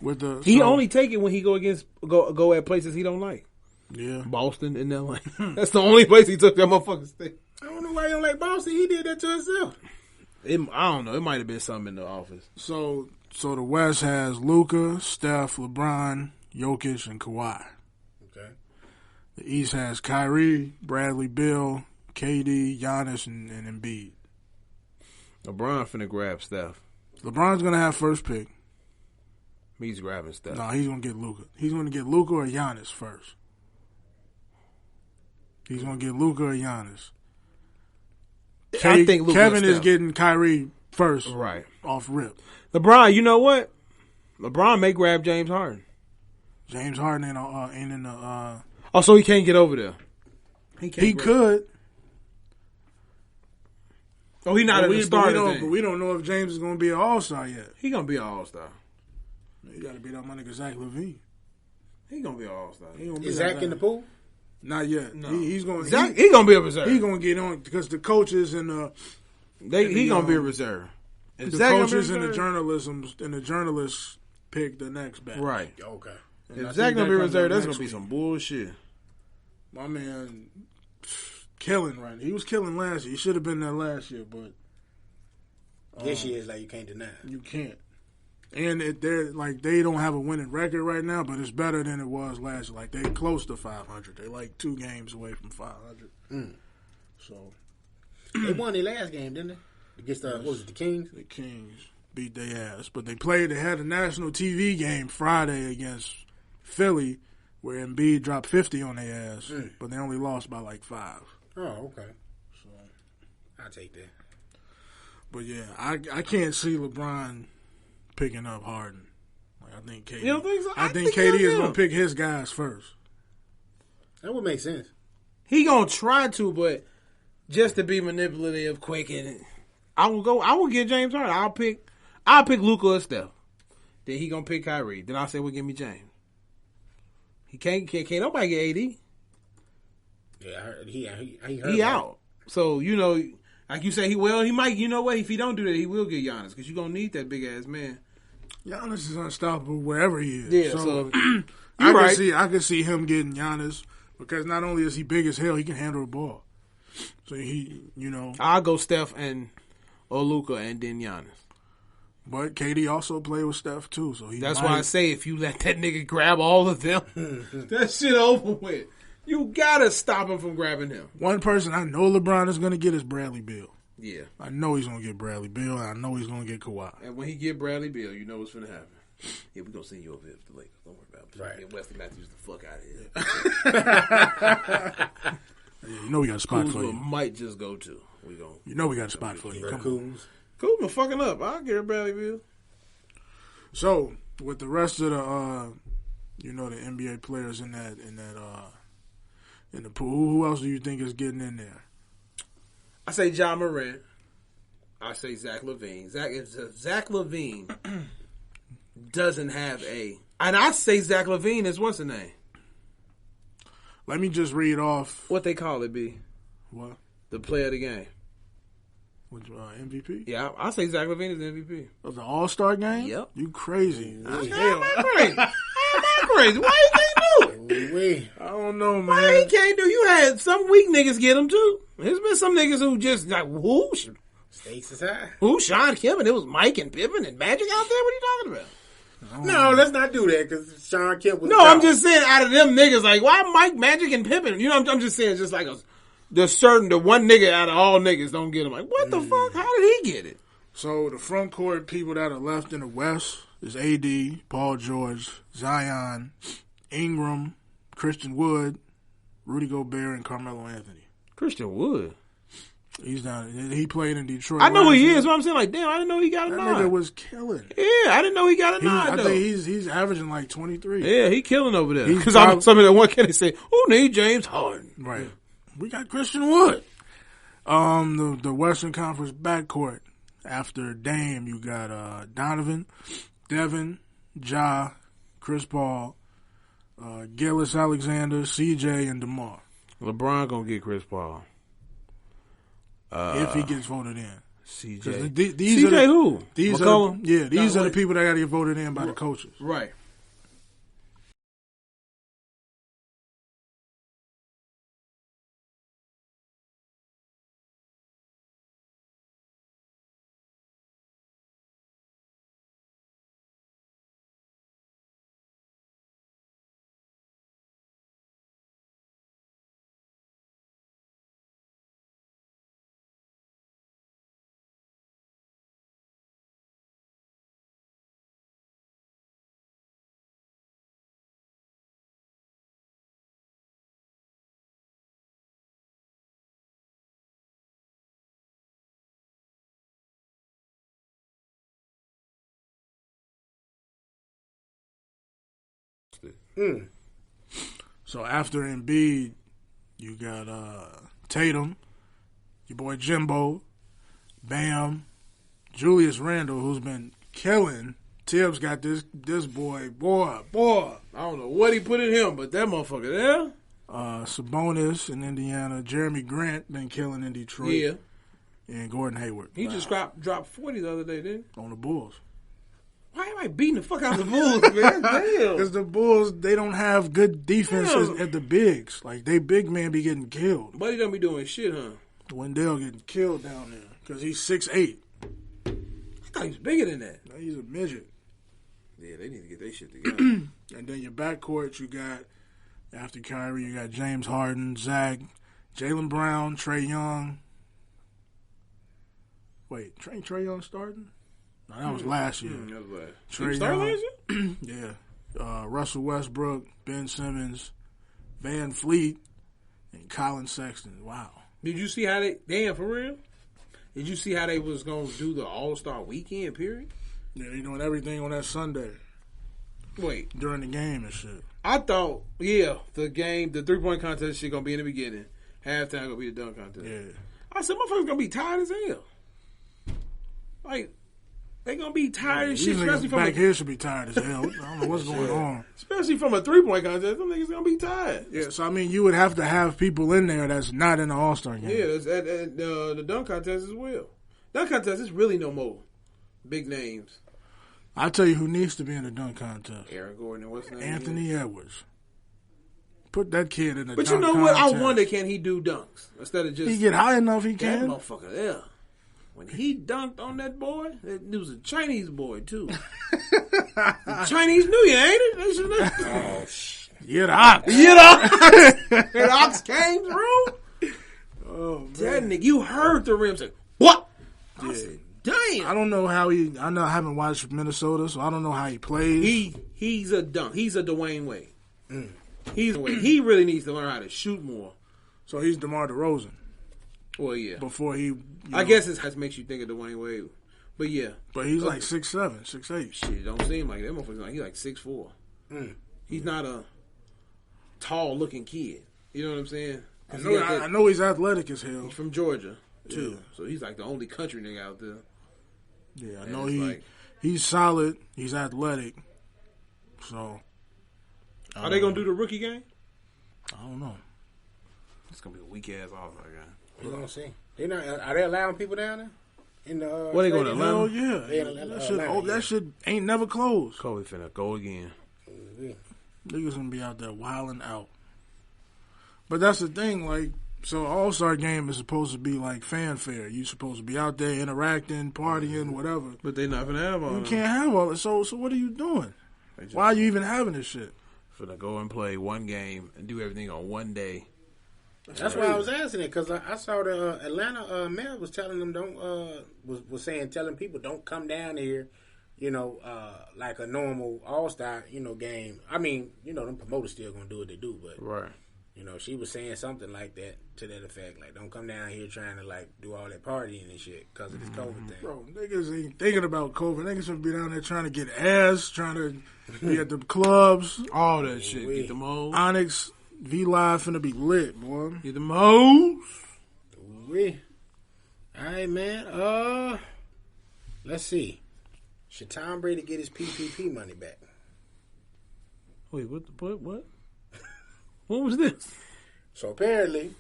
Speaker 3: with the
Speaker 2: he only take it when he go at places he don't like.
Speaker 3: yeah.
Speaker 2: Boston and LA. That's the only place he took that motherfucking stick.
Speaker 1: I don't know why you don't like Boston. He did that to himself.
Speaker 2: I don't know. It might have been something in the office.
Speaker 3: So the West has Luka, Steph, LeBron, Jokic, and Kawhi.
Speaker 1: Okay.
Speaker 3: The East has Kyrie, Bradley, Bill, KD, Giannis, and Embiid.
Speaker 2: LeBron finna grab Steph.
Speaker 3: LeBron's gonna have first pick.
Speaker 2: He's grabbing Steph.
Speaker 3: No, he's gonna get Luka. He's gonna get Luka or Giannis first. He's gonna get Luka or Giannis.
Speaker 2: I think Luka
Speaker 3: Kevin
Speaker 2: or
Speaker 3: is
Speaker 2: Steph.
Speaker 3: getting Kyrie first,
Speaker 2: Right.
Speaker 3: off rip.
Speaker 2: LeBron, you know what? LeBron may grab James Harden.
Speaker 3: James Harden ain't in the.
Speaker 2: Oh, so he can't get over there.
Speaker 3: He could.
Speaker 2: Oh, he not a starter.
Speaker 3: But we don't know if James is going to be an All-Star yet.
Speaker 2: He going to be an All-Star.
Speaker 3: You got to beat out my nigga Zach LaVine.
Speaker 2: He going to be an All-Star.
Speaker 1: Is Zach in the pool?
Speaker 3: Not yet.
Speaker 2: No.
Speaker 3: He's going.
Speaker 2: He going to be a reserve.
Speaker 3: He's going to get on because the coaches and
Speaker 2: he going to be a reserve.
Speaker 3: The coaches and the journalists pick the next back.
Speaker 2: Right.
Speaker 1: Okay.
Speaker 2: If Zach going to be reserved, that's going to be some bullshit.
Speaker 3: My man, killing right now. He was killing last year. He should have been there last year, but
Speaker 1: this year is like you can't deny it.
Speaker 3: You can't. And they don't have a winning record right now, but it's better than it was last year. Like they close to 500. They like 2 games away from 500. So
Speaker 1: they won their last game, didn't they? Against what was it, the Kings?
Speaker 3: The Kings beat their ass, but they had a national TV game Friday against Philly, where Embiid dropped 50 on their ass, but they only lost by like 5.
Speaker 1: Oh, okay. So I'll take that.
Speaker 3: But yeah, I can't see LeBron picking up Harden. Like I think KD.
Speaker 2: You don't think so?
Speaker 3: I think KD is gonna pick his guys first.
Speaker 1: That would make sense.
Speaker 2: He gonna try to, but just to be manipulative, quick, and I will get James Harden. I'll pick Luka or Steph. Then he gonna pick Kyrie. Then I'll say, well, give me James. He can't nobody get AD.
Speaker 1: Yeah, I heard he
Speaker 2: hurt. He out. So like you say, he might. You know what? If he don't do that, he will get Giannis because you gonna need that big ass man.
Speaker 3: Giannis is unstoppable wherever he is.
Speaker 2: Yeah,
Speaker 3: so
Speaker 2: right.
Speaker 3: I can see him getting Giannis because not only is he big as hell, he can handle the ball. So
Speaker 2: I'll go Steph or Luka and then Giannis.
Speaker 3: But KD also played with Steph too, so
Speaker 2: that's why I say if you let that nigga grab all of them, that shit over with. You gotta stop him from grabbing him.
Speaker 3: One person I know LeBron is gonna get is Bradley Beal.
Speaker 2: Yeah,
Speaker 3: I know he's gonna get Bradley Beal, and I know he's gonna get Kawhi.
Speaker 2: And when he get Bradley Beal, you know what's gonna happen. Yeah, we gonna send you over here to the Lakers. Don't worry about it.
Speaker 1: Right.
Speaker 2: Get Wesley Matthews the fuck out of here.
Speaker 3: Yeah, you know we got a spot for you.
Speaker 2: Might just go to.
Speaker 3: We got a spot for you. Come on.
Speaker 2: Kuzma fucking up. I'll get Bradley Beal.
Speaker 3: So with the rest of the the NBA players in the pool, who else do you think is getting in there?
Speaker 2: I say Ja Morant. I say Zach LaVine. Zach LaVine doesn't have and I say Zach LaVine is what's the name?
Speaker 3: Let me just read off
Speaker 2: what they call it. B.
Speaker 3: What? The
Speaker 2: player of the game.
Speaker 3: Which MVP?
Speaker 2: Yeah, I say Zach LaVine is the MVP
Speaker 3: of the All-Star game.
Speaker 2: Yep.
Speaker 3: You crazy?
Speaker 2: I'm not crazy. Why you can't do it?
Speaker 3: I don't know, man.
Speaker 2: Why he can't do? You had some weak niggas get him too. There's been some niggas who just like who?
Speaker 1: Stakes is high.
Speaker 2: Who? Sean Kemp and it was Mike and Pippen and Magic out there. What are you talking about?
Speaker 1: No, let's not do that because Sean Kemp was.
Speaker 2: No, I'm just saying out of them niggas, like why Mike, Magic, and Pippen? You know, I'm just saying, just like the one nigga out of all niggas don't get him. Like what the fuck? How did he get it?
Speaker 3: So the front court people that are left in the West is AD, Paul George, Zion, Ingram, Christian Wood, Rudy Gobert, and Carmelo Anthony.
Speaker 2: Christian Wood.
Speaker 3: He's down. He played in Detroit.
Speaker 2: I know who he is. But I'm saying, like, damn, I didn't know he got a nod.
Speaker 3: That nigga was killing.
Speaker 2: Yeah, I didn't know he got a nod.
Speaker 3: I think he's averaging like 23.
Speaker 2: Yeah, he killing over there. Because I'm some of the one kid they say, who need James Harden?
Speaker 3: Right. Yeah. We got Christian Wood. The Western Conference backcourt after Dame, you got Donovan, Devin, Ja, Chris Paul, Gillis Alexander, CJ, and DeMar.
Speaker 2: LeBron gonna get Chris Paul.
Speaker 3: If he gets voted in.
Speaker 2: CJ.
Speaker 3: CJ
Speaker 2: who?
Speaker 3: These
Speaker 2: McCollum?
Speaker 3: These are the people that got to get voted in by the coaches.
Speaker 2: Right.
Speaker 3: So after Embiid, you got Tatum, your boy Jimbo, Bam, Julius Randle, who's been killing. Tibbs got this boy.
Speaker 2: I don't know what he put in him, but that motherfucker there.
Speaker 3: Sabonis in Indiana. Jeremy Grant been killing in Detroit.
Speaker 2: Yeah.
Speaker 3: And Gordon Hayward.
Speaker 2: He just dropped 40 the other day, didn't he?
Speaker 3: On the Bulls.
Speaker 2: Why am I beating the fuck out of the Bulls, man? Damn.
Speaker 3: Because the Bulls, they don't have good defense at the bigs. Like, they big man be getting killed.
Speaker 2: Buddy don't be doing shit, huh?
Speaker 3: Wendell getting killed down there because he's 6'8".
Speaker 2: I thought he was bigger than that.
Speaker 3: No, he's a midget.
Speaker 2: Yeah, they need to get their shit together.
Speaker 3: And then your backcourt, you got, after Kyrie, you got James Harden, Zach, Jaylen Brown, Trae Young. Wait, Trae Young starting? No, that was last year.
Speaker 2: That was last.
Speaker 3: Trae
Speaker 2: Young.
Speaker 3: last year? Yeah. Russell Westbrook, Ben Simmons, Van Fleet, and Colin Sexton. Wow.
Speaker 2: Did you see how they... Damn, for real? Did you see how they was going to do the All-Star weekend, period?
Speaker 3: Yeah, they doing everything on that Sunday.
Speaker 2: Wait.
Speaker 3: During the game and shit.
Speaker 2: I thought, the game, the 3-point contest shit going to be in the beginning. Halftime going to be the dunk contest.
Speaker 3: Yeah.
Speaker 2: I said, motherfuckers going to be tired as hell. Like, they going to be tired as shit. Especially from
Speaker 3: back here should be tired as hell. I don't know what's going on.
Speaker 2: Especially from a 3-point contest. Them niggas going to be tired.
Speaker 3: Yeah, so I mean, you would have to have people in there that's not in the All-Star game.
Speaker 2: Yeah, the dunk contest as well. Dunk contest is really no more big names.
Speaker 3: I'll tell you who needs to be in the dunk contest.
Speaker 2: Aaron Gordon and what's his name?
Speaker 3: Anthony Edwards. Put that kid in the
Speaker 2: but
Speaker 3: dunk contest.
Speaker 2: But you know what? I wonder, can he do dunks? Instead of just...
Speaker 3: He get high enough, he can.
Speaker 2: That motherfucker there. When he dunked on that boy, it was a Chinese boy, too. The Chinese New Year, ain't it? They should have... Oh, shit.
Speaker 3: Get ox.
Speaker 2: That ox came through?
Speaker 3: Oh, man.
Speaker 2: That nigga, you heard the rim say, what?
Speaker 3: Yeah.
Speaker 2: I said, damn.
Speaker 3: I don't know how he... I haven't watched Minnesota, so I don't know how he plays.
Speaker 2: He's a dunk. He's a Dwayne Wade. He really needs to learn how to shoot more.
Speaker 3: So he's DeMar DeRozan.
Speaker 2: Well, yeah.
Speaker 3: Before he...
Speaker 2: I guess it makes you think of Dwayne Wade. But yeah.
Speaker 3: But he's like 6'7", 6'8".
Speaker 2: Shit, don't seem like that motherfucker. He's like 6'4". He's not a tall-looking kid. You know what I'm saying?
Speaker 3: I know he's athletic as hell.
Speaker 2: He's from Georgia, too. Yeah. So he's like the only country nigga out there.
Speaker 3: Yeah, I know he's solid. He's athletic. So...
Speaker 2: Are they going to do the rookie game?
Speaker 3: I don't know.
Speaker 2: It's going to be a weak-ass All-Star game.
Speaker 1: We're going to see. Are they allowing people down there? In the,
Speaker 2: what are they going to allow?
Speaker 3: Oh, yeah. That shit ain't never closed.
Speaker 2: Kobe finna go again.
Speaker 3: Niggas going to be out there wilding out. But that's the thing, like, so All-Star game is supposed to be like fanfare. You supposed to be out there interacting, partying, whatever.
Speaker 2: But they not gonna have all that.
Speaker 3: You can't have all that. So what are you doing? Why are you even having this shit?
Speaker 2: Finna go and play one game and do everything on one day.
Speaker 1: That's why I was asking it, because I saw the Atlanta mayor was telling them telling people don't come down here, like a normal All-Star, game. I mean, them promoters still gonna do what they do, but
Speaker 2: right.
Speaker 1: She was saying something like that to that effect, like don't come down here trying to like do all that partying and shit because of this COVID thing.
Speaker 3: Bro, niggas ain't thinking about COVID. Niggas would be down there trying to get ass, trying to be at the clubs,
Speaker 2: all that shit. Get them hoes.
Speaker 3: Onyx V Live finna be lit, boy.
Speaker 2: Get them hoes.
Speaker 1: All right, man. Let's see. Should Tom Brady get his PPP money back?
Speaker 2: Wait, what? What was this?
Speaker 1: So apparently,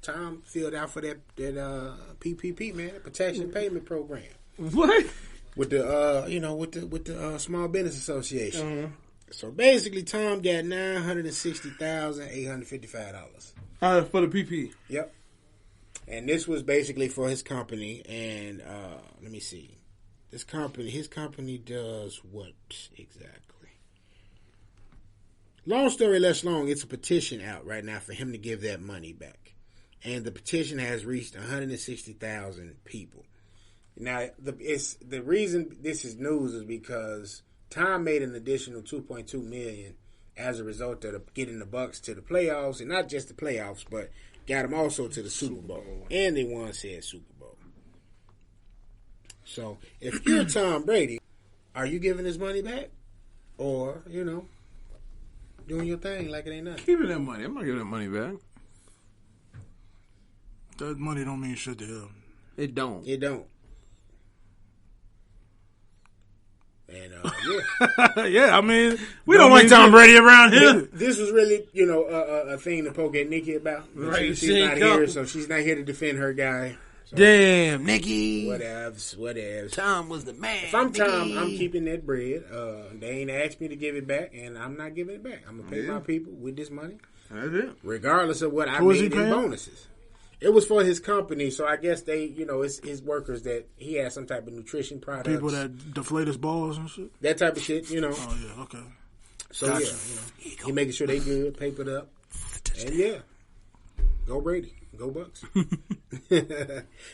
Speaker 1: Tom filled out for that PPP, man, Protection Payment Program.
Speaker 2: What?
Speaker 1: With the with the Small Business Association. Uh-huh. So basically, Tom got $960,855.
Speaker 2: For the PP.
Speaker 1: Yep. And this was basically for his company. And let me see, his company does what exactly? Long story less long, it's a petition out right now for him to give that money back. And the petition has reached 160,000 people. Now, the reason this is news is because Tom made an additional $2.2 million as a result of getting the Bucks to the playoffs, and not just the playoffs, but got them also to the Super Bowl. And they won said Super Bowl. So, if you're Tom Brady, are you giving his money back? Or, doing your thing like it ain't nothing?
Speaker 2: Keeping that money. I'm not giving that money back.
Speaker 3: That money don't mean shit to him.
Speaker 2: It don't.
Speaker 1: It don't. And
Speaker 3: yeah, I mean, we don't like Tom Brady around here.
Speaker 1: This was really, a thing to poke at Nikki about.
Speaker 2: Right,
Speaker 1: She's not here, so she's not here to defend her guy. So,
Speaker 2: damn, Nikki.
Speaker 1: Whatevs.
Speaker 2: Tom was the man.
Speaker 1: If I'm
Speaker 2: Nikki.
Speaker 1: Tom, I'm keeping that bread. They ain't asked me to give it back, and I'm not giving it back. I'm gonna pay my people with this money,
Speaker 2: that's it.
Speaker 1: regardless of what I made in bonuses. It was for his company, so I guess they, it's his workers that he has some type of nutrition products.
Speaker 3: People that deflate his balls and shit?
Speaker 1: That type of shit,
Speaker 3: Oh, yeah, okay.
Speaker 1: So, gotcha. He making sure they good, papered up. And, go Brady. Go Bucks. All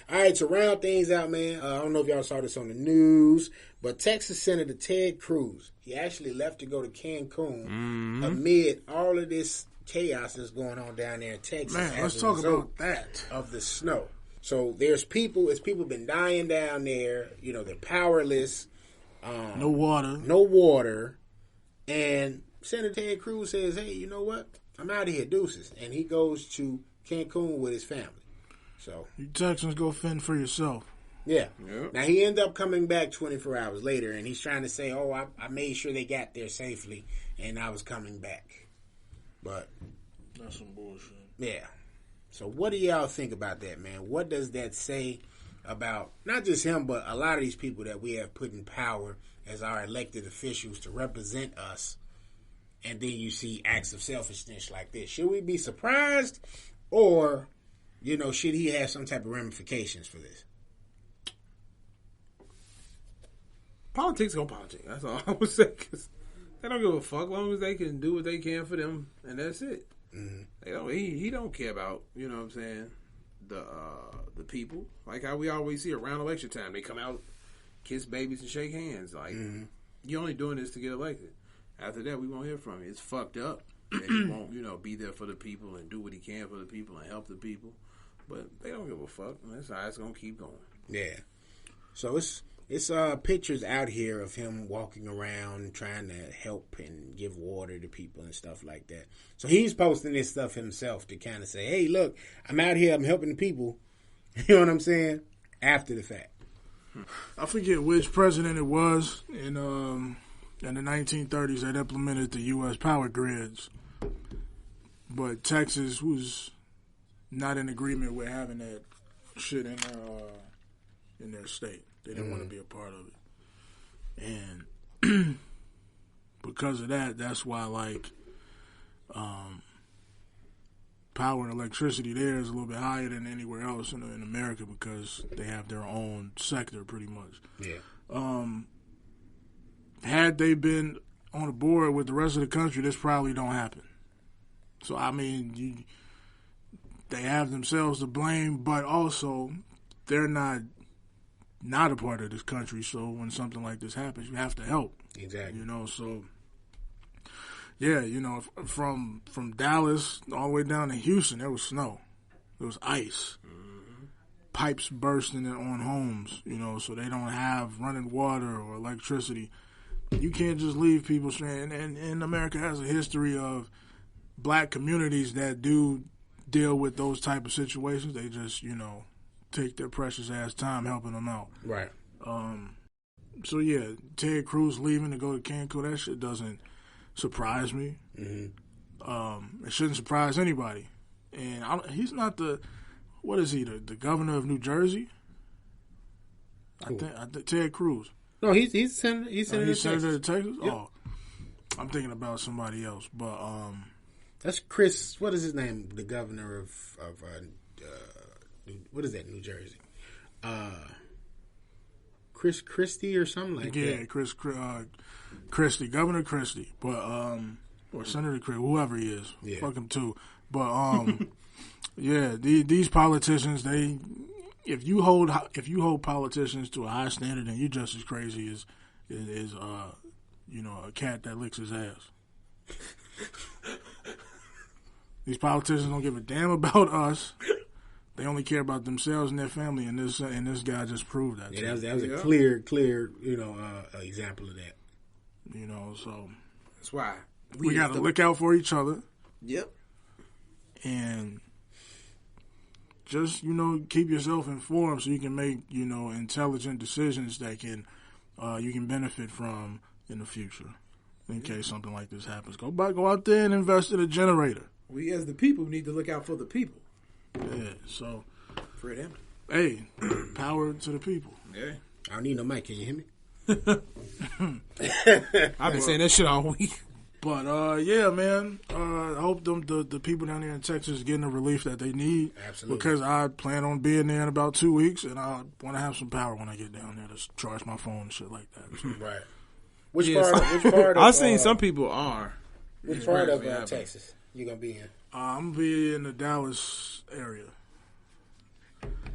Speaker 1: right, to round things out, man, I don't know if y'all saw this on the news, but Texas Senator Ted Cruz, he actually left to go to Cancun amid all of this chaos that's going on down there in Texas.
Speaker 3: Man, let's talk about that.
Speaker 1: Of the snow. So there's people been dying down there. They're powerless.
Speaker 3: No water.
Speaker 1: No water. And Senator Ted Cruz says, hey, you know what? I'm out of here, deuces. And he goes to Cancun with his family. So
Speaker 3: you Texans go fend for yourself.
Speaker 1: Yeah. Yep. Now, he ended up coming back 24 hours later, and he's trying to say, I made sure they got there safely, and I was coming back. But
Speaker 3: that's some bullshit.
Speaker 1: Yeah. So what do y'all think about that, man? What does that say about not just him, but a lot of these people that we have put in power as our elected officials to represent us, and then you see acts of selfishness like this? Should we be surprised, or, should he have some type of ramifications for this?
Speaker 2: Politics gonna politic. That's all I would say. Cause they don't give a fuck as long as they can do what they can for them, and that's it. Mm-hmm. They don't. He don't care about what I'm saying, the people. Like how we always see around election time, they come out, kiss babies and shake hands. Like you're only doing this to get elected. After that, we won't hear from you. It's fucked up that he won't be there for the people and do what he can for the people and help the people. But they don't give a fuck. And that's how it's gonna keep going.
Speaker 1: Yeah. So it's pictures out here of him walking around trying to help and give water to people and stuff like that. So he's posting this stuff himself to kind of say, hey, look, I'm out here, I'm helping the people. You know what I'm saying? After the fact.
Speaker 3: I forget which president it was in the 1930s that implemented the U.S. power grids. But Texas was not in agreement with having that shit in their state. They didn't want to be a part of it. And because of that, that's why, power and electricity there is a little bit higher than anywhere else in America because they have their own sector pretty much.
Speaker 1: Yeah.
Speaker 3: Had they been on the board with the rest of the country, this probably don't happen. So, I mean, they have themselves to blame, but also they're not a part of this country, so when something like this happens, you have to help.
Speaker 1: Exactly.
Speaker 3: So yeah, from Dallas all the way down to Houston, there was snow. There was ice. Mm-hmm. Pipes bursting on homes, so they don't have running water or electricity. You can't just leave people stranded. And America has a history of black communities that do deal with those type of situations. They just, take their precious ass time helping them out.
Speaker 1: Right.
Speaker 3: So yeah, Ted Cruz leaving to go to Cancun, that shit doesn't surprise me. Mm-hmm. It shouldn't surprise anybody. And he's not what is he, the governor of New Jersey? I think Ted Cruz.
Speaker 1: No, he's senator. He's
Speaker 3: senator of Texas.
Speaker 1: Yep.
Speaker 3: Oh, I'm thinking about somebody else, but
Speaker 1: that's Chris. What is his name? The governor of what is that? New Jersey. Chris Christie or something like that.
Speaker 3: Yeah, Chris Christie, Governor Christie, but or Senator Christie, whoever he is, fuck him too. But yeah, these politicians, if you hold politicians to a high standard, then you just as crazy as a cat that licks his ass. These politicians don't give a damn about us. They only care about themselves and their family, and this guy just proved that.
Speaker 1: Yeah, that was a clear, example of that.
Speaker 3: So
Speaker 2: that's why
Speaker 3: we got to look out for each other.
Speaker 2: Yep.
Speaker 3: And just, keep yourself informed so you can make, intelligent decisions that can you can benefit from in the future in case something like this happens. Go out there and invest in a generator.
Speaker 2: We as the people need to look out for the people.
Speaker 3: Yeah, so
Speaker 2: For them.
Speaker 3: Hey, power to the people.
Speaker 2: Yeah.
Speaker 1: I don't need no mic. Can you hear me?
Speaker 2: I've been saying that shit all week.
Speaker 3: But yeah, man. I hope the people down there in Texas getting the relief that they need.
Speaker 1: Absolutely.
Speaker 3: Because I plan on being there in about 2 weeks, and I want to have some power when I get down there to charge my phone and shit like that. So.
Speaker 1: Right. Which part of
Speaker 2: I've seen some people are.
Speaker 1: Which part of Texas you gonna be in?
Speaker 3: I'm gonna be in the Dallas area.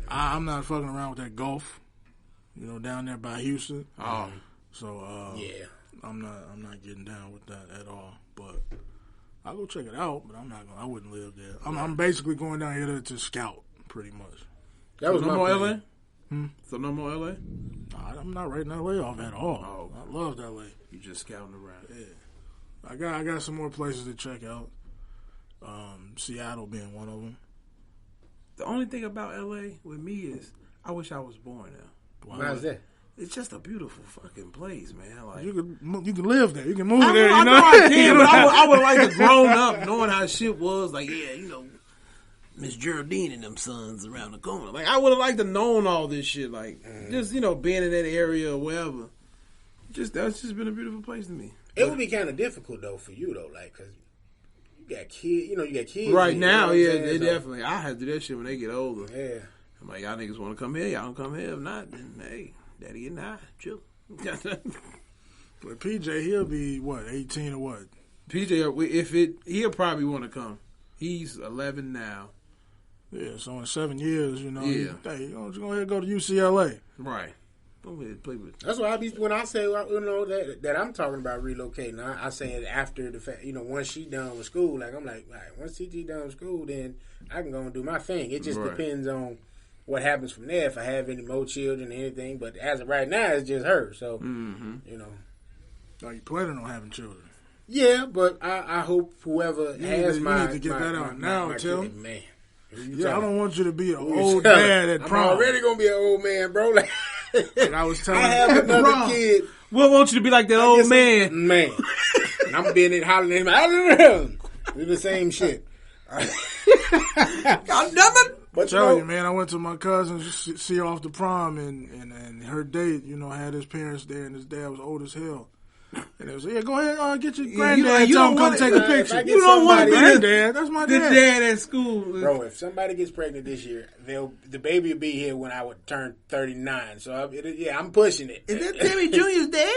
Speaker 3: I'm not fucking around with that Gulf. Down there by Houston.
Speaker 2: Oh.
Speaker 3: So
Speaker 1: Yeah.
Speaker 3: I'm not getting down with that at all. But I'll go check it out. But I wouldn't live there. I'm basically going down here to scout, pretty much.
Speaker 1: That was
Speaker 2: no more
Speaker 1: plan.
Speaker 2: LA. So no more LA.
Speaker 3: I'm not writing LA off at all. Oh, I love LA.
Speaker 2: You just scouting around.
Speaker 3: Yeah, I got some more places to check out. Seattle being one of them.
Speaker 2: The only thing about LA with me is I wish I was born there.
Speaker 1: Why is that?
Speaker 2: It's just a beautiful fucking place, man. Like
Speaker 3: you can live there. You can move
Speaker 2: I
Speaker 3: there.
Speaker 2: know I can, but I would like to grown up knowing how shit was. Like, Miss Geraldine and them sons around the corner. Like, I would have liked to known all this shit. Like, just being in that area or wherever. That's just been a beautiful place to me.
Speaker 1: It would be kind of difficult though for you though, like because you got kids. You got kids
Speaker 2: right now. Yeah, they
Speaker 1: so,
Speaker 2: definitely. I have to do that shit when they get older.
Speaker 1: Yeah,
Speaker 2: I'm like, y'all niggas want to come here? Y'all don't come here. If not, then hey, daddy and I chill.
Speaker 3: But PJ, he'll be what 18 or what?
Speaker 2: PJ, he'll probably want to come. He's 11 now.
Speaker 3: Yeah, so in 7 years,
Speaker 2: Yeah.
Speaker 3: you're going to go to UCLA.
Speaker 2: Right. Go ahead, play with it.
Speaker 1: that's why when I say that I'm talking about relocating. I say it after the fact. Once she done with school, like I'm like, all right, once TT done with school, then I can go and do my thing. It just depends on what happens from there. If I have any more children or anything, but as of right now, it's just her. So
Speaker 3: Are you planning on having children?
Speaker 1: Yeah, but I hope whoever has
Speaker 3: you
Speaker 1: my
Speaker 3: need to get that out now, Tim.
Speaker 1: kid, man.
Speaker 3: Yeah, I don't want you to be an old dad at prom.
Speaker 1: I'm already gonna be an old man, bro. Like
Speaker 3: I was telling
Speaker 1: I have another kid.
Speaker 2: We'll want you to be like that old man.
Speaker 1: Man. And I'm being it hollering at him. We're the same shit.
Speaker 2: God damn it.
Speaker 3: But tell you, man, I went to my cousin's see her off the prom, and her date, had his parents there, and his dad was old as hell. And it was, go ahead, get your granddad.
Speaker 2: You
Speaker 3: Tell
Speaker 2: don't
Speaker 3: him come
Speaker 2: want
Speaker 3: take a picture.
Speaker 1: You don't want
Speaker 3: my granddad. That's my
Speaker 2: the
Speaker 3: dad.
Speaker 2: dad at school.
Speaker 1: Bro, if somebody gets pregnant this year, the baby will be here when I would turn 39. So I'm pushing it.
Speaker 2: Is that Timmy Jr.'s dad?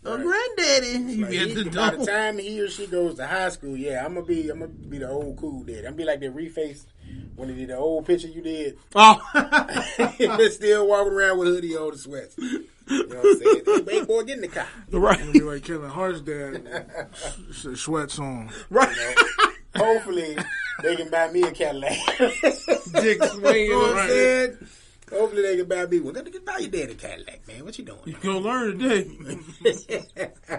Speaker 2: Or granddaddy?
Speaker 1: By the time he or she goes to high school, I'm gonna be the old cool dad. I'm gonna be like the reface when they did the old picture you did.
Speaker 2: Oh,
Speaker 1: still walking around with hoodie on the sweats. You know what I'm saying? Hey, boy, get in the car.
Speaker 2: right.
Speaker 3: It'll be like Kevin Hart's dad, sweats on.
Speaker 2: Right.
Speaker 1: Hopefully, they can buy me a Cadillac.
Speaker 2: Dick swinging.
Speaker 1: You know what I'm saying? Hopefully, they can buy me one. Buy your dad a Cadillac, man. What you doing?
Speaker 2: You gonna learn today.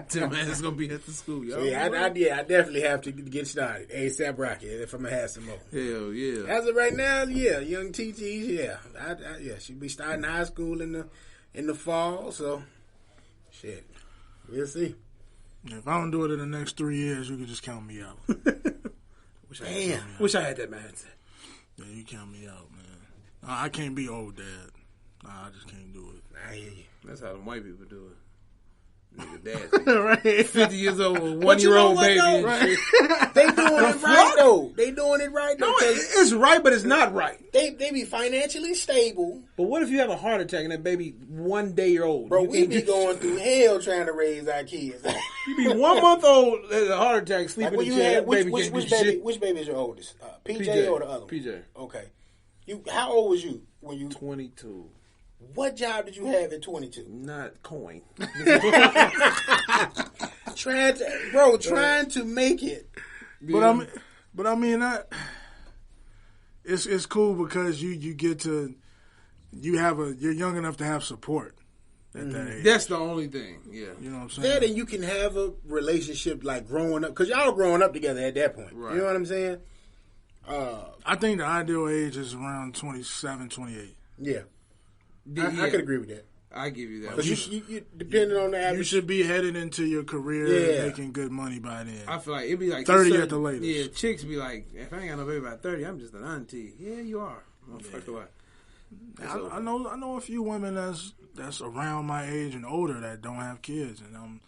Speaker 2: Tim, man, it's gonna be at the school, y'all.
Speaker 1: So, I definitely have to get started. ASAP Rocky, if I'm gonna have some more.
Speaker 2: Hell yeah.
Speaker 1: As of right now, young TT, she'll be starting high school in the fall. So, shit, we'll see.
Speaker 3: If I don't do it in the next 3 years, you can just count me out.
Speaker 2: Wish I had that mindset.
Speaker 3: Yeah, you count me out, man. I can't be old dad. I just can't do it.
Speaker 1: I hear you.
Speaker 2: That's how the white people do it. Nigga, dad,
Speaker 3: Right.
Speaker 2: 50 years old, 1-year-old baby.
Speaker 1: Though, right? They doing it right though. They doing it right though.
Speaker 2: No, it's right, but it's not right.
Speaker 1: They be financially stable.
Speaker 2: But what if you have a heart attack and that baby 1 day old?
Speaker 1: Bro, we be going through hell trying to raise our kids.
Speaker 2: You be 1 month old, has a heart attack, sleeping in the chair.
Speaker 1: Which baby is your oldest? PJ or the other one?
Speaker 2: PJ.
Speaker 1: Okay. How old was you when you?
Speaker 2: 22.
Speaker 1: What job did you have at 22?
Speaker 2: Not coin.
Speaker 1: Trying to make it.
Speaker 3: But I mean, it's cool because you get to you're young enough to have support at that age.
Speaker 2: That's the only thing. Yeah,
Speaker 3: you know what I'm saying.
Speaker 1: That and you can have a relationship like growing up because y'all growing up together at that point.
Speaker 2: Right.
Speaker 1: You know what I'm saying?
Speaker 3: I think the ideal age is around 27, 28.
Speaker 1: Yeah. I could agree with that.
Speaker 2: I give you that.
Speaker 1: Because you depending on the average.
Speaker 3: You should be headed into your career making good money by then.
Speaker 2: I feel like it'd be like
Speaker 3: 30 at the latest.
Speaker 2: Yeah, chicks be like, if I ain't got no baby by 30, I'm just an auntie. Yeah, you are.
Speaker 3: I know a few women that's around my age and older that don't have kids, and I'm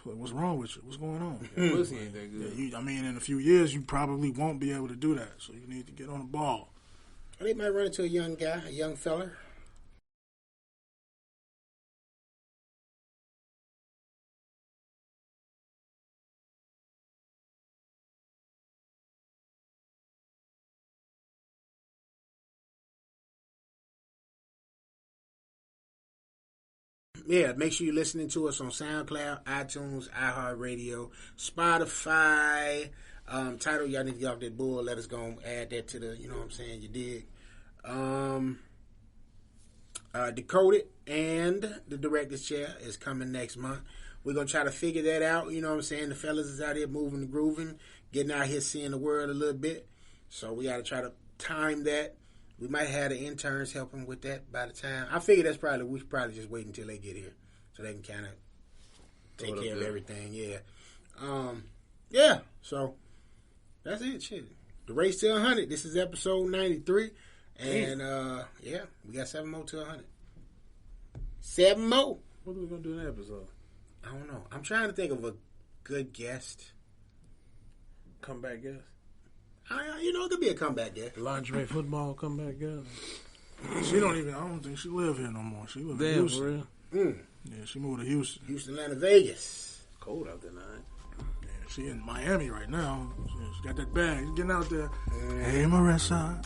Speaker 3: like, what's wrong with you? What's going on?
Speaker 2: Pussy ain't that good.
Speaker 3: In a few years, you probably won't be able to do that, so you need to get on the ball.
Speaker 1: They might run into a young guy, a young fella. Yeah, make sure you're listening to us on SoundCloud, iTunes, iHeartRadio, Spotify. Title, y'all need to get off that bull. Let us go and add that to the, you know what I'm saying, you dig. Decoded and the Director's Chair is coming next month. We're going to try to figure that out. You know what I'm saying? The fellas is out here moving and grooving, getting out here seeing the world a little bit. So we got to try to time that. We might have the interns helping with that by the time. I figure we should probably just wait until they get here so they can kind of take care of everything. Yeah. Yeah. So that's it. Shit. The race to 100. This is episode 93. And, we got 7 more to 100. 7 more.
Speaker 2: What are we going to do in the episode?
Speaker 1: I don't know. I'm trying to think of a good guest.
Speaker 2: Comeback guest?
Speaker 1: It could be a comeback guest.
Speaker 2: Lingerie football comeback guest.
Speaker 3: I don't think she live here no more. She live in Houston.
Speaker 2: For real?
Speaker 3: Yeah, she moved to Houston.
Speaker 1: Houston, Atlanta, Vegas.
Speaker 2: Cold out there, man.
Speaker 3: Yeah, she in Miami right now. She got that bag. She's getting out there. Hey, Marissa.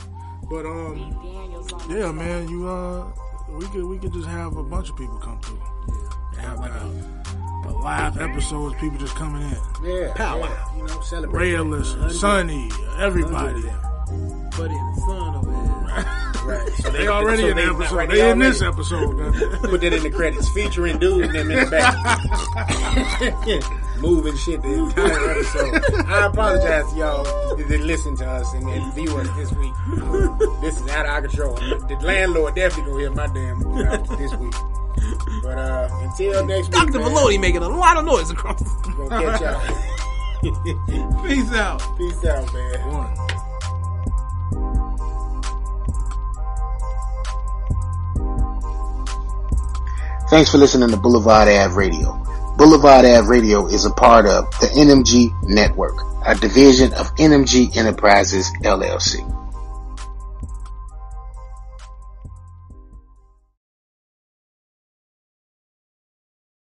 Speaker 3: But, yeah, man, we could just have a bunch of people come through. Yeah. Have like a live episodes, people just coming in.
Speaker 1: Yeah. Power. Yeah. Celebrate.
Speaker 3: Ray listen, Sonny, everybody.
Speaker 2: Buddy and the son over here.
Speaker 1: Right. So
Speaker 3: they already in the episode. Right, they in this episode.
Speaker 1: Put that in the credits. Featuring dude and them in the back. Moving shit the entire episode. I apologize to y'all that listen to us and view us this week. This is out of our control. The landlord definitely gonna hear my damn this week. But until next week,
Speaker 2: Dr. Maloney making a lot of noise across.
Speaker 1: We're gonna catch y'all.
Speaker 2: Peace out.
Speaker 1: Peace out, man. Thanks for listening to Boulevard Ave Radio. Boulevard Ave Radio is a part of the NMG Network, a division of NMG Enterprises, LLC.